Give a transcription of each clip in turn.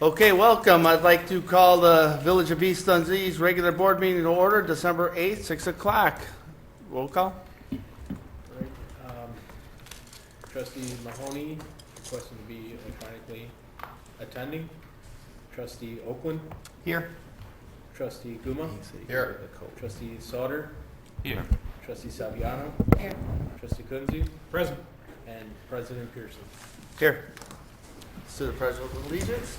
Okay, welcome. I'd like to call the Village of East Dundee's regular board meeting to order, December 8th, 6 o'clock. Roll call. Right. Trustee Mahoney requesting to be electronically attending. Trustee Oakland. Here. Trustee Guma. Here. Trustee Sauter. Here. Trustee Saviano. Here. Trustee Kunze. Present. And President Pearson. Here. Let's do the Pledge of Allegiance.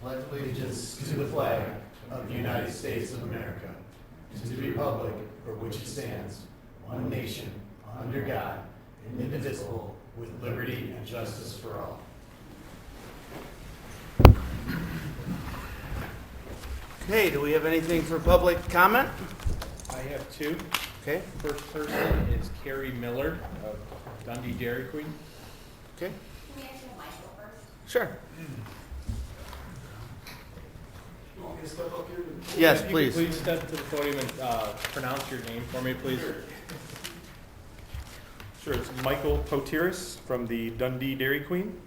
Pledge allegiance to the flag of the United States of America, and to the republic for which it stands, one nation, under God, indivisible, with liberty and justice for all. Okay, do we have anything for public comment? I have two. Okay, First person is Carrie Miller of Dundee Dairy Queen. okay, Can we actually have Michael first? sure. You want me to step up here? Yes, If you could please. Please step to the podium and pronounce your name for me, please. Sure, it's Michael Potiris from the Dundee Dairy Queen.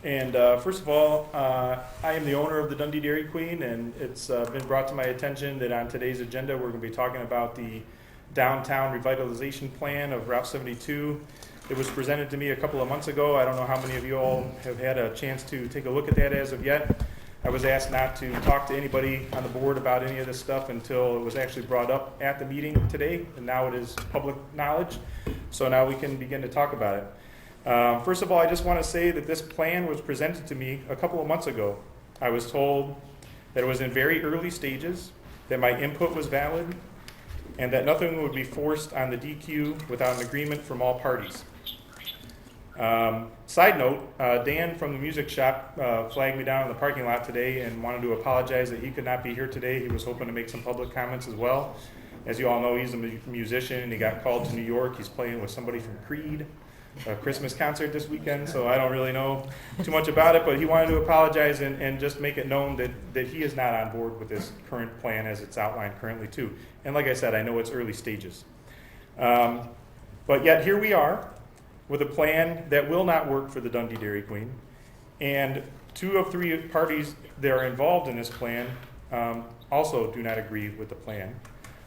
And first of all, I am the owner of the Dundee Dairy Queen, and it's been brought to my attention that on today's agenda, we're going to be talking about the downtown revitalization plan of Route 72. It was presented to me a couple of months ago. I don't know how many of you all have had a chance to take a look at that as of yet. I was asked not to talk to anybody on the board about any of this stuff until it was actually brought up at the meeting today, and now it is public knowledge. So now we can begin to talk about it. First of all, I just want to say that this plan was presented to me a couple of months ago. I was told that it was in very early stages, that my input was valid, and that nothing would be forced on the DQ without an agreement from all parties. Side note, Dan from the music shop flagged me down in the parking lot today and wanted to apologize that he could not be here today. He was hoping to make some public comments as well. As you all know, he's a musician, and he got called to New York. He's playing with somebody from Creed, a Christmas concert this weekend, so I don't really know too much about it, but he wanted to apologize and just make it known that he is not on board with this current plan as it's outlined currently too. And like I said, I know it's early stages. But yet here we are with a plan that will not work for the Dundee Dairy Queen, and 2 of 3 parties that are involved in this plan also do not agree with the plan.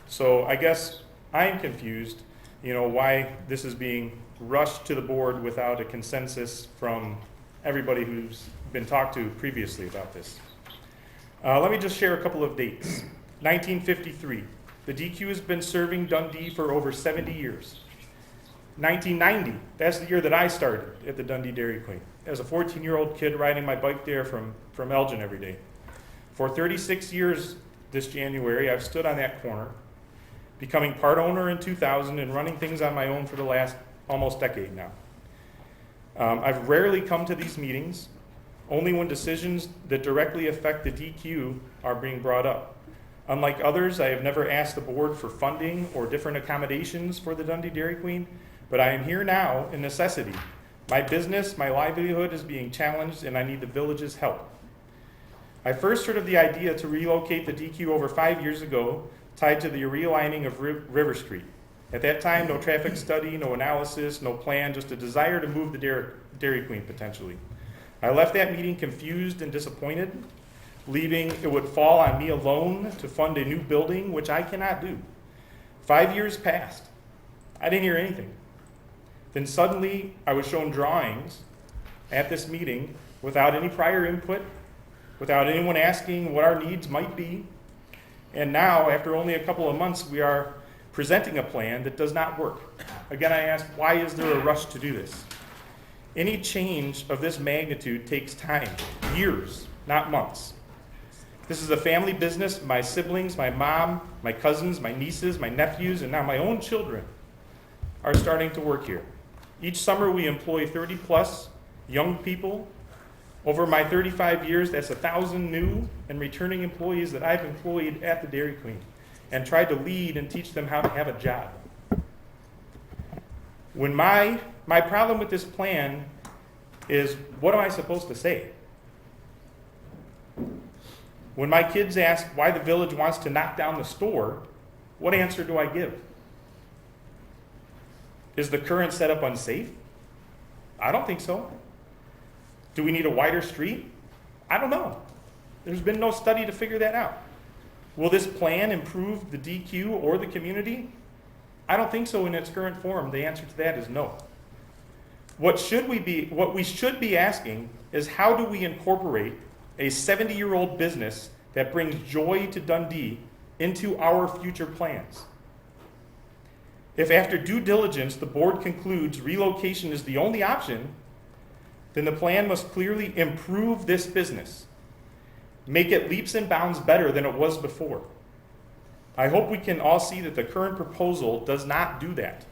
So I guess I am confused, why this is being rushed to the board without a consensus from everybody who's been talked to previously about this. Let me just share a couple of dates. 1953, the DQ has been serving Dundee for over 70 years. 1990, that's the year that I started at the Dundee Dairy Queen. As a 14-year-old kid riding my bike there from Elgin every day. For 36 years this January, I've stood on that corner, becoming part owner in 2000 and running things on my own for the last almost decade now. I've rarely come to these meetings, only when decisions that directly affect the DQ are being brought up. Unlike others, I have never asked the board for funding or different accommodations for the Dundee Dairy Queen, but I am here now in necessity. My business, my livelihood is being challenged, and I need the village's help. I first heard of the idea to relocate the DQ over 5 years ago, tied to the realigning of River Street. At that time, no traffic study, no analysis, no plan, just a desire to move the Dairy Queen potentially. I left that meeting confused and disappointed, believing it would fall on me alone to fund a new building, which I cannot do. 5 years passed. I didn't hear anything. Then suddenly, I was shown drawings at this meeting without any prior input, without anyone asking what our needs might be. And now, after only a couple of months, we are presenting a plan that does not work. Again, I ask, why is there a rush to do this? Any change of this magnitude takes time, years, not months. This is a family business. My siblings, my mom, my cousins, my nieces, my nephews, and now my own children are starting to work here. Each summer we employ 30 plus young people. Over my 35 years, that's 1,000 new and returning employees that I've employed at the Dairy Queen and tried to lead and teach them how to have a job. When my problem with this plan is, what am I supposed to say? When my kids ask why the village wants to knock down the store, what answer do I give? Is the current setup unsafe? I don't think so. Do we need a wider street? I don't know. There's been no study to figure that out. Will this plan improve the DQ or the community? I don't think so in its current form. The answer to that is no. What we should be asking is, how do we incorporate a 70-year-old business that brings joy to Dundee into our future plans? If after due diligence the board concludes relocation is the only option, then the plan must clearly improve this business, make it leaps and bounds better than it was before. I hope we can all see that the current proposal does not do that.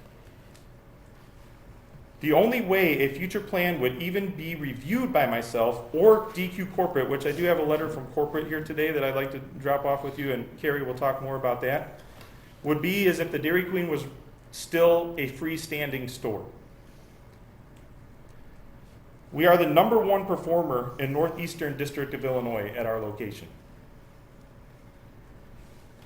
The only way a future plan would even be reviewed by myself or DQ Corporate, which I do have a letter from corporate here today that I'd like to drop off with you, and Carrie will talk more about that, would be as if the Dairy Queen was still a freestanding store. We are the #1 performer in Northeastern District of Illinois at our location.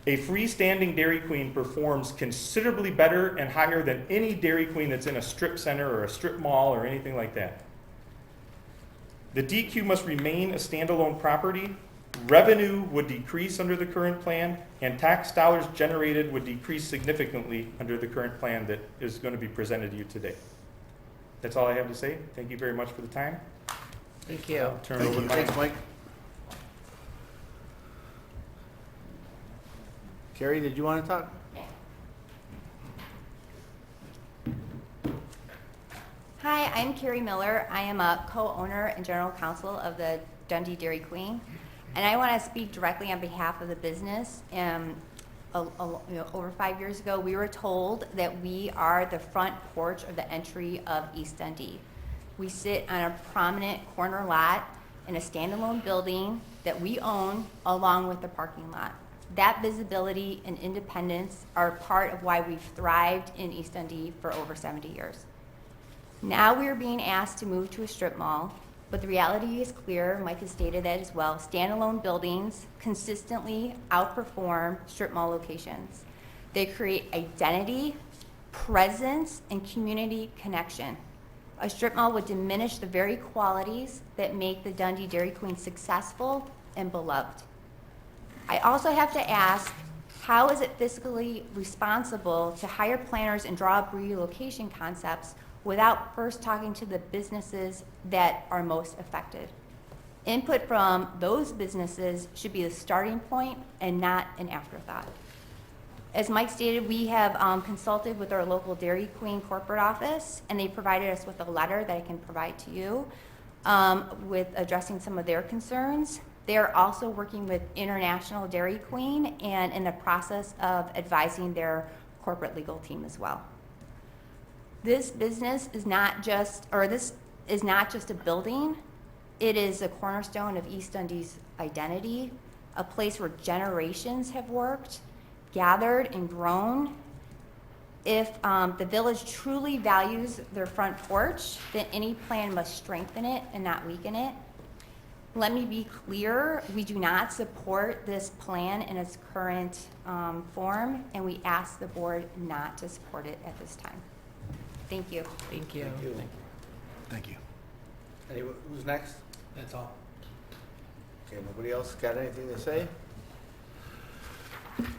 A freestanding Dairy Queen performs considerably better and higher than any Dairy Queen that's in a strip center or a strip mall or anything like that. The DQ must remain a standalone property. Revenue would decrease under the current plan, and tax dollars generated would decrease significantly under the current plan that is going to be presented to you today. That's all I have to say. Thank you very much for the time. Thank you. I'll turn it over to Mike. Thanks, Mike. Carrie, did you want to talk? Hi, I'm Carrie Miller. I am a co-owner and general counsel of the Dundee Dairy Queen, and I want to speak directly on behalf of the business. Over 5 years ago, we were told that we are the front porch of the entry of East Dundee. We sit on a prominent corner lot in a standalone building that we own along with the parking lot. That visibility and independence are part of why we've thrived in East Dundee for over 70 years. Now we are being asked to move to a strip mall, but the reality is clear. Mike has stated that as well. Standalone buildings consistently outperform strip mall locations. They create identity, presence, and community connection. A strip mall would diminish the very qualities that make the Dundee Dairy Queen successful and beloved. I also have to ask, how is it fiscally responsible to hire planners and draw up relocation concepts without first talking to the businesses that are most affected? Input from those businesses should be the starting point and not an afterthought. As Mike stated, we have consulted with our local Dairy Queen corporate office, and they provided us with a letter that I can provide to you with addressing some of their concerns. They are also working with International Dairy Queen and in the process of advising their corporate legal team as well. This business is not just, this is not just a building. It is a cornerstone of East Dundee's identity, a place where generations have worked, gathered, and grown. If the village truly values their front porch, then any plan must strengthen it and not weaken it. Let me be clear, we do not support this plan in its current form, and we ask the board not to support it at this time. Thank you. Thank you. Thank you. Who's next? That's all. Okay, nobody else got anything to say?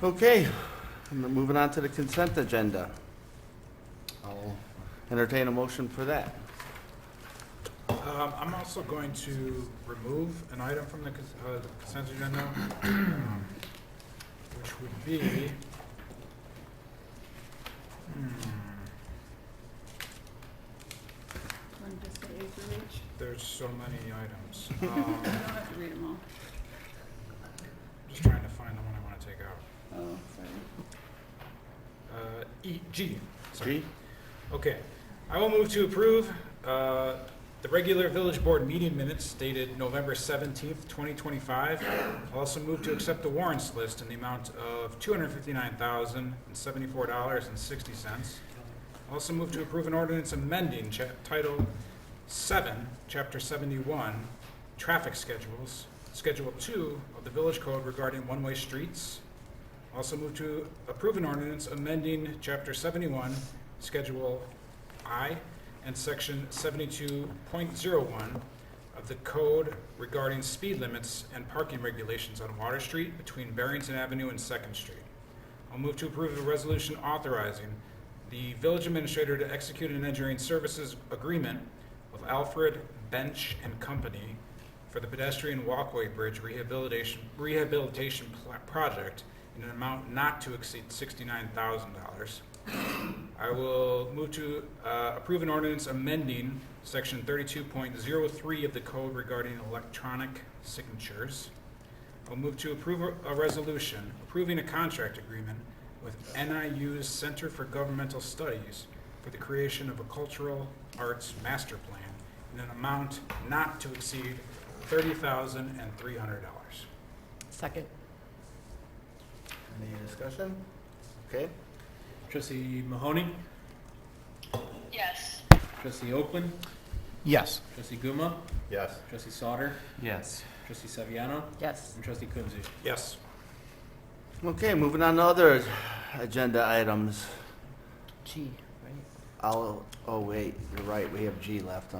Okay, moving on to the consent agenda. I'll entertain a motion for that. I'm also going to remove an item from the consent agenda, which would be, Want to just say A through H? there's so many items. You don't have to read them all. Just trying to find the one I want to take out. Oh, sorry. G. Sorry. G? Okay. I will move to approve the regular village board meeting minutes dated November 17th, 2025. I'll also move to accept the warrants list in the amount of $259,074.60. I'll also move to approve an ordinance amending Title 7, Chapter 71, Traffic Schedules, Schedule 2 of the Village Code regarding one-way streets. Also move to approve an ordinance amending Chapter 71, Schedule I, and section 72.01 of the code regarding speed limits and parking regulations on Water Street between Barrington Avenue and Second Street. I'll move to approve a resolution authorizing the village administrator to execute an engineering services agreement with Alfred Bench and Company for the pedestrian walkway bridge rehabilitation project in an amount not to exceed $69,000. I will move to approve an ordinance amending section 32.03 of the code regarding electronic signatures. I'll move to approve a resolution approving a contract agreement with NIU's Center for Governmental Studies for the creation of a cultural arts master plan in an amount not to exceed $30,300. Second. Any discussion? Okay. Trustee Mahoney? Yes. Trustee Oakland? Yes. Trustee Guma? Yes. Trustee Sauter? Yes. Trustee Saviano? Yes. And Trustee Kuzey? Yes. Okay, moving on to other agenda items. G, right? Oh wait, you're right, we have G left.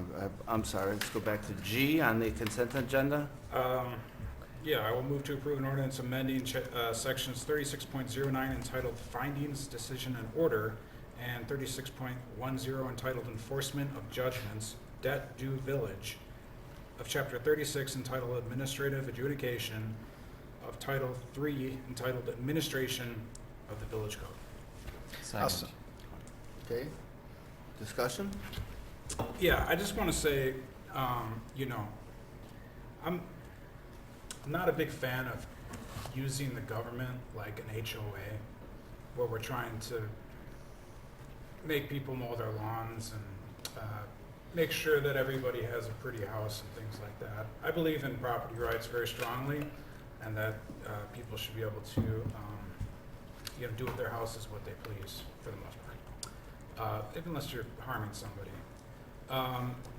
I'm sorry, let's go back to G on the consent agenda. Yeah, I will move to approve an ordinance amending sections 36.09 entitled Findings, Decision, and Order, and 36.10 entitled Enforcement of Judgments, Debt Due Village, of Chapter 36 entitled Administrative Adjudication, of Title 3 entitled Administration of the Village Code. Second. Okay, discussion? Yeah, I just want to say, I'm not a big fan of using the government like an HOA, where we're trying to make people mow their lawns and make sure that everybody has a pretty house and things like that. I believe in property rights very strongly, and that people should be able to, do with their houses what they please, for the most part, unless you're harming somebody.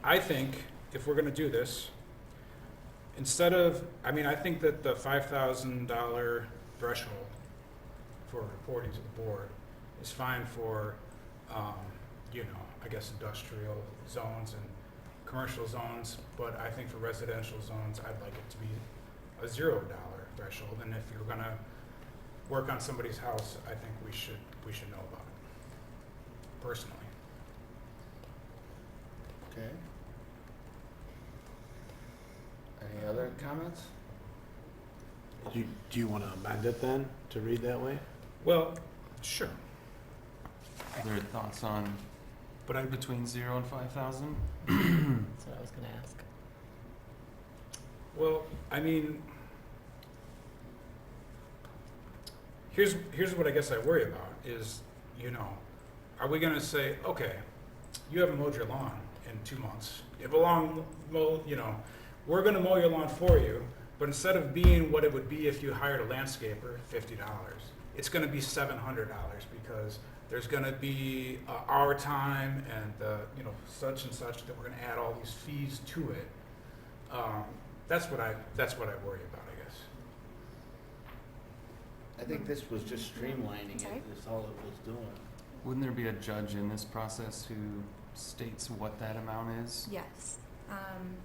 I think if we're going to do this, instead of, I think that the $5,000 threshold for reporting to the board is fine for, I guess industrial zones and commercial zones, but I think for residential zones, I'd like it to be a $0 threshold. And if you're gonna work on somebody's house, I think we should know about it, personally. Okay. Any other comments? Do you want to amend it then, to read that way? Well, sure, Are there thoughts on but I, between 0 and 5,000? That's what I was gonna ask. well, here's what I guess I worry about is, are we gonna say, okay, you haven't mowed your lawn in 2 months. You have a long mow, we're gonna mow your lawn for you, but instead of being what it would be if you hired a landscaper, $50, it's gonna be $700 because there's gonna be our time and, such and such, that we're gonna add all these fees to it. That's what I worry about, I guess. I think this was just streamlining Sorry? it, is all it was doing. Wouldn't there be a judge in this process who states what that amount is? Yes.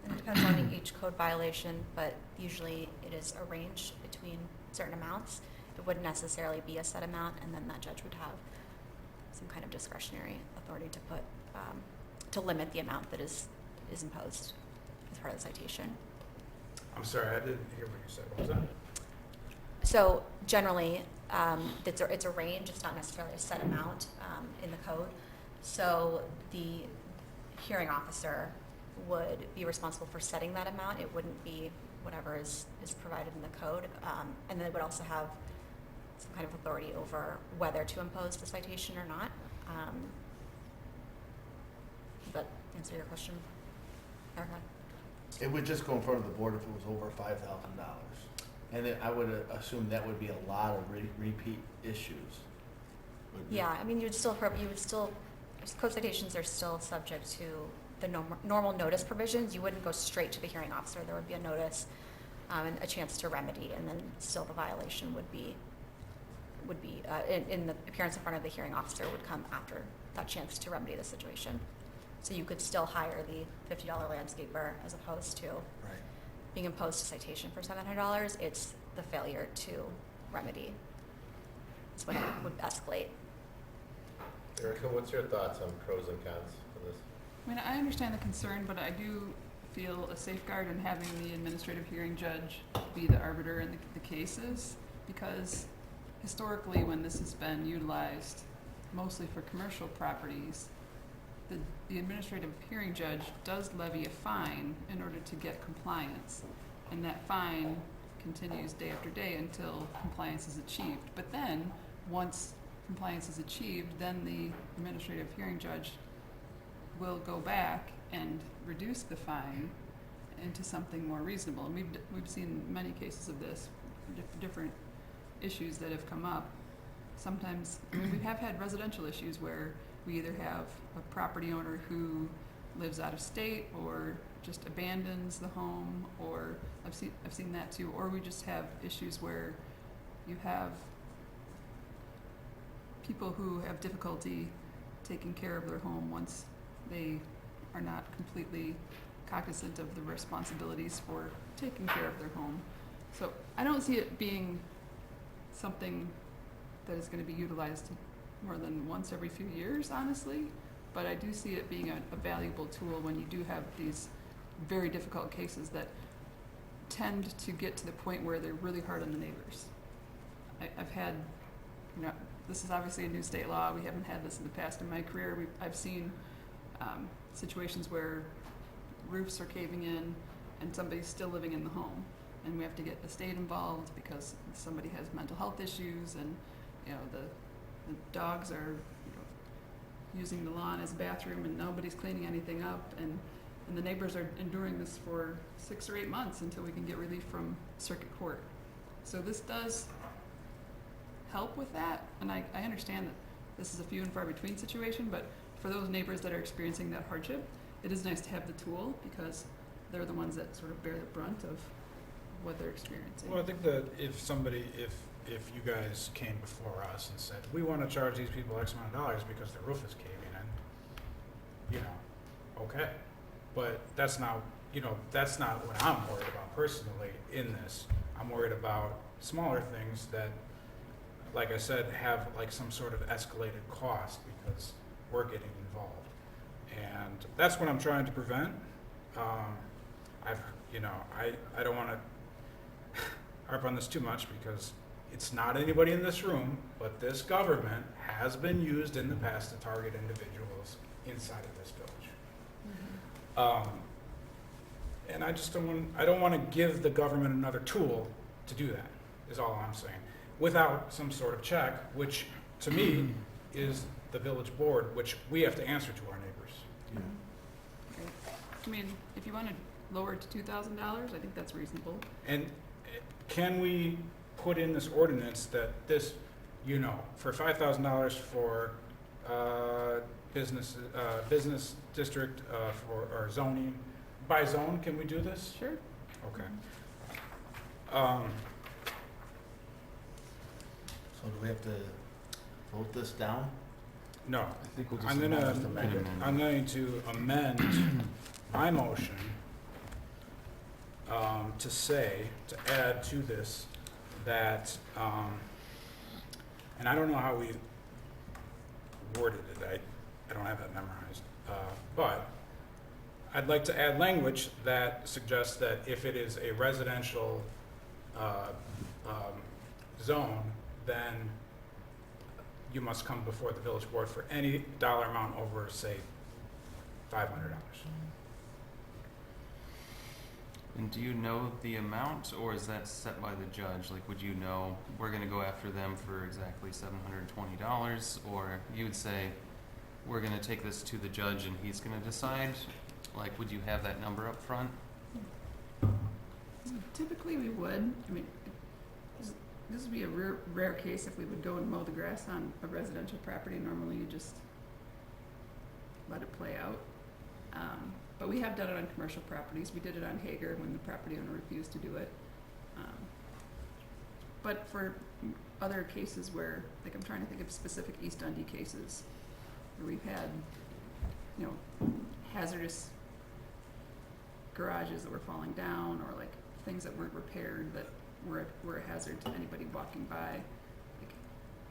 It depends on each code violation, but usually it is a range between certain amounts. It wouldn't necessarily be a set amount, and then that judge would have some kind of discretionary authority to put, to limit the amount that is imposed as part of the citation. I'm sorry, I didn't hear what you said. What was that? So generally, it's a range, it's not necessarily a set amount in the code. So the hearing officer would be responsible for setting that amount. It wouldn't be whatever is provided in the code. And then it would also have some kind of authority over whether to impose the citation or not. Does that answer your question, Erica? It would just go in front of the board if it was over $5,000. And I would assume that would be a lot of repeat issues. Yeah, you would still, code citations are still subject to the normal notice provisions. You wouldn't go straight to the hearing officer. There would be a notice and a chance to remedy, and then still the violation would be in the appearance in front of the hearing officer would come after that chance to remedy the situation. So you could still hire the $50 landscaper as opposed to Right. being imposed a citation for $700. It's the failure to remedy. It's when it would escalate. Erica, what's your thoughts on pros and cons of this? I mean, I understand the concern, but I do feel a safeguard in having the administrative hearing judge be the arbiter in the cases, because historically, when this has been utilized mostly for commercial properties, the administrative hearing judge does levy a fine in order to get compliance, and that fine continues day after day until compliance is achieved. But then, once compliance is achieved, then the administrative hearing judge will go back and reduce the fine into something more reasonable. And we've seen many cases of this, different issues that have come up. Sometimes, I mean, we have had residential issues where we either have a property owner who lives out of state or just abandons the home, or I've seen that too, or we just have issues where you have people who have difficulty taking care of their home once they are not completely cognizant of the responsibilities for taking care of their home. So I don't see it being something that is going to be utilized more than once every few years, honestly, but I do see it being a valuable tool when you do have these very difficult cases that tend to get to the point where they're really hard on the neighbors. I've had, this is obviously a new state law. We haven't had this in the past. In my career, I've seen situations where roofs are caving in and somebody's still living in the home, and we have to get the state involved because somebody has mental health issues, and the dogs are using the lawn as a bathroom and nobody's cleaning anything up, and the neighbors are enduring this for 6 or 8 months until we can get relief from circuit court. So this does help with that, and I understand that this is a few and far between situation, but for those neighbors that are experiencing that hardship, it is nice to have the tool because they're the ones that sort of bear the brunt of what they're experiencing. Well, I think that if you guys came before us and said, we want to charge these people X amount of dollars because their roof is caving in, okay. But that's not what I'm worried about personally in this. I'm worried about smaller things that, like I said, have like some sort of escalated cost because we're getting involved. And that's what I'm trying to prevent. I don't want to harp on this too much because it's not anybody in this room, but this government has been used in the past to target individuals inside of this village. And I just don't want to give the government another tool to do that, is all I'm saying, without some sort of check, which to me is the village board, which we have to answer to our neighbors. Right. I mean, if you want to lower it to $2,000, I think that's reasonable. And can we put in this ordinance that this, for $5,000 for business district or zoning, by zone, can we do this? Sure. Okay. So do we have to vote this down? No, I think we'll just I'm gonna, amend it. I'm going to amend my motion to add to this that, and I don't know how we worded it, I don't have that memorized, but I'd like to add language that suggests that if it is a residential zone, then you must come before the village board for any dollar amount over, say, $500. And do you know the amount, or is that set by the judge? Like, would you know, we're gonna go after them for exactly $720, or you would say, we're gonna take this to the judge and he's gonna decide? Like, would you have that number up front? Typically, we would. I mean, this would be a rare case if we would go and mow the grass on a residential property. Normally, you just let it play out. But we have done it on commercial properties. We did it on Hager when the property owner refused to do it. But for other cases where, like, I'm trying to think of specific East Dundee cases where we've had, hazardous garages that were falling down, or like things that weren't repaired that were a hazard to anybody walking by. Like,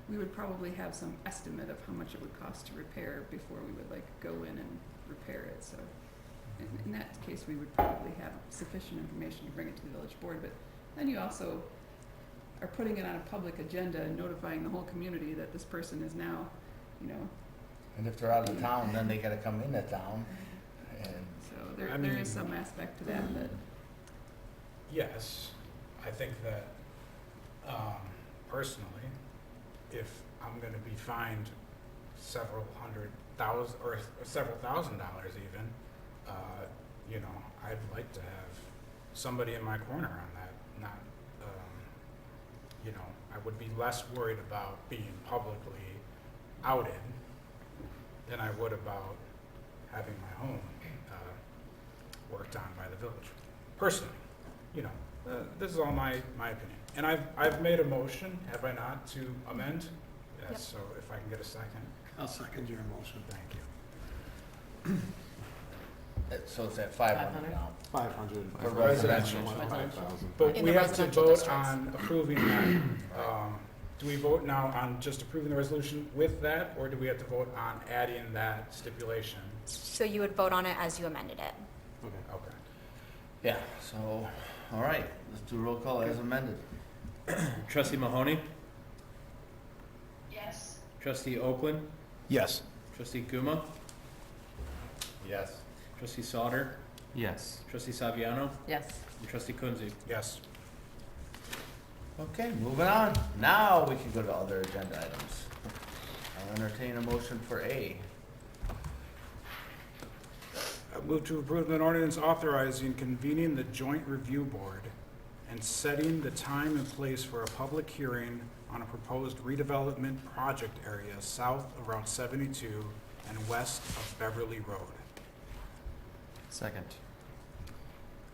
we would probably have some estimate of how much it would cost to repair before we would like go in and repair it. So in that case, we would probably have sufficient information to bring it to the village board. But then you also are putting it on a public agenda and notifying the whole community that this person is now, you know. And if they're out of town, then they gotta come into town. And So there I there mean- is some aspect to that that. Yes, I think that, personally, if I'm gonna be fined several $100,000 or several $1,000s even, you know, I'd like to have somebody in my corner on that, not, you know, I would be less worried about being publicly outed than I would about having my home, worked on by the village, personally. You know, this is all my opinion. And I've made a motion, have I not, to amend? Yes, Yep. so if I can get a second, I'll second your motion. thank you. so it's at 500 now. 500 For residential, residential. 5,000. But In we the have to residential vote districts. on approving that. Do we vote now on just approving the resolution with that, or do we have to vote on adding that stipulation? So you would vote on it as you amended it. Okay. Okay. Yeah, so, all right, let's do roll call as amended. Trustee Mahoney? Yes. Trustee Oakland? Yes. Trustee Kuma? Yes. Trustee Sauter? Yes. Trustee Saviano? Yes. And Trustee Kunzi? Yes. Okay, moving on. Now we can go to other agenda items. I'll entertain a motion for A. I move to approve an ordinance authorizing convening the joint review board and setting the time and place for a public hearing on a proposed redevelopment project area south of Route 72 and west of Beverly Road. Second.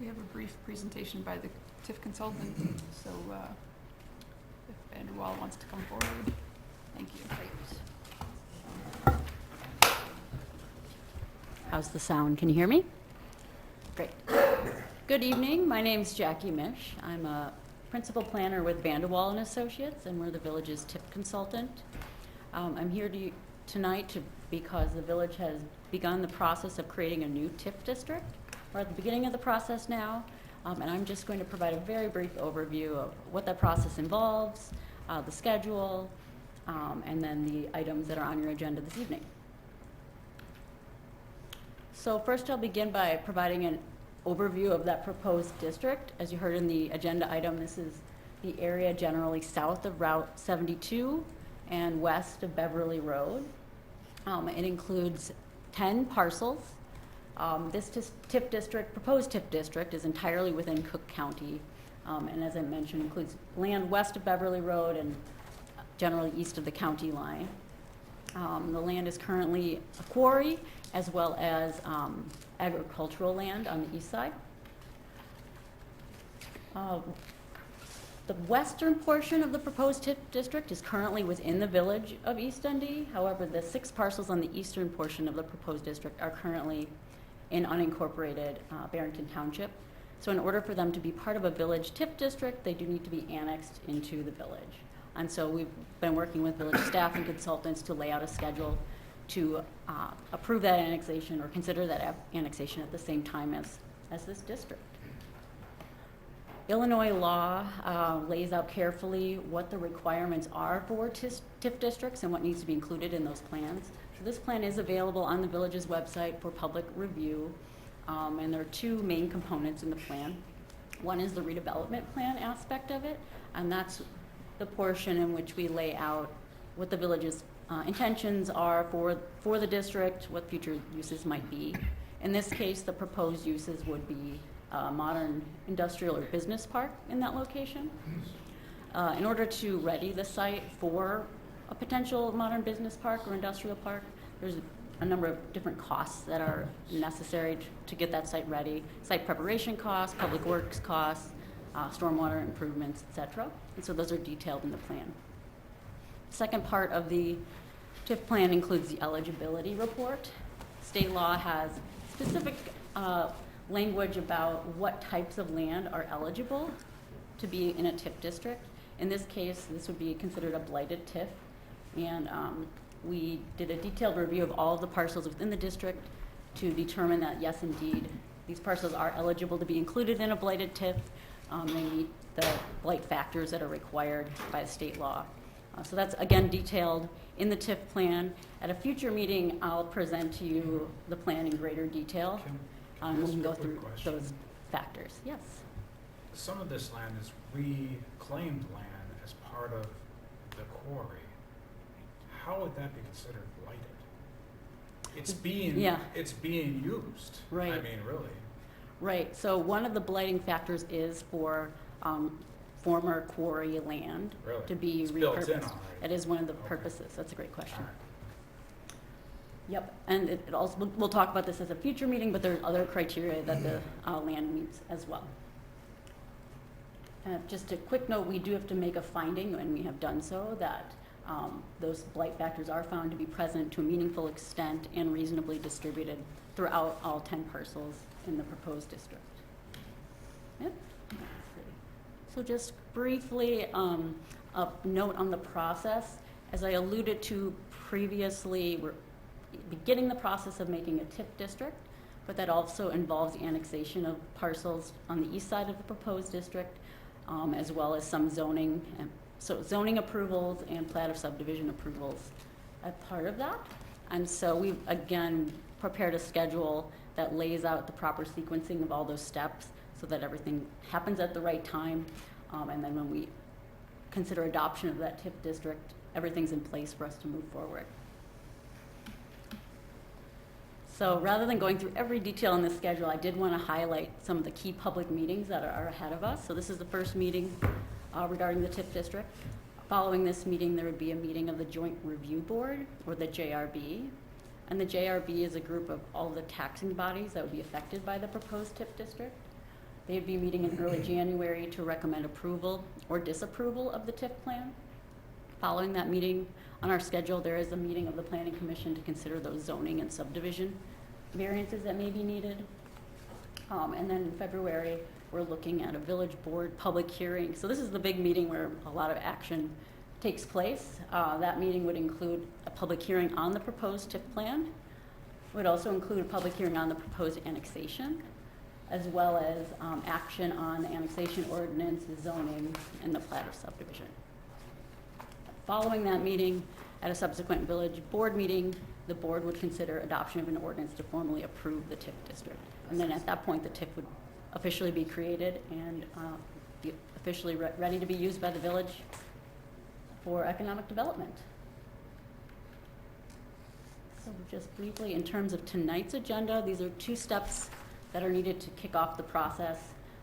We have a brief presentation by the TIF consultant, so if Andrew Wall wants to come forward, thank you. How's the sound? Can you hear me? Great. Good evening. My name's Jackie Mish. I'm a principal planner with Vanderwall and Associates, and we're the village's TIF consultant. I'm here tonight because the village has begun the process of creating a new TIF district. We're at the beginning of the process now, and I'm just going to provide a very brief overview of what that process involves, the schedule, and then the items that are on your agenda this evening. So first I'll begin by providing an overview of that proposed district. As you heard in the agenda item, this is the area generally south of Route 72 and west of Beverly Road. It includes 10 parcels. This TIF district, proposed TIF district, is entirely within Cook County, and as I mentioned, includes land west of Beverly Road and generally east of the county line. The land is currently a quarry as well as agricultural land on the east side. The western portion of the proposed TIF district is currently within the village of East Dundee. However, the 6 parcels on the eastern portion of the proposed district are currently in unincorporated Barrington Township. So in order for them to be part of a village TIF district, they do need to be annexed into the village. And so we've been working with village staff and consultants to lay out a schedule to approve that annexation or consider that annexation at the same time as this district. Illinois law lays out carefully what the requirements are for TIF districts and what needs to be included in those plans. So this plan is available on the village's website for public review, and there are 2 main components in the plan. One is the redevelopment plan aspect of it, and that's the portion in which we lay out what the village's intentions are for the district, what future uses might be. In this case, the proposed uses would be a modern industrial or business park in that location. In order to ready the site for a potential modern business park or industrial park, there's a number of different costs that are necessary to get that site ready. Site preparation costs, public works costs, stormwater improvements, etc. And so those are detailed in the plan. Second part of the TIF plan includes the eligibility report. State law has specific language about what types of land are eligible to be in a TIF district. In this case, this would be considered a blighted TIF. And we did a detailed review of all of the parcels within the district to determine that, yes, indeed, these parcels are eligible to be included in a blighted TIF. They meet the blight factors that are required by the state law. So that's, again, detailed in the TIF plan. At a future meeting, I'll present to you the plan in greater detail. Can I We ask can a go quick through question? those factors. Yes. Some of this land is reclaimed land as part of the quarry. How would that be considered blighted? Yeah. It's being used. Right. I mean, really. Right, so one of the blighting factors is for former quarry land Really? to be It's built in repurposed. already. That is one of the Okay. purposes. That's a great question. All right. Yep, and it also, we'll talk about this as a future meeting, but there's other criteria that the land meets as well. Just a quick note, we do have to make a finding, and we have done so, that those blight factors are found to be present to a meaningful extent and reasonably distributed throughout all 10 parcels in the proposed district. Yep. Let's see. So just briefly, a note on the process. As I alluded to previously, we're beginning the process of making a TIF district, but that also involves annexation of parcels on the east side of the proposed district, as well as some zoning, so zoning approvals and plat of subdivision approvals as part of that. And so we've, again, prepared a schedule that lays out the proper sequencing of all those steps so that everything happens at the right time. And then when we consider adoption of that TIF district, everything's in place for us to move forward. So rather than going through every detail in this schedule, I did want to highlight some of the key public meetings that are ahead of us. So this is the first meeting regarding the TIF district. Following this meeting, there would be a meeting of the Joint Review Board, or the JRB. And the JRB is a group of all the taxing bodies that would be affected by the proposed TIF district. They would be meeting in early January to recommend approval or disapproval of the TIF plan. Following that meeting, on our schedule, there is a meeting of the Planning Commission to consider those zoning and subdivision variances that may be needed. And then in February, we're looking at a village board public hearing. So this is the big meeting where a lot of action takes place. That meeting would include a public hearing on the proposed TIF plan. It would also include a public hearing on the proposed annexation, as well as action on the annexation ordinance, zoning, and the plat of subdivision. Following that meeting, at a subsequent village board meeting, the board would consider adoption of an ordinance to formally approve the TIF district. And then at that point, the TIF would officially be created and be officially ready to be used by the village for economic development. So just briefly, in terms of tonight's agenda, these are 2 steps that are needed to kick off the process.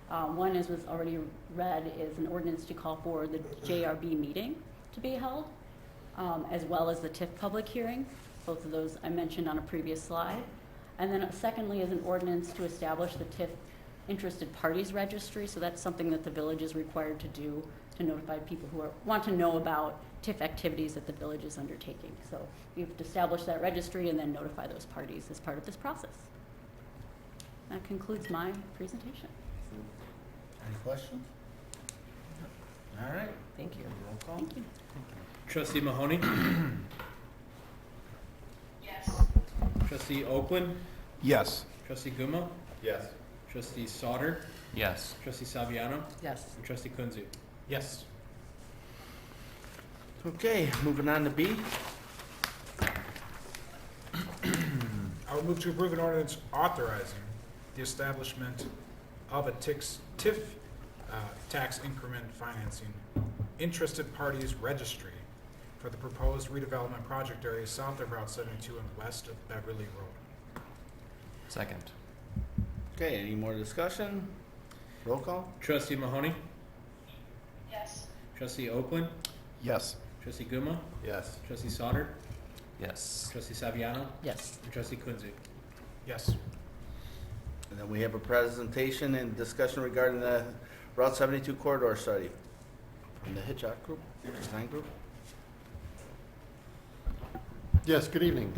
One, as was already read, is an ordinance to call for the JRB meeting to be held, as well as the TIF public hearing. Both of those I mentioned on a previous slide. And then secondly is an ordinance to establish the TIF interested parties registry. So that's something that the village is required to do to notify people who want to know about TIF activities that the village is undertaking. So we have to establish that registry and then notify those parties as part of this process. That concludes my presentation. Any questions? All right. Thank you. Roll call. Thank you. Trustee Mahoney? Yes. Trustee Oakland? Yes. Trustee Guma? Yes. Trustee Sauter? Yes. Trustee Saviano? Yes. And Trustee Kunzu? Yes. Okay, moving on to B. I would move to approve an ordinance authorizing the establishment of a TIF tax increment financing interested parties registry for the proposed redevelopment project area south of Route 72 and west of Beverly Road. Second. Okay, any more discussion? Roll call. Trustee Mahoney? Yes. Trustee Oakland? Yes. Trustee Guma? Yes. Trustee Sauter? Yes. Trustee Saviano? Yes. And Trustee Kunzu? Yes. And then we have a presentation and discussion regarding the Route 72 corridor study from the Hitchcock Group, design group. Yes, good evening.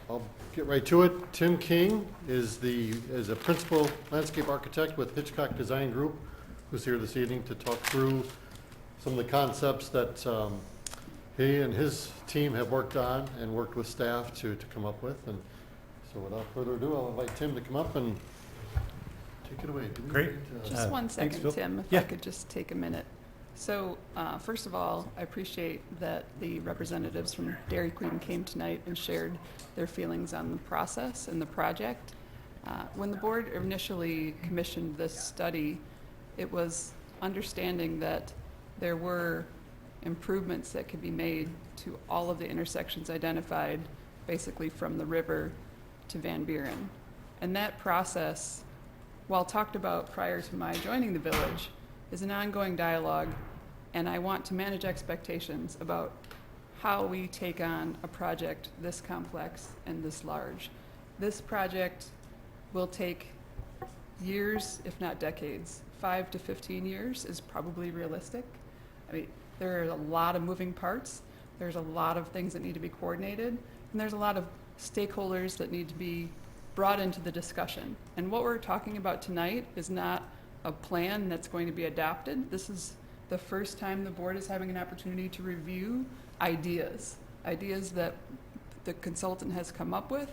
I'll get right to it. Tim King is a principal landscape architect with Hitchcock Design Group, who's here this evening to talk through some of the concepts that he and his team have worked on and worked with staff to come up with. And so without further ado, I'll invite Tim to come up and take it away. Do we Great. need, Just one thanks, second, Phil. Tim, if Yeah. I could just take a minute. So, first of all, I appreciate that the representatives from Dairy Queen came tonight and shared their feelings on the process and the project. When the board initially commissioned this study, it was understanding that there were improvements that could be made to all of the intersections identified, basically from the river to Van Buren. And that process, while talked about prior to my joining the village, is an ongoing dialogue, and I want to manage expectations about how we take on a project this complex and this large. This project will take years, if not decades. 5 to 15 years is probably realistic. I mean, there are a lot of moving parts. There's a lot of things that need to be coordinated, and there's a lot of stakeholders that need to be brought into the discussion. And what we're talking about tonight is not a plan that's going to be adopted. This is the first time the board is having an opportunity to review ideas that the consultant has come up with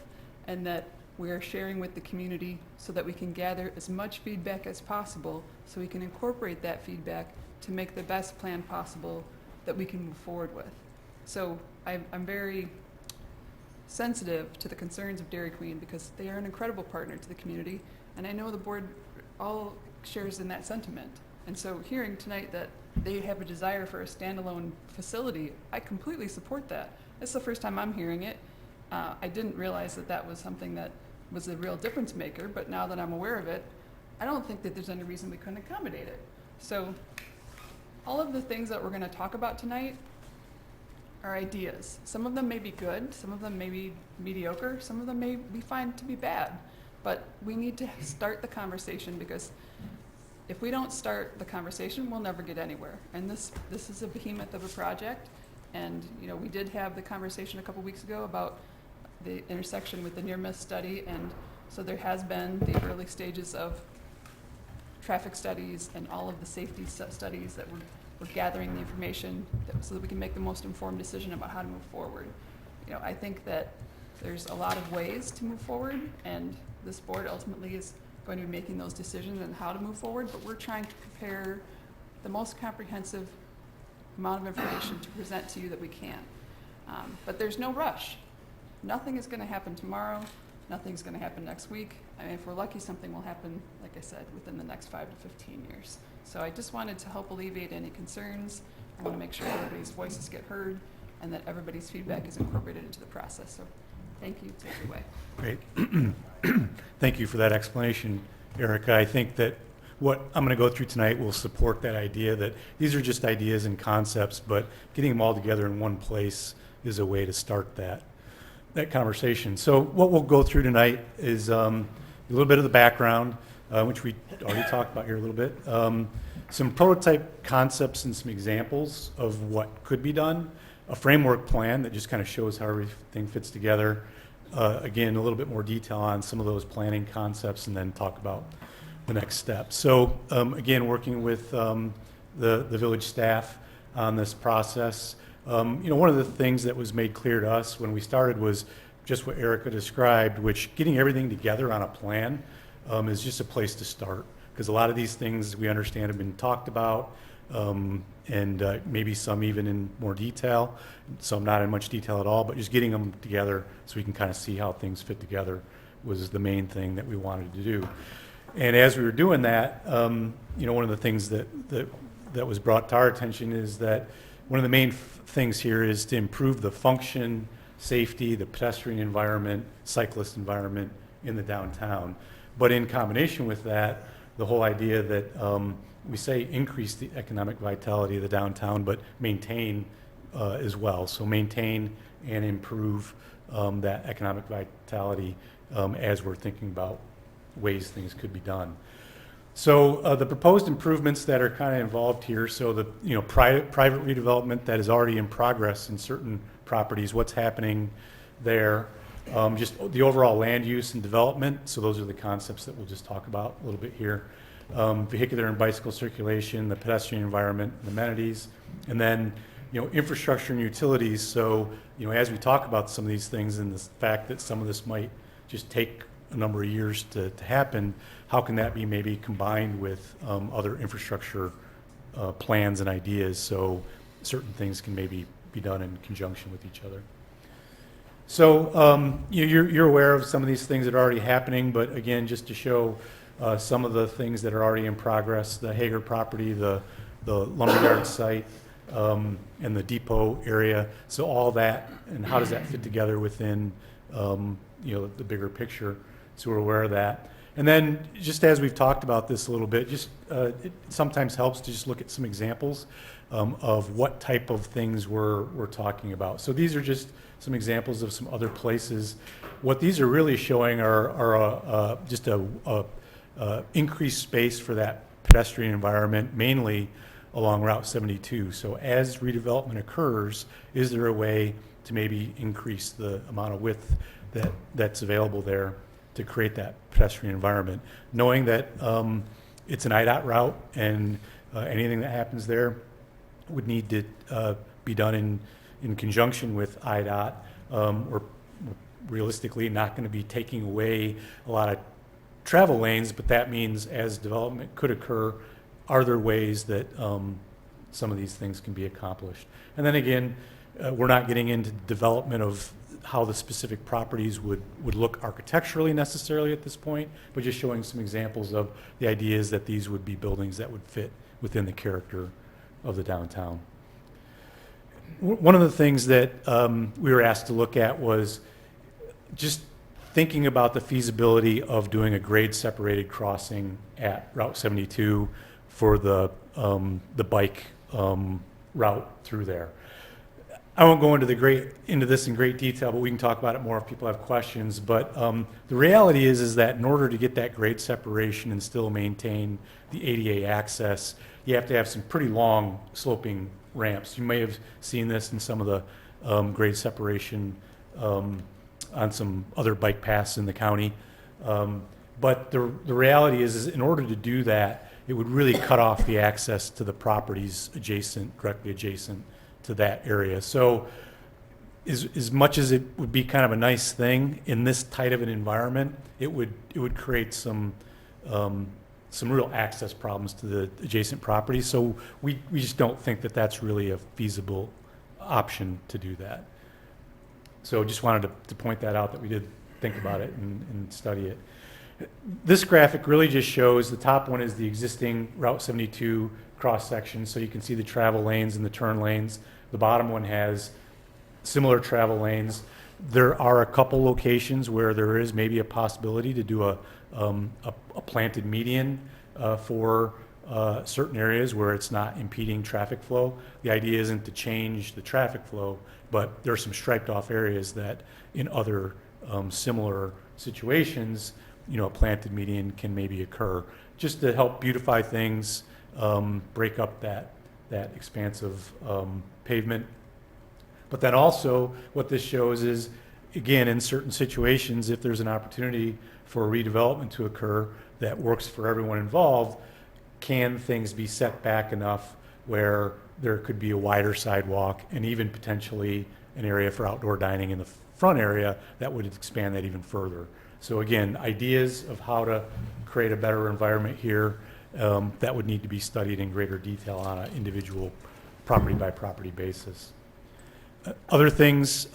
and that we are sharing with the community so that we can gather as much feedback as possible so we can incorporate that feedback to make the best plan possible that we can move forward with. So I'm very sensitive to the concerns of Dairy Queen because they are an incredible partner to the community, and I know the board all shares in that sentiment. And so hearing tonight that they have a desire for a standalone facility, I completely support that. It's the first time I'm hearing it. I didn't realize that that was something that was a real difference maker, but now that I'm aware of it, I don't think that there's any reason we couldn't accommodate it. So all of the things that we're going to talk about tonight are ideas. Some of them may be good, some of them may be mediocre, some of them may be find to be bad. But we need to start the conversation because if we don't start the conversation, we'll never get anywhere. And this is a behemoth of a project. And we did have the conversation a couple weeks ago about the intersection with the near-miss study. And so there has been the early stages of traffic studies and all of the safety studies that we're gathering the information so that we can make the most informed decision about how to move forward. I think that there's a lot of ways to move forward, and this board ultimately is going to be making those decisions on how to move forward, but we're trying to prepare the most comprehensive amount of information to present to you that we can. But there's no rush. Nothing is going to happen tomorrow. Nothing's going to happen next week. I mean, if we're lucky, something will happen, like I said, within the next 5 to 15 years. So I just wanted to help alleviate any concerns. I want to make sure everybody's voices get heard and that everybody's feedback is incorporated into the process. So thank you. Take it away. Great. Thank you for that explanation, Erica. I think that what I'm going to go through tonight will support that idea that these are just ideas and concepts, but getting them all together in one place is a way to start that conversation. So what we'll go through tonight is a little bit of the background, which we already talked about here a little bit, some prototype concepts and some examples of what could be done, a framework plan that just kind of shows how everything fits together, again, a little bit more detail on some of those planning concepts, and then talk about the next step. So again, working with the village staff on this process, one of the things that was made clear to us when we started was just what Erica described, which getting everything together on a plan is just a place to start, because a lot of these things we understand have been talked about, and maybe some even in more detail, some not in much detail at all, but just getting them together so we can kind of see how things fit together was the main thing that we wanted to do. And as we were doing that, one of the things that was brought to our attention is that one of the main things here is to improve the function, safety, the pedestrian environment, cyclist environment in the downtown. But in combination with that, the whole idea that we say increase the economic vitality of the downtown, but maintain as well. So maintain and improve that economic vitality as we're thinking about ways things could be done. So the proposed improvements that are kind of involved here, so the private redevelopment that is already in progress in certain properties, what's happening there, just the overall land use and development. So those are the concepts that we'll just talk about a little bit here. Vehicular and bicycle circulation, the pedestrian environment, and amenities, and then infrastructure and utilities. So as we talk about some of these things and the fact that some of this might just take a number of years to happen, how can that be maybe combined with other infrastructure plans and ideas, so certain things can maybe be done in conjunction with each other. So you're aware of some of these things that are already happening, but again, just to show some of the things that are already in progress, the Hager property, the lumberyard site, and the depot area. So all that, and how does that fit together within the bigger picture? So we're aware of that. And then, just as we've talked about this a little bit, just it sometimes helps to just look at some examples of what type of things we're talking about. So these are just some examples of some other places. What these are really showing are just a increased space for that pedestrian environment, mainly along Route 72. So as redevelopment occurs, is there a way to maybe increase the amount of width that's available there to create that pedestrian environment, knowing that it's an IDOT route and anything that happens there would need to be done in conjunction with IDOT. We're realistically not going to be taking away a lot of travel lanes, but that means as development could occur, are there ways that some of these things can be accomplished? And then again, we're not getting into development of how the specific properties would look architecturally necessarily at this point, but just showing some examples of the ideas that these would be buildings that would fit within the character of the downtown. One of the things that we were asked to look at was just thinking about the feasibility of doing a grade separated crossing at Route 72 for the bike route through there. I won't go into this in great detail, but we can talk about it more if people have questions. But the reality is that in order to get that grade separation and still maintain the ADA access, you have to have some pretty long sloping ramps. You may have seen this in some of the grade separation on some other bike paths in the county. But the reality is in order to do that, it would really cut off the access to the properties directly adjacent to that area. So as much as it would be kind of a nice thing in this tight of an environment, it would create some real access problems to the adjacent properties. So we just don't think that that's really a feasible option to do that. So just wanted to point that out, that we did think about it and study it. This graphic really just shows, the top one is the existing Route 72 cross section, so you can see the travel lanes and the turn lanes. The bottom one has similar travel lanes. There are a couple locations where there is maybe a possibility to do a planted median for certain areas where it's not impeding traffic flow. The idea isn't to change the traffic flow, but there are some striped off areas that in other similar situations, a planted median can maybe occur, just to help beautify things, break up that expansive pavement. But then also what this shows is, again, in certain situations, if there's an opportunity for a redevelopment to occur that works for everyone involved, can things be set back enough where there could be a wider sidewalk and even potentially an area for outdoor dining in the front area that would expand that even further. So again, ideas of how to create a better environment here that would need to be studied in greater detail on an individual property by property basis. Other things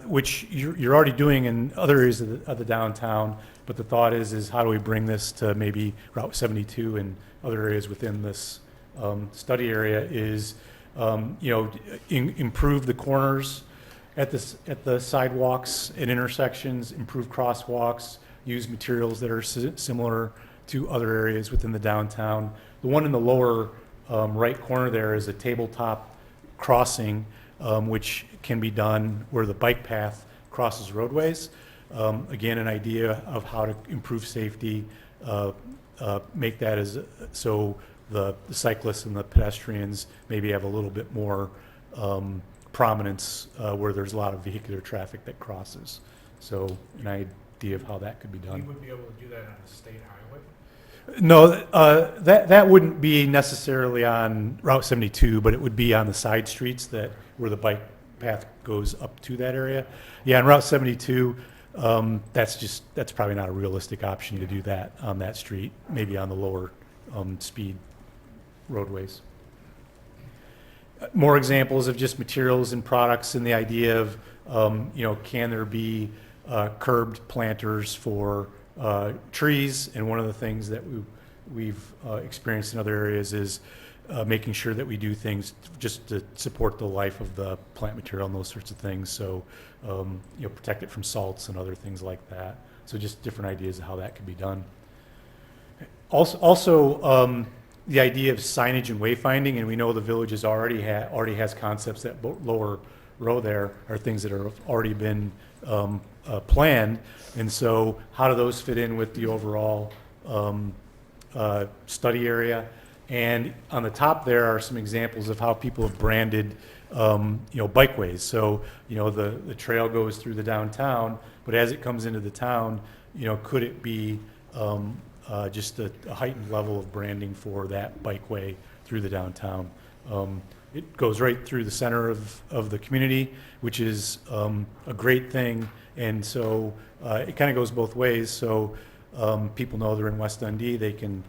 which you're already doing in other areas of the downtown, but the thought is how do we bring this to maybe Route 72 and other areas within this study area is, improve the corners at the sidewalks and intersections, improve crosswalks, use materials that are similar to other areas within the downtown. The one in the lower right corner there is a tabletop crossing, which can be done where the bike path crosses roadways. Again, an idea of how to improve safety, make that so the cyclists and the pedestrians maybe have a little bit more prominence where there's a lot of vehicular traffic that crosses So an idea of how that could be You done. would be able to do that on a state highway? No, that wouldn't be necessarily on Route 72, but it would be on the side streets that, where the bike path goes up to that area. Yeah, on Route 72, that's probably not a realistic option to do that on that street, maybe on the lower speed roadways. More examples of just materials and products and the idea of, can there be curbed planters for trees? And one of the things that we've experienced in other areas is making sure that we do things just to support the life of the plant material and those sorts of things. So, protect it from salts and other things like that. So just different ideas of how that could be done. Also, the idea of signage and wayfinding, and we know the village is already has concepts that lower row there are things that are already been planned, and so how do those fit in with the overall study area? And on the top there are some examples of how people have branded, bikeways. So, the trail goes through the downtown, but as it comes into the town, could it be just a heightened level of branding for that bikeway through the downtown? It goes right through the center of the community, which is a great thing. And so it kind of goes both ways. So people know they're in West Dundee. They can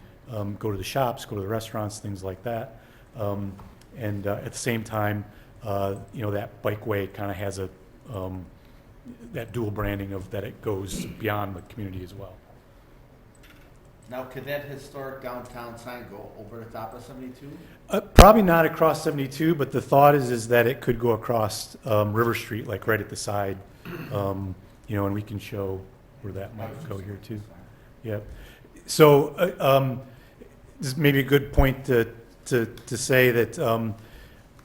go to the shops, go to the restaurants, things like that. And at the same time, that bikeway kind of has that dual branding of that it goes beyond the community as well. Now, could that historic downtown sign go over the top of 72? Probably not across 72, but the thought is that it could go across River Street, like right at the side, and we can show where that might go here too. Yep. So this is maybe a good point to say that on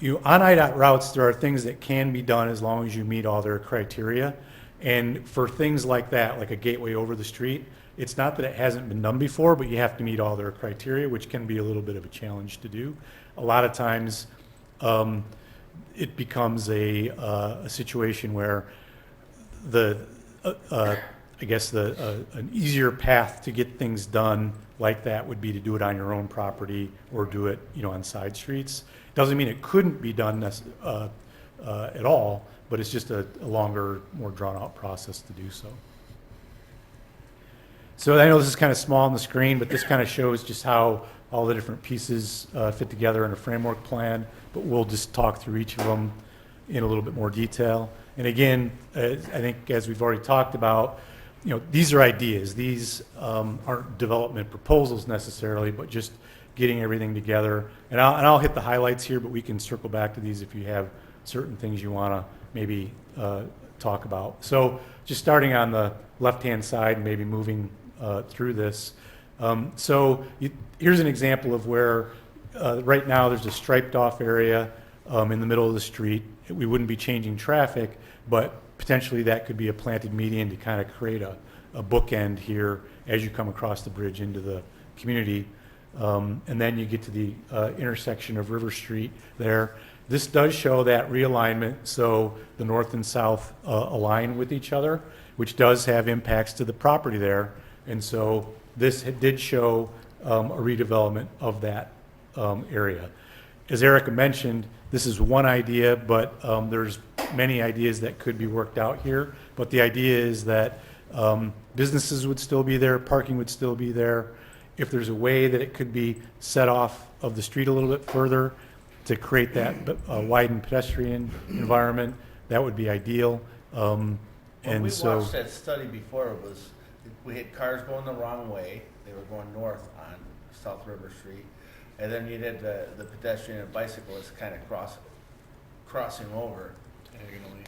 IDOT routes there are things that can be done as long as you meet all their criteria, and for things like that, like a gateway over the street, it's not that it hasn't been done before, but you have to meet all their criteria, which can be a little bit of a challenge to do. A lot of times, it becomes a situation where an easier path to get things done like that would be to do it on your own property or do it, on side streets. Doesn't mean it couldn't be done at all, but it's just a longer, more drawn-out process to do so. So I know this is kind of small on the screen, but this kind of shows just how all the different pieces fit together in a framework plan, but we'll just talk through each of them in a little bit more detail. And again, I think as we've already talked about, these are ideas. These aren't development proposals necessarily, but just getting everything together. And I'll hit the highlights here, but we can circle back to these if you have certain things you want to maybe talk about. So just starting on the left-hand side, maybe moving through this. Here's an example of where right now there's a striped off area in the middle of the street. We wouldn't be changing traffic, but potentially that could be a planted median to kind of create a bookend here as you come across the bridge into the community. And then you get to the intersection of River Street there. This does show that realignment, so the north and south align with each other, which does have impacts to the property there. And so this did show a redevelopment of that area. As Erica mentioned, this is one idea, but there's many ideas that could be worked out here. But the idea is that businesses would still be there, parking would still be there. If there's a way that it could be set off of the street a little bit further to create that widened pedestrian environment, that would be ideal. When we watched that study before, we had cars going the wrong way. They were going north on South River Street. And then you had the pedestrian and bicyclists kind of crossing over.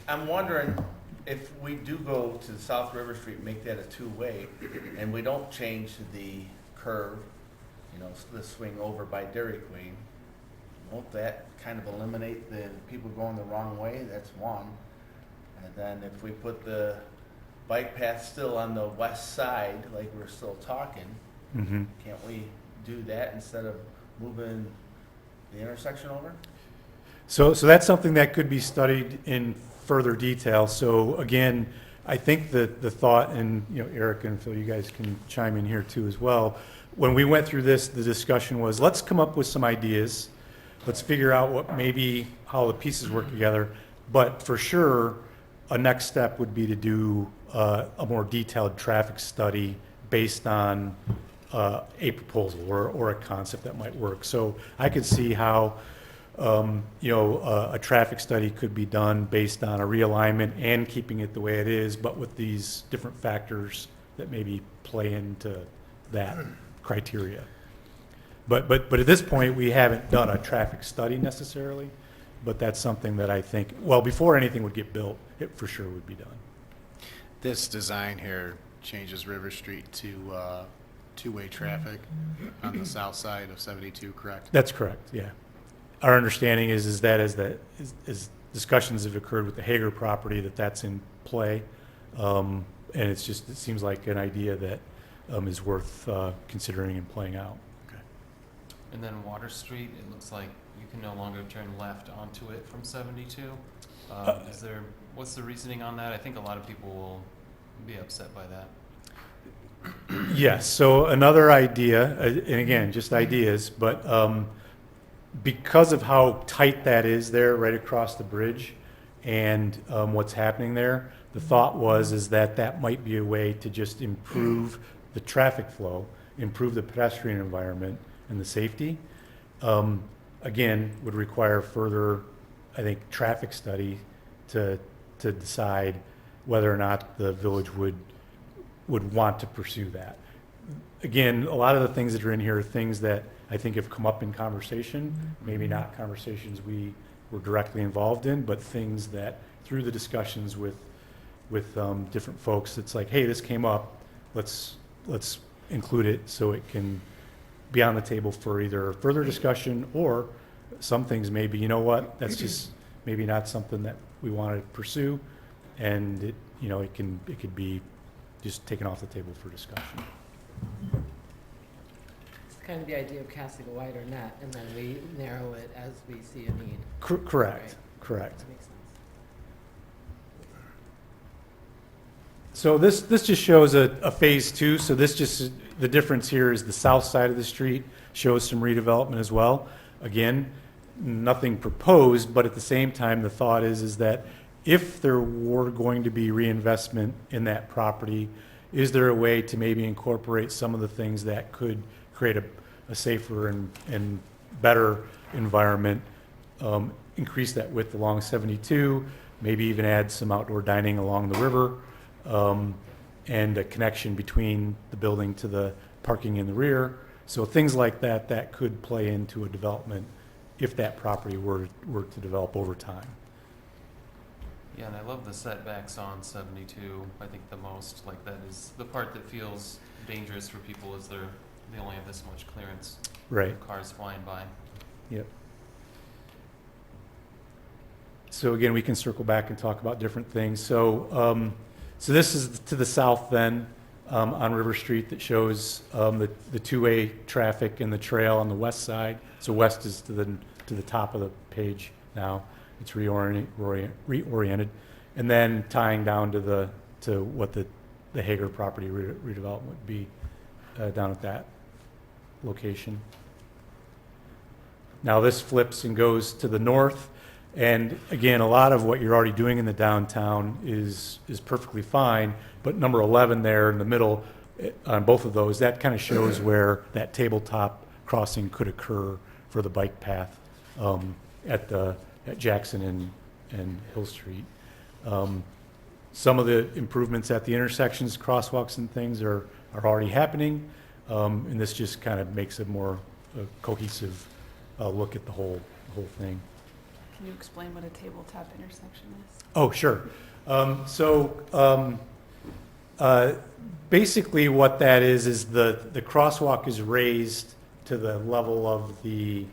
I'm wondering if we do go to South River Street, make that a two-way, and we don't change the curve, the swing over by Dairy Queen, won't that kind of eliminate the people going the wrong way? That's one. And then if we put the bike path still on the west side, like we're still talking, can't we do that instead of moving the intersection over? So that's something that could be studied in further detail. So again, I think that the thought, and, you know, Eric and Phil, you guys can chime in here too as well. When we went through this, the discussion was, let's come up with some ideas. Let's figure out what maybe how the pieces work together. But for sure, a next step would be to do a more detailed traffic study based on a proposal or a concept that might work. So I could see how, you know, a traffic study could be done based on a realignment and keeping it the way it is, but with these different factors that maybe play into that criteria. But at this point, we haven't done a traffic study necessarily, but that's something that I think, well, before anything would get built, it for sure would be done. This design here changes River Street to two-way traffic on the south side of 72, correct? That's correct, yeah. Our understanding is that as discussions have occurred with the Hager property, that's in play. And it seems like an idea that is worth considering and playing out. And then Water Street, it looks like you can no longer turn left onto it from 72. What's the reasoning on that? I think a lot of people will be upset by that. Yes, so another idea, and again, just ideas, but because of how tight that is there right across the bridge and what's happening there, the thought is that might be a way to just improve the traffic flow, improve the pedestrian environment and the safety. Again, would require further, I think, traffic study to decide whether or not the village would want to pursue that. Again, a lot of the things that are in here are things that I think have come up in conversation, maybe not conversations we were directly involved in, but things that through the discussions with different folks, it's like, hey, this came up, let's include it so it can be on the table for either further discussion or some things maybe, you know what, that's just maybe not something that we want to pursue, and it could be just taken off the table for discussion. It's kind of the idea of casting a wider net, and then we narrow it as we see a need. Correct, Right. correct. That makes sense. So this just shows a phase two. So the difference here is the south side of the street shows some redevelopment as well. Again, nothing proposed, but at the same time, the thought is that if there were going to be reinvestment in that property, is there a way to maybe incorporate some of the things that could create a safer and better environment, increase that width along 72, maybe even add some outdoor dining along the river, and a connection between the building to the parking in the rear. So things like that could play into a development if that property were to develop over time. Yeah, and I love the setbacks on 72. I think the most, like, that is the part that feels dangerous for people is they only have this much clearance. Right. Cars flying by. Yep. So again, we can circle back and talk about different things. So this is to the south then, on River Street, that shows the two-way traffic and the trail on the west side. So west is to the top of the page now. It's reoriented, and then tying down to what the Hager property redevelopment would be down at that location. Now this flips and goes to the north, and again, a lot of what you're already doing in the downtown is perfectly fine. But number 11 there in the middle, on both of those, that kind of shows where that tabletop crossing could occur for the bike path at Jackson and Hill Street. Some of the improvements at the intersections, crosswalks and things are already happening, and this just kind of makes a more cohesive look at the whole thing. Can you explain what a tabletop intersection is? Oh, sure. Basically what that is the crosswalk is raised to the level of the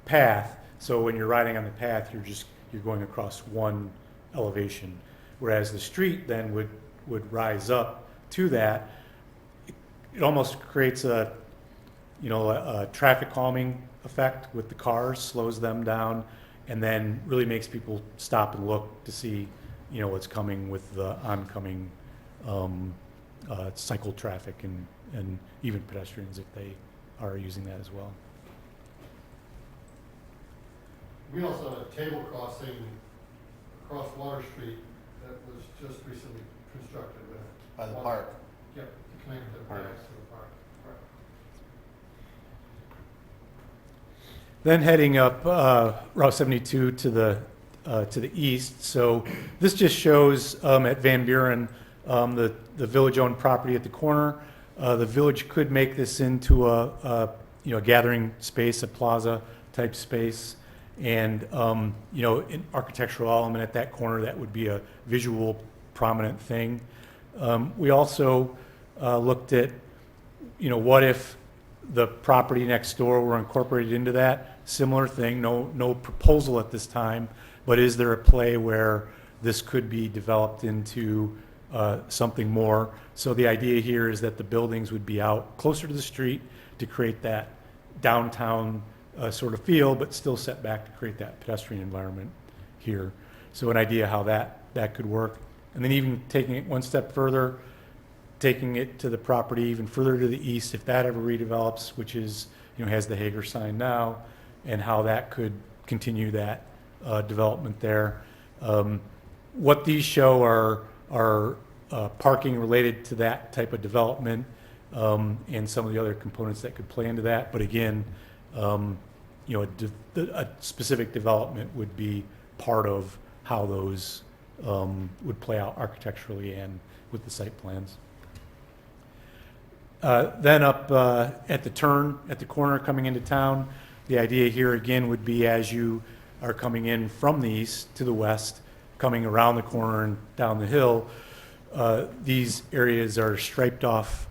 path. So when you're riding on the path, you're going across one elevation, whereas the street then would rise up to that. It almost creates a traffic calming effect with the cars, slows them down, and then really makes people stop and look to see you know, what's coming with the oncoming cycle traffic and even pedestrians if they are using that as well. We also have a cable crossing across Water Street that was just recently constructed with. By the park. Yep, to connect the Park. grass to the park. Right. Then heading up Route 72 to the east. So this just shows at Van Buren the village-owned property at the corner. The village could make this into a gathering space, a plaza type space, and an architectural element at that corner that would be a visual prominent thing. We also looked at what if the property next door were incorporated into that. Similar thing, no proposal at this time, but is there a play where this could be developed into something more? So the idea here is that the buildings would be out closer to the street to create that downtown sort of feel, but still set back to create that pedestrian environment here. So an idea how that could work. And then even taking it one step further, taking it to the property even further to the east, if that ever redevelops, which is, has the Hager sign now, and how that could continue that development there. What these show are parking related to that type of development, and some of the other components that could play into that. But again, a specific development would be part of how those would play out architecturally and with the site plans. Then up at the turn, at the corner coming into town, the idea here again would be as you are coming in from the east to the west, coming around the corner and down the hill, these areas are striped off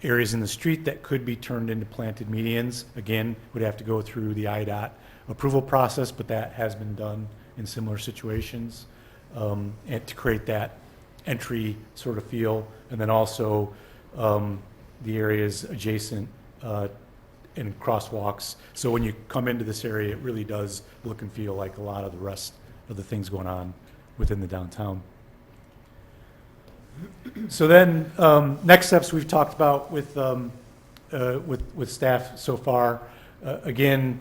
areas in the street that could be turned into planted medians. Again, would have to go through the IDOT approval process, but that has been done in similar situations, and to create that entry sort of feel, and then also the areas adjacent and crosswalks. So when you come into this area, it really does look and feel like a lot of the rest of the things going on within the downtown. So then, next steps we've talked about with staff so far. Again,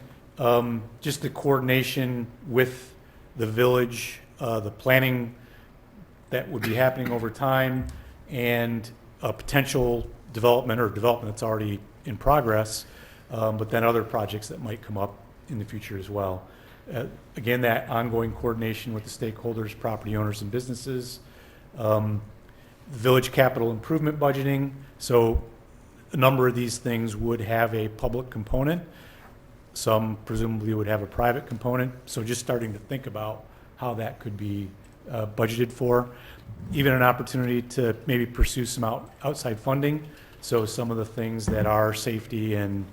just the coordination with the village, the planning that would be happening over time, and a potential development or development that's already in progress, but then other projects that might come up in the future as well. Again, that ongoing coordination with the stakeholders, property owners, and businesses. Village capital improvement budgeting. So a number of these things would have a public component. Some presumably would have a private component. So just starting to think about how that could be budgeted for. Even an opportunity to maybe pursue some outside funding. So some of the things that are safety and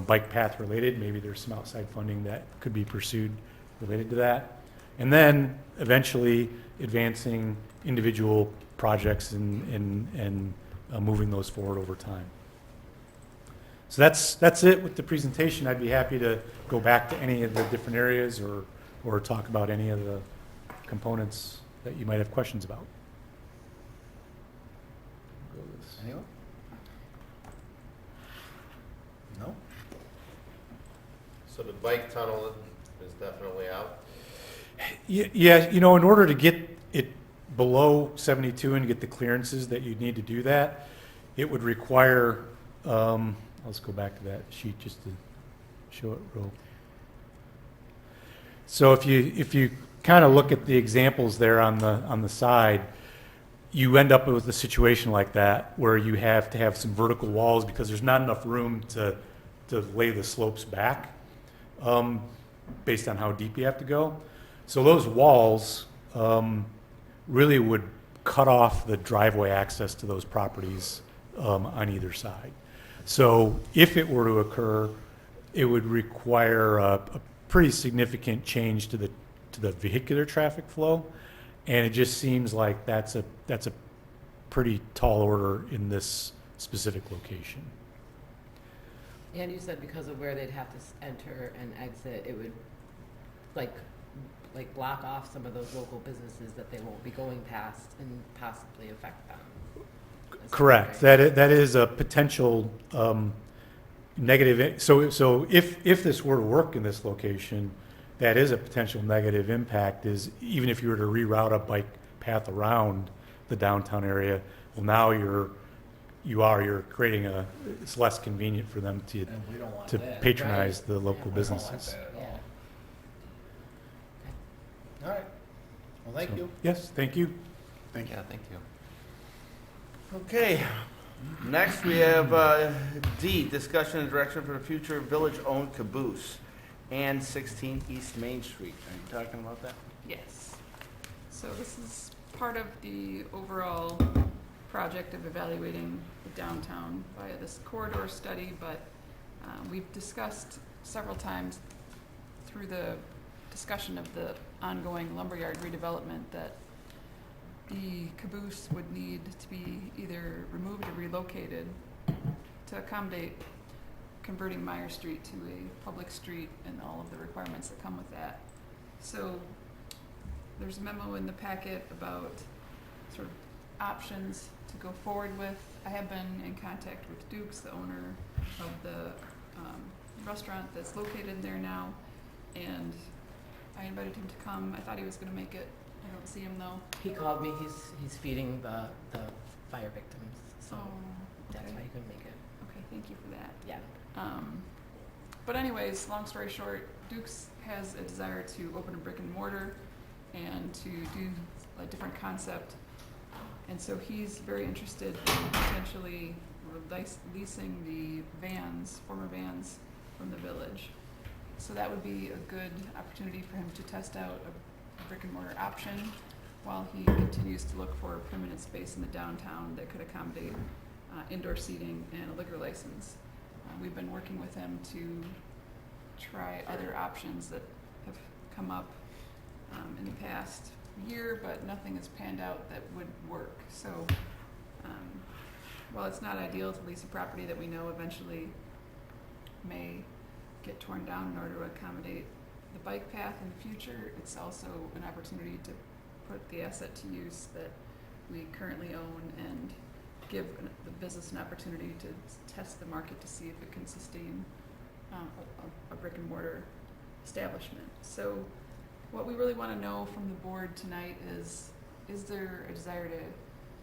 bike path related, maybe there's some outside funding that could be pursued related to that. And then eventually advancing individual projects and moving those forward over time. So that's it with the presentation. I'd be happy to go back to any of the different areas or talk about any of the components that you might have questions about. Anyone? No? So the bike tunnel is definitely out? Yeah, in order to get it below 72 and get the clearances that you'd need to do that, it would require, let's go back to that sheet just to show it real. So if you kind of look at the examples there on the side, you end up with a situation like that where you have to have some vertical walls because there's not enough room to lay the slopes back based on how deep you have to go. So those walls really would cut off the driveway access to those properties on either side. So if it were to occur, it would require a pretty significant change to the vehicular traffic flow, and it just seems like that's a pretty tall order in this specific location. And you said because of where they'd have to enter and exit, it would, like, like block off some of those local businesses that they won't be going past and possibly affect them. Correct. That is a potential negative. So if this were to work in this location, that is a potential negative impact. Is even if you were to reroute a bike path around the downtown area, well, now you're creating it's less convenient for them And we don't want to that. patronize the local We don't want businesses. that at Yeah. all. All right. Well, thank So, you. Yes, thank you. Thank you. Yeah, thank you. Okay, next we have D, discussion and direction for the future village-owned caboose and 16 East Main Street. Are you talking about that? Yes. So this is part of the overall project of evaluating the downtown via this corridor study, but we've discussed several times through the discussion of the ongoing lumberyard redevelopment that the caboose would need to be either removed or relocated to accommodate converting Meyer Street to a public street and all of the requirements that come with that. So there's a memo in the packet about sort of options to go forward with. I have been in contact with Dukes, the owner of the restaurant that's located there now, and I invited him to come. I thought he was going to make it. I don't see him though. He called me, he's feeding the fire victims, so that's okay. why he couldn't make it. Okay, thank you for that. Yeah. But anyways, long story short, Dukes has a desire to open a brick and mortar and to do a different concept. And so he's very interested in potentially leasing the vans, former vans from the village. So that would be a good opportunity for him to test out a brick and mortar option while he continues to look for a permanent space in the downtown that could accommodate indoor seating and a liquor license. We've been working with him to try other options that have come up in the past year, but nothing has panned out that would work. So while it's not ideal to lease a property that we know eventually may get torn down in order to accommodate the bike path in the future, it's also an opportunity to put the asset to use that we currently own and give the business an opportunity to test the market to see if it can sustain a brick and mortar establishment. So what we really want to know from the board tonight is there a desire to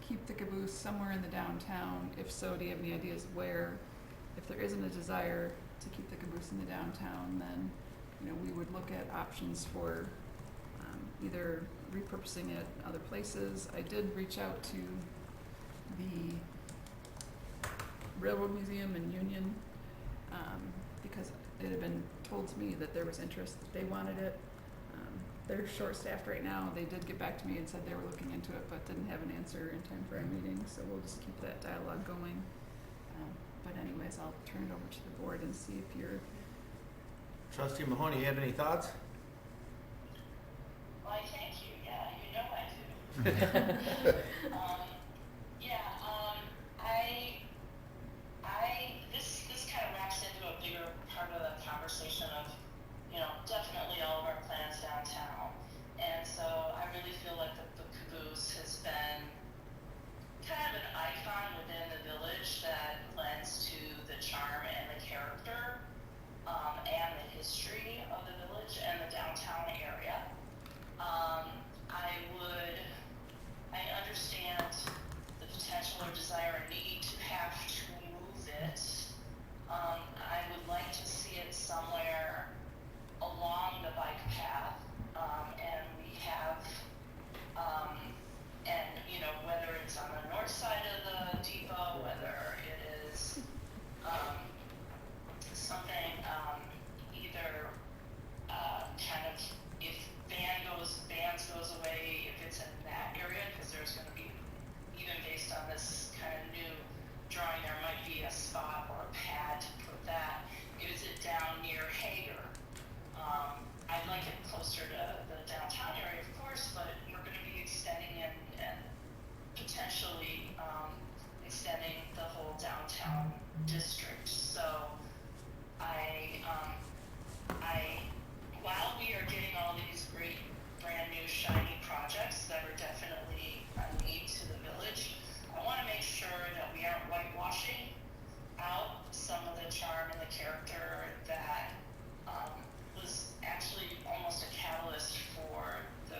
keep the caboose somewhere in the downtown? If so, do you have any ideas where? If there isn't a desire to keep the caboose in the downtown, then we would look at options for either repurposing it other places. I did reach out to the Railroad Museum in Union because it had been told to me that there was interest, that they wanted it. They're short-staffed right now. They did get back to me and said they were looking into it, but didn't have an answer in time for our meeting, so we'll just keep that dialogue going. But anyways, I'll turn it over to the board and see if you're... Trustee Mahoney, you have any thoughts? Why, thank you. Yeah, you know I do. This kind of wraps into a bigger part of the conversation of, definitely all of our plans downtown. And so I really feel like the caboose has been kind of an icon within the village that lends to the charm and the character and the history of the village and the downtown area. I understand the potential or desire or need to have to move it. I would like to see it somewhere along the bike path, and we have, whether it's on the north side of the depot, whether it is something either kind of if vans goes away, if it's in that area, because there's going to be, even based on this kind of new drawing, there might be a spot or a pad to put that. Is it down near Hager? I'd like it closer to the downtown area, of course, but we're going to be extending and potentially extending the whole downtown district. So while we are getting all these great the charm and the character that was actually almost a catalyst for the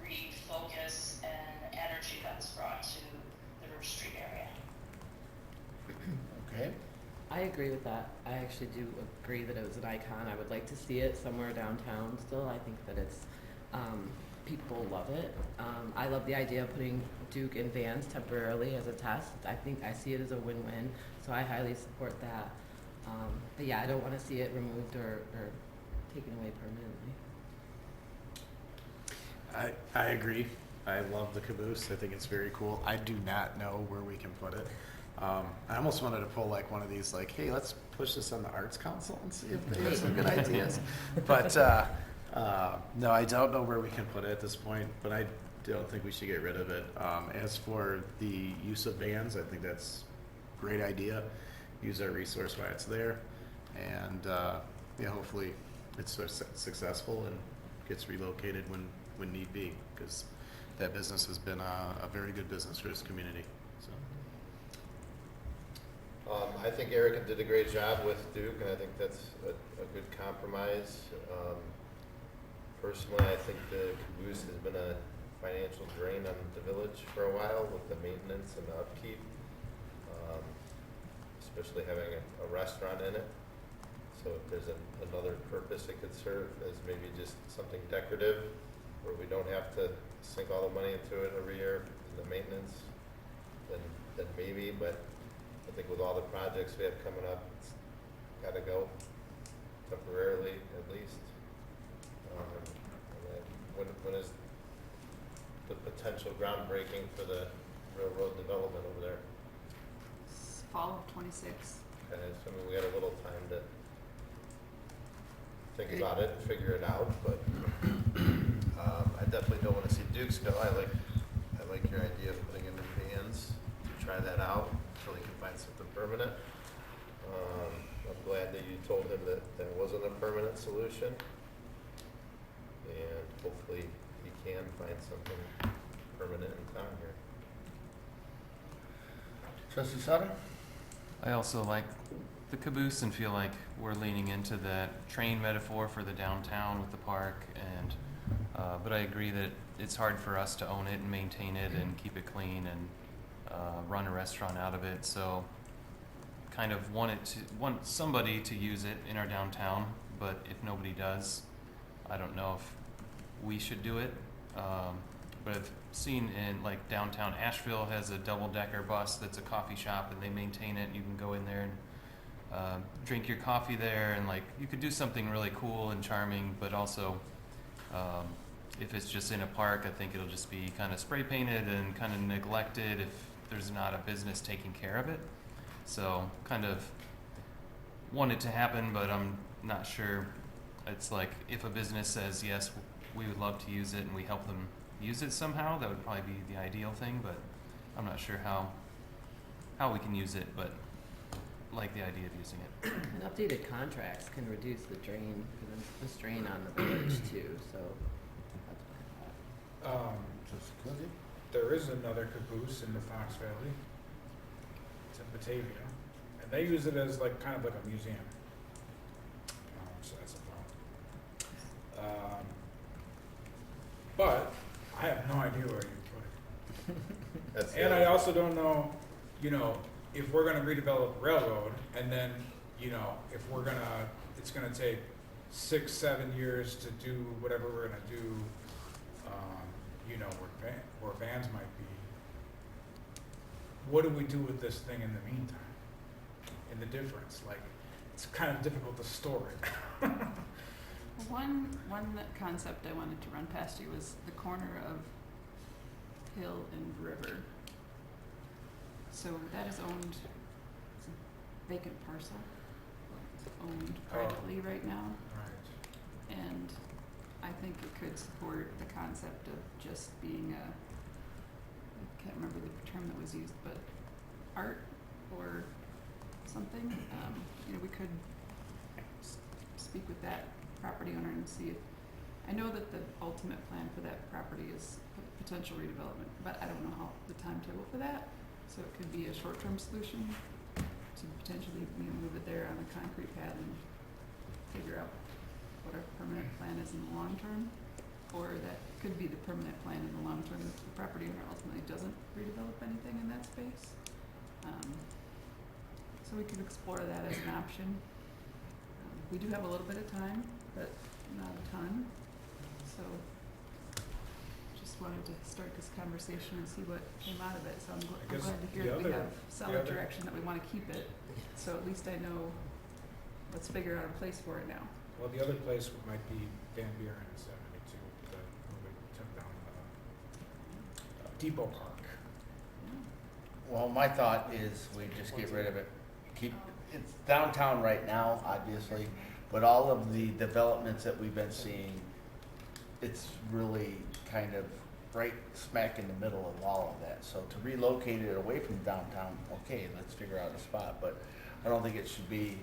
refocus and energy that was brought to the River Street area. Okay. I agree with that. I actually do agree that it was an icon. I would like to see it somewhere downtown still. I think that it's, people love it. I love the idea of putting Duke in Vans temporarily as a test. I see it as a win-win, so I highly support that. But yeah, I don't want to see it removed or taken away permanently. I agree. I love the caboose. I think it's very cool. I do not know where we can put it. I almost wanted to pull like one of these, like, hey, let's push this on the Arts Council and see if they have some good ideas. But no, I don't know where we can put it at this point, but I don't think we should get rid of it. As for the use of vans, I think that's a great idea. Use our resource while it's there. And yeah, hopefully it's successful and gets relocated when need be, because that business has been a very good business for this community. So. I think Erica did a great job with Duke, and I think that's a good compromise. Personally, I think the caboose has been a financial drain on the village for a while with the maintenance and the upkeep, especially having a restaurant in it. So if there's another purpose it could serve as maybe just something decorative, where we don't have to sink all the money into it every year in the maintenance, then maybe, but I think with all the projects we have coming up, it's got to go temporarily at least. And then when is the potential groundbreaking for the railroad development over there? It's fall of '26. Okay, so I mean, we got a little time to think about it and figure it out, but I definitely don't want to see Dukes go. I like your idea of putting in the vans to try that out until he can find something permanent. I'm glad that you told him that there wasn't a permanent solution, and hopefully he can find something permanent in town here. Trustee Sutter? I also like the caboose and feel like we're leaning into that train metaphor for the downtown with the park, and but I agree that it's hard for us to own it and maintain it and keep it clean and run a restaurant out of it. So kind of want somebody to use it in our downtown, but if nobody does, I don't know if we should do it. But I've seen in like downtown Asheville has a double-decker bus that's a coffee shop, and they maintain it. You can go in there and drink your coffee there, and like you could do something really cool and charming, but also if it's just in a park, I think it'll just be kind of spray painted and kind of neglected if there's not a business taking care of it. So kind of want it to happen, but I'm not sure. It's like if a business says, yes, we would love to use it, and we help them use it somehow, that would probably be the ideal thing, but I'm not sure how we can use it, but like the idea of using it. And updated contracts can reduce the strain on the village too, so that's what I thought. There is another caboose in the Fox Valley. It's in Batavia, and they use it as like kind of like a museum. So that's a problem. But I have no idea where you put it. And I also don't know, if we're gonna redevelop the railroad, and then, if it's gonna take 6-7 years to do whatever we're gonna do, where vans might be. What do we do with this thing in the meantime? In the difference, like, it's kind of difficult to store it. One concept I wanted to run past you was the corner of Hill and River. So that is owned, it's a vacant parcel. It's owned privately right now. Right. And I think it could support the concept of just being I can't remember the term that was used, but art or something. We could speak with that property owner and see if, I know that the ultimate plan for that property is potential redevelopment, but I don't know how the timetable for that. So it could be a short-term solution to potentially there on a concrete pad and figure out what our permanent plan is in the long term. Or that could be the permanent plan in the long term if the property owner ultimately doesn't redevelop anything in that space. So we could explore that as an option. We do have a little bit of time, but not a ton. So just wanted to start this conversation and see what came out of it. So I'm guess glad to hear the that we other- have solid direction, that we want to keep it. So at least I know, let's figure out a place for it now. Well, the other place might be Van Buren in 72, when we took down Depot Park. Well, my thought is we just get rid of it. It's downtown right now, obviously, but all of the developments that we've been seeing, it's really kind of right smack in the middle of all of that. So to relocate it away from downtown, okay, let's figure out a spot, but I don't think it should be,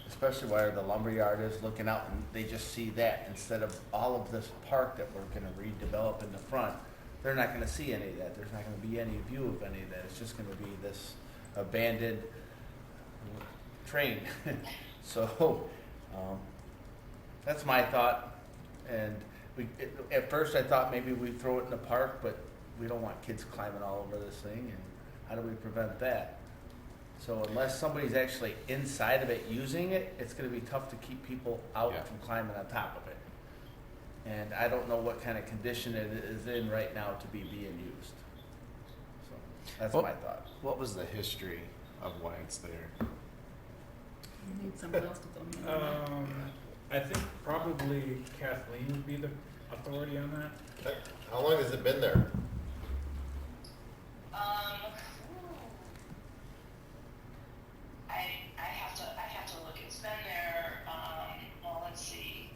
especially where the lumberyard is, looking out and they just see that instead of all of this park that we're gonna redevelop in the front. They're not gonna see any of that. There's not gonna be any view of any of that. It's just gonna be this abandoned train. So, that's my thought. And at first I thought maybe we'd throw it in the park, but we don't want kids climbing all over this thing, and how do we prevent that? So unless somebody's actually inside of it using it, it's gonna be tough to keep people out from climbing on top of it. And I don't know what kind of condition it is in right now to be being used. So, that's my thought. What was the history of why it's there? We need someone else to fill me in on that. I think probably Kathleen would be the authority on that. How long has it been there? I have to look. It's been there, well, let's see,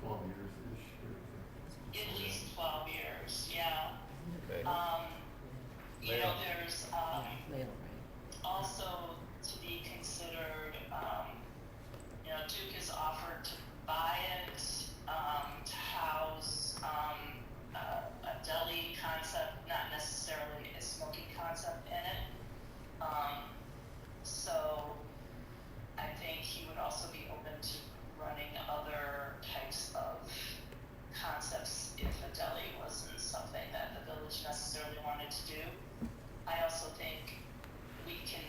12 years-ish. at least 12 years, yeah. Okay. You know, there's, Lael, right? also to be considered, you know, Duke has offered to buy it, to house, a deli concept, not necessarily a smoking concept in it. So I think he would also be open to running other types of concepts if a deli wasn't something that the village necessarily wanted to do. I also think we can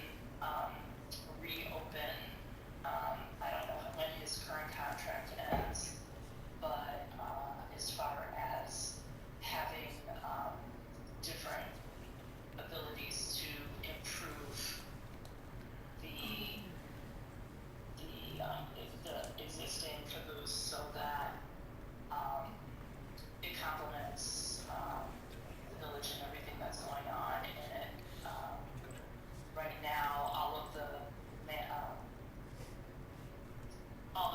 reopen, I don't know when his current contract ends, but as far as having different abilities to improve the existing caboose so that it complements the village and everything that's going on in it. Right now, all the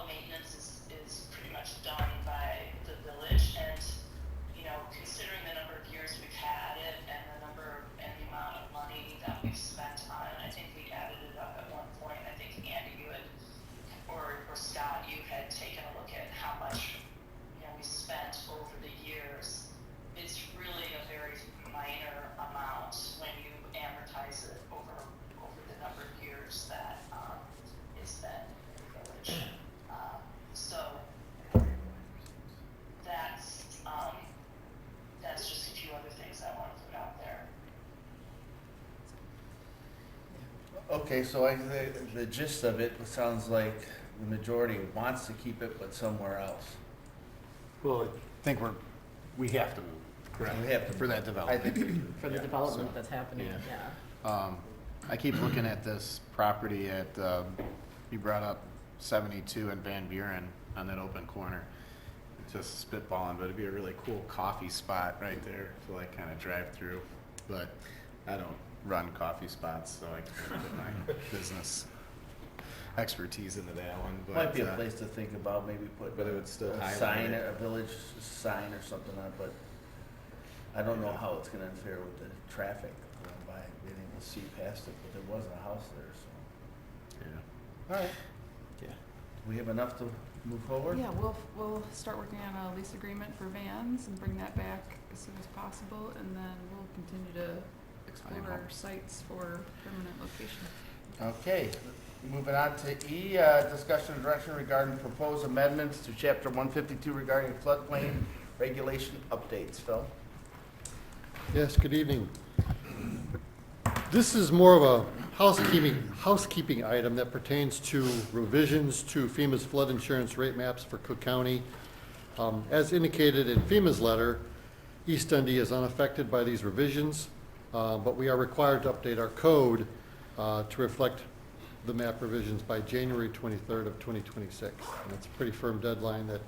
maintenance is pretty much done by the village, and you know, considering the number of years we've had it and the amount of money that we've spent on it, I think we added it up at one point. I think Andy, you had, or Scott, you had taken a look at how much, you know, we spent over the years. It's really a very minor amount when you amortize it over the number of years that it's been in the village. So that's just a few other things I want to put out there. Okay, so the gist of it sounds like the majority wants to keep it, but somewhere else. Well, I think we have to move. Correct. We have to For that development. I think For the Yeah, development so- that's happening, yeah. yeah. I keep looking at this property at, you brought up 72 and Van Buren on that open corner. Just spitballing, but it'd be a really cool coffee spot right there to like kind of drive through. But I don't run coffee spots, so I can't put my business expertise into that one. But, might be a place to think about, maybe put but it would still a highlight sign, it. a village sign or something on it, but I don't know how it's gonna interfere with the traffic going by, being able to see past it, but there wasn't a house there, so. Yeah. All right. Yeah. Do we have enough to move forward? Yeah, we'll start working on a lease agreement for vans and bring that back as soon as possible, and then we'll continue to explore our sites for permanent location. Okay, Moving on to E, discussion and direction regarding proposed amendments to chapter 152 regarding floodplain regulation updates. Phil? Yes, good evening. This is more of a housekeeping item that pertains to revisions to FEMA's flood insurance rate maps for Cook County. As indicated in FEMA's letter, East Dundee is unaffected by these revisions, but we are required to update our code to reflect the map revisions by January 23rd of 2026. And that's a pretty firm deadline that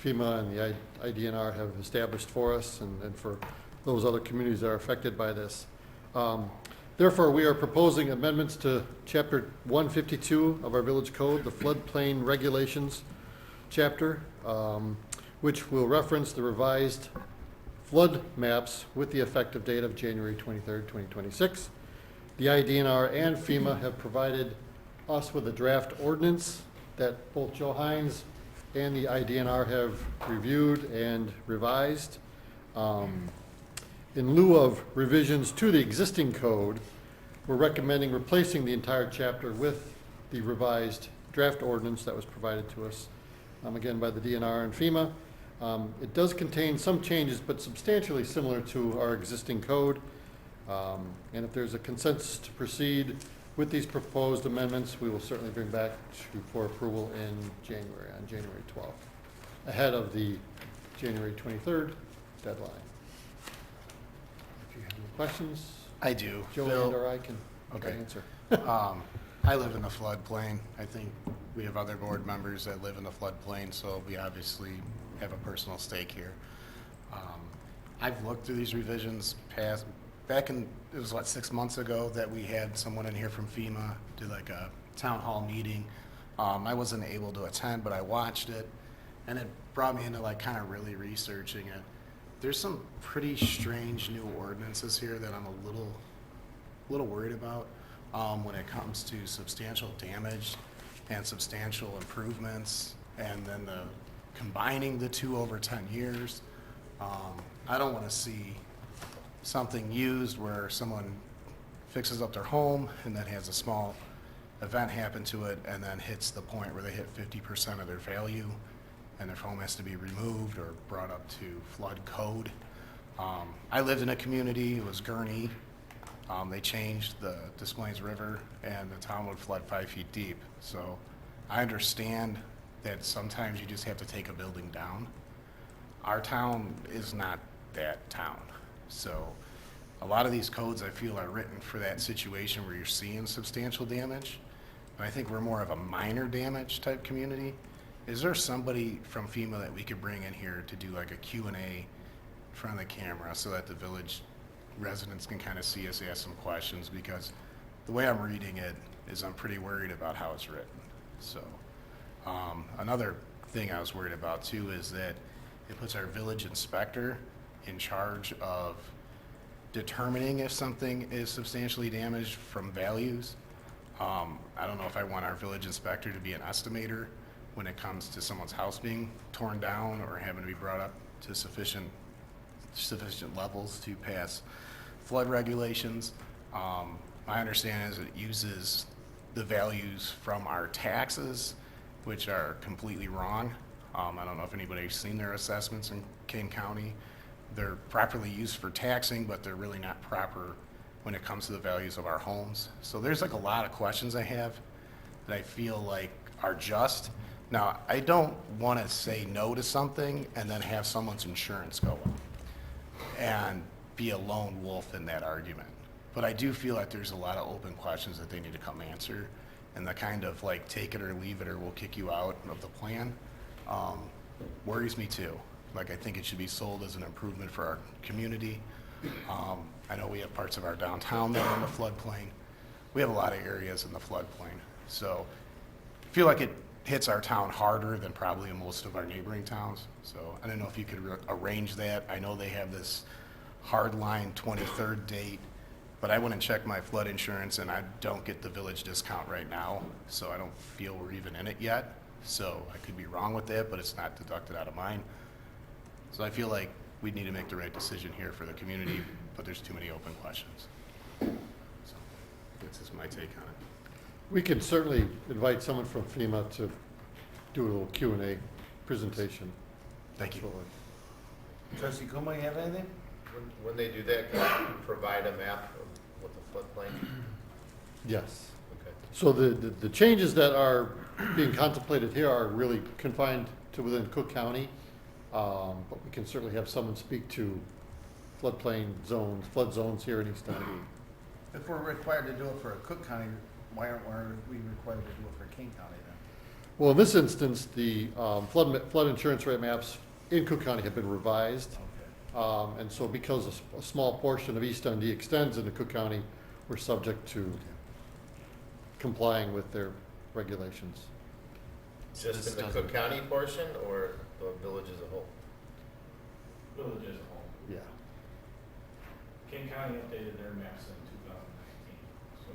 FEMA and the IDNR have established for us and for those other communities that are affected by this. Therefore, we are proposing amendments to Chapter 152 of our village code, the floodplain regulations chapter, which will reference the revised flood maps with the effective date of January 23rd, 2026. The IDNR and FEMA have provided us with a draft ordinance that both Joe Hines and the IDNR have reviewed and revised. In lieu of revisions to the existing code, we're recommending replacing the entire chapter with the revised draft ordinance that was provided to us, again, by the DNR and FEMA. It does contain some changes, but substantially similar to our existing code. And if there's a consensus to proceed with these proposed amendments, we will certainly bring back for approval in January, on January 12th, ahead of the January 23rd deadline. If you have any questions, I do. Joe Bill, and or I can okay. answer. I live in the floodplain. I think we have other board members that live in the floodplain, so we obviously have a personal stake here. I've looked through these revisions back in, it was what, 6 months ago that we had someone in here from FEMA do like a town hall meeting. I wasn't able to attend, but I watched it, and it brought me into like kind of really researching it. There's some pretty strange new ordinances here that I'm a little worried about when it comes to substantial damage and substantial improvements, and then combining the two over 10 years. I don't want to see something used where someone fixes up their home and then has a small event happen to it and then hits the point where they hit 50% of their value and their home has to be removed or brought up to flood code. I lived in a community, it was Gurney. They changed the Des Moines River and the town would flood 5 feet deep. So I understand that sometimes you just have to take a building down. Our town is not that town. So a lot of these codes I feel are written for that situation where you're seeing substantial damage. And I think we're more of a minor damage type community. Is there somebody from FEMA that we could bring in here to do like a Q&A in front of the camera so that the village residents can kind of see us ask some questions? Because the way I'm reading it is I'm pretty worried about how it's written. So another thing I was worried about too is that it puts our village inspector in charge of determining if something is substantially damaged from values. I don't know if I want our village inspector to be an estimator when it comes to someone's house being torn down or having to be brought up to sufficient levels to pass flood regulations. My understanding is it uses the values from our taxes, which are completely wrong. I don't know if anybody's seen their assessments in Kane County. They're properly used for taxing, but they're really not proper when it comes to the values of our homes. So there's like a lot of questions I have that I feel like are just. Now, I don't want to say no to something and then have someone's insurance go up and be a lone wolf in that argument. But I do feel like there's a lot of open questions that they need to come answer, and the kind of like take it or leave it or we'll kick you out of the plan worries me too. Like, I think it should be sold as an improvement for our community. I know we have parts of our downtown that are in the floodplain. We have a lot of areas in the floodplain. So I feel like it hits our town harder than probably most of our neighboring towns. So I don't know if you could arrange that. I know they have this hardline 23rd date, but I went and checked my flood insurance and I don't get the village discount right now. So I don't feel we're even in it yet. So I could be wrong with that, but it's not deducted out of mine. So I feel like we need to make the right decision here for the community, but there's too many open questions. So this is my take on it. We could certainly invite someone from FEMA to do a little Q&A presentation. Thank you. Absolutely. Trustee Kuma, you have anything? When they do that, can you provide a map of what the floodplain? Yes. Okay. So the changes that are being contemplated here are really confined to within Cook County. But we can certainly have someone speak to floodplain zones, flood zones here in East Dundee. If we're required to do it for a Cook County, why aren't we required to do it for King County then? Well, in this instance, the flood insurance rate maps in Cook County have been revised. Okay. And so because a small portion of East Dundee extends into Cook County, we're subject to complying with their regulations. Just this in the doesn't- Cook County portion or the village as a whole? Village as a whole. Yeah. King County updated their maps in 2019, so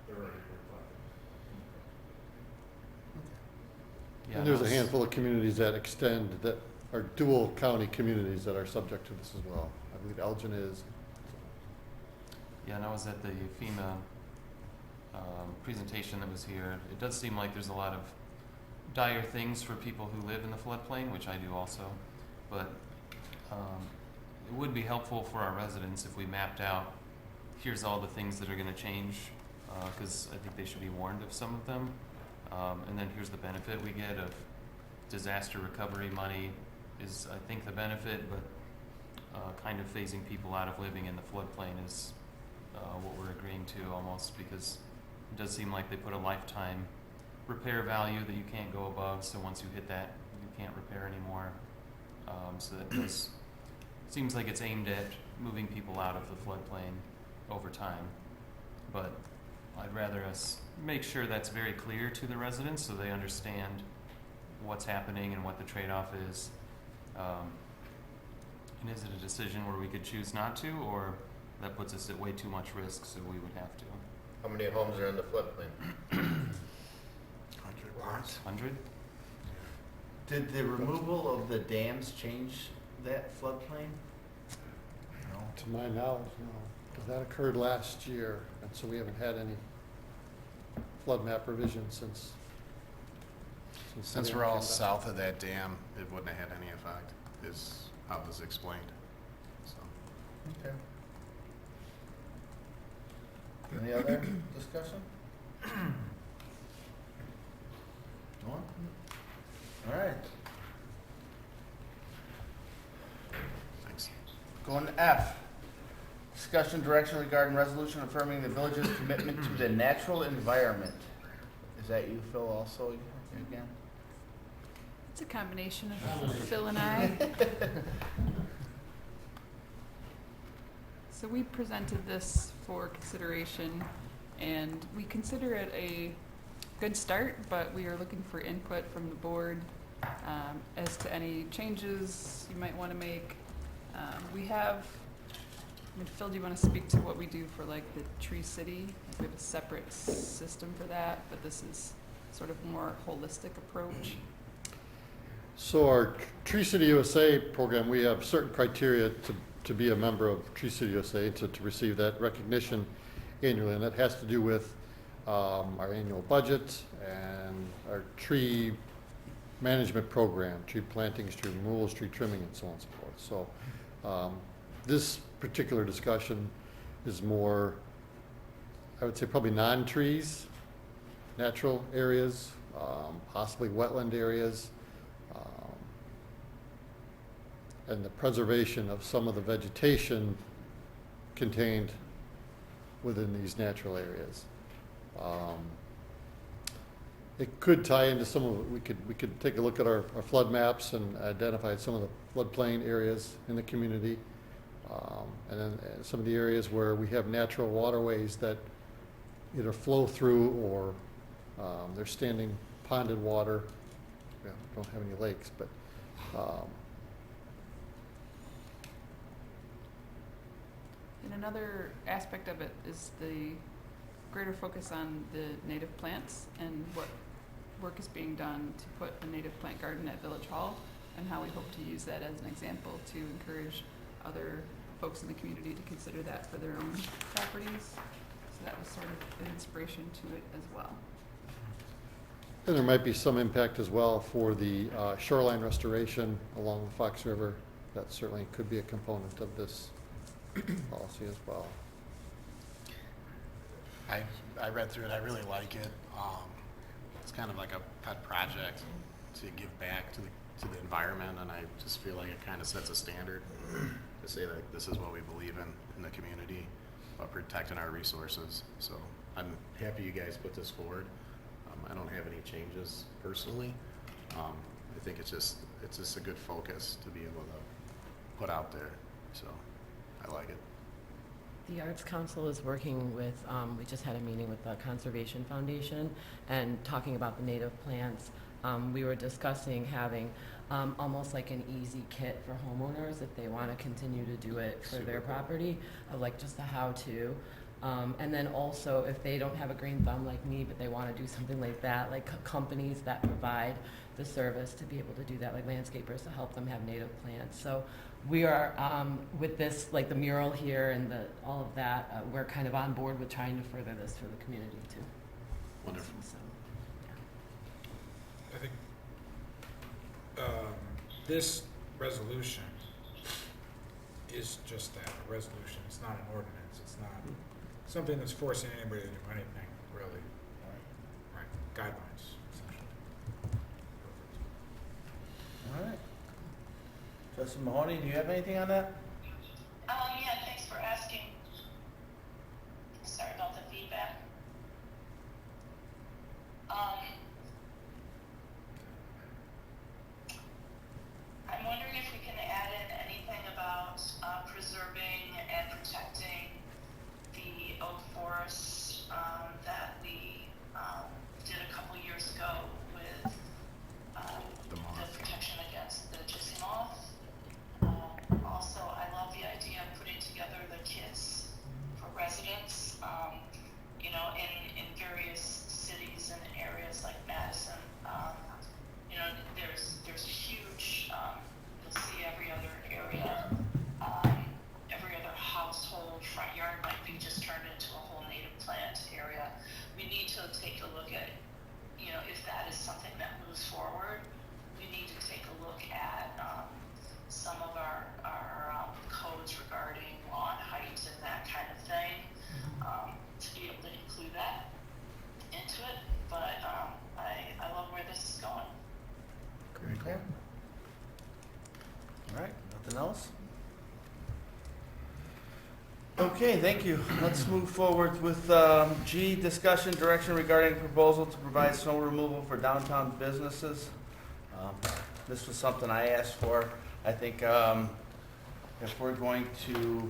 they're already reflected. Yeah, And there's a that was- handful of communities that extend, that are dual county communities that are subject to this as well. I believe Elgin is. Yeah, and I was at the FEMA presentation that was here. It does seem like there's a lot of dire things for people who live in the floodplain, which I do also. But it would be helpful for our residents if we mapped out, here's all the things that are going to change, because I think they should be warned of some of them. And then here's the benefit we get of disaster recovery money is, I think, the benefit, but kind of phasing people out of living in the floodplain is what we're agreeing to almost, because it does seem like they put a lifetime repair value that you can't go above, so once you hit that, you can't repair anymore. So that does, seems like it's aimed at moving people out of the floodplain over time. But I'd rather us make sure that's very clear to the residents so they understand what's happening and what the trade-off is. And is it a decision where we could choose not to, or that puts us at way too much risk, so we would have to? How many homes are in the floodplain? 100? Did the removal of the dams change that floodplain? No. To my knowledge, no, because that occurred last year, and so we haven't had any flood map revision since. Since the we're dam all came down. south of that dam, it wouldn't have had any effect, is how it was explained, so. Okay. Any other discussion? No one? All right. Thanks. Going to F. Discussion direction regarding resolution affirming the village's commitment to the natural environment. Is that you, Phil, also again? It's a combination of Phil and I. So we presented this for consideration, and we consider it a good start, but we are looking for input from the board as to any changes you might want to make. We have, Phil, do you want to speak to what we do for like the Tree City? We have a separate system for that, but this is sort of more holistic approach. So our Tree City USA program, we have certain criteria to be a member of Tree City USA, to receive that recognition annually, and that has to do with our annual budget and our tree management program, tree plantings, tree removals, tree trimming, and so on and so forth. So this particular discussion is more, I would say, probably non-trees, natural areas, possibly wetland areas, and the preservation of some of the vegetation contained within these natural areas. It could tie into some of, we could take a look at our flood maps and identify some of the floodplain areas in the community. And then some of the areas where we have natural waterways that either flow through or they're standing ponded water. We don't have any lakes, but And another aspect of it is the greater focus on the native plants and what work is being done to put a native plant garden at Village Hall, and how we hope to use that as an example to encourage other folks in the community to consider that for their own properties. So that was sort of an inspiration to it as well. And there might be some impact as well for the shoreline restoration along the Fox River. That certainly could be a component of this policy as well. I read through it, I really like it. It's kind of like a pet project to give back to the environment, and I just feel like it kind of sets a standard to say that this is what we believe in the community, about protecting our resources. So I'm happy you guys put this forward. I don't have any changes personally. I think it's just a good focus to be able to put out there. So I like it. The Arts Council is working with, we just had a meeting with the Conservation Foundation and talking about the native plants. We were discussing having almost like an easy kit for homeowners if they want to continue to do it for their property, of like just a how-to. And then also if they don't have a green thumb like me, but they want to do something like that, like companies that provide the service to be able to do that, like landscapers to help them have native plants. So we are, with this, like the mural here and all of that, we're kind of on board with trying to further this for the community too. Wonderful. So, yeah. I think this resolution is just that, a resolution. It's not an ordinance. It's not something that's forcing anybody to do anything, really. Right. Guidelines, essentially. All right. Trustee Mahoney, do you have anything on that? Yeah, thanks for asking. Sorry about the feedback. I'm wondering if we can add in anything about preserving and protecting the oak forests that we did a couple years ago with the protection against the gypsy moth. Also, I love the idea of putting together the kits for residents. You know, in various cities and areas like Madison, you know, there's huge. You'll see every other area, every other household front yard might be just turned into a whole native plant area. We need to take a look at, you know, if that is something that moves forward. We need to take a look at some of our codes regarding lawn height and that kind of thing, to be able to include that into it. But I love where this is going. Okay. All right, nothing else? Okay, thank you. Let's move forward with G, discussion direction regarding proposal to provide snow removal for downtown businesses. This was something I asked for. I think if we're going to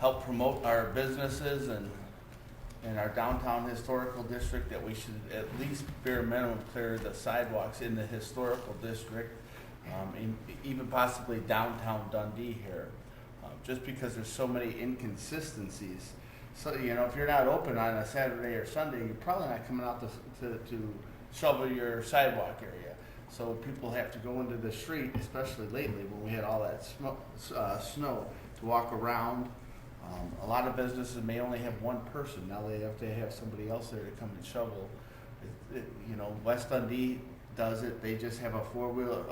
help promote our businesses and our downtown historical district, that we should at least bare minimum clear the sidewalks in the historical district, even possibly downtown Dundee here, just because there's so many inconsistencies. So, you know, if you're not open on a Saturday or Sunday, you're probably not coming out to shovel your sidewalk area. So people have to go into the street, especially lately when we had all that snow, to walk around. A lot of businesses may only have one person. Now they have to have somebody else there to come and shovel. You know, West Dundee does it. They just have a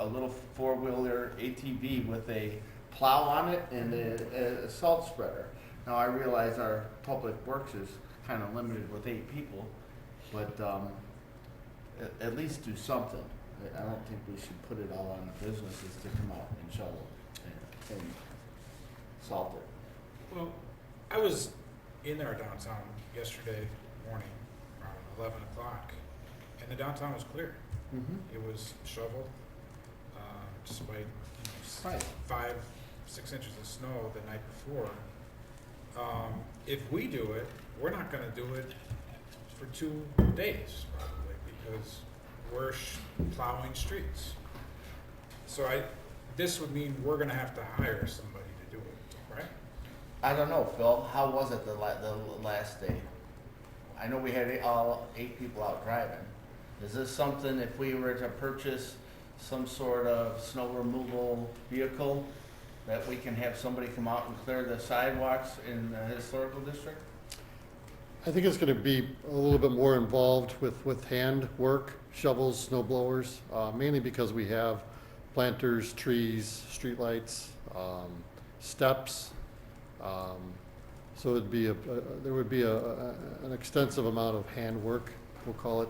little four-wheeler ATV with a plow on it and a salt spreader. Now I realize our public works is kind of limited with 8 people, but at least do something. I don't think we should put it all on the businesses to come out and shovel and salt it. Well, I was in our downtown yesterday morning around 11 o'clock, and the downtown was clear. Mm-hmm. It was shoveled, despite 5-6 inches of snow the night before. If we do it, we're not going to do it for 2 days probably, because we're plowing streets. So this would mean we're going to have to hire somebody to do it, right? I don't know, Phil. How was it the last day? I know we had all 8 people out driving. Is this something, if we were to purchase some sort of snow removal vehicle, that we can have somebody come out and clear the sidewalks in the historical district? I think it's gonna be a little bit more involved with hand work, shovels, snow blowers, mainly because we have planters, trees, streetlights, steps. So it'd be there would be an extensive amount of hand work, we'll call it,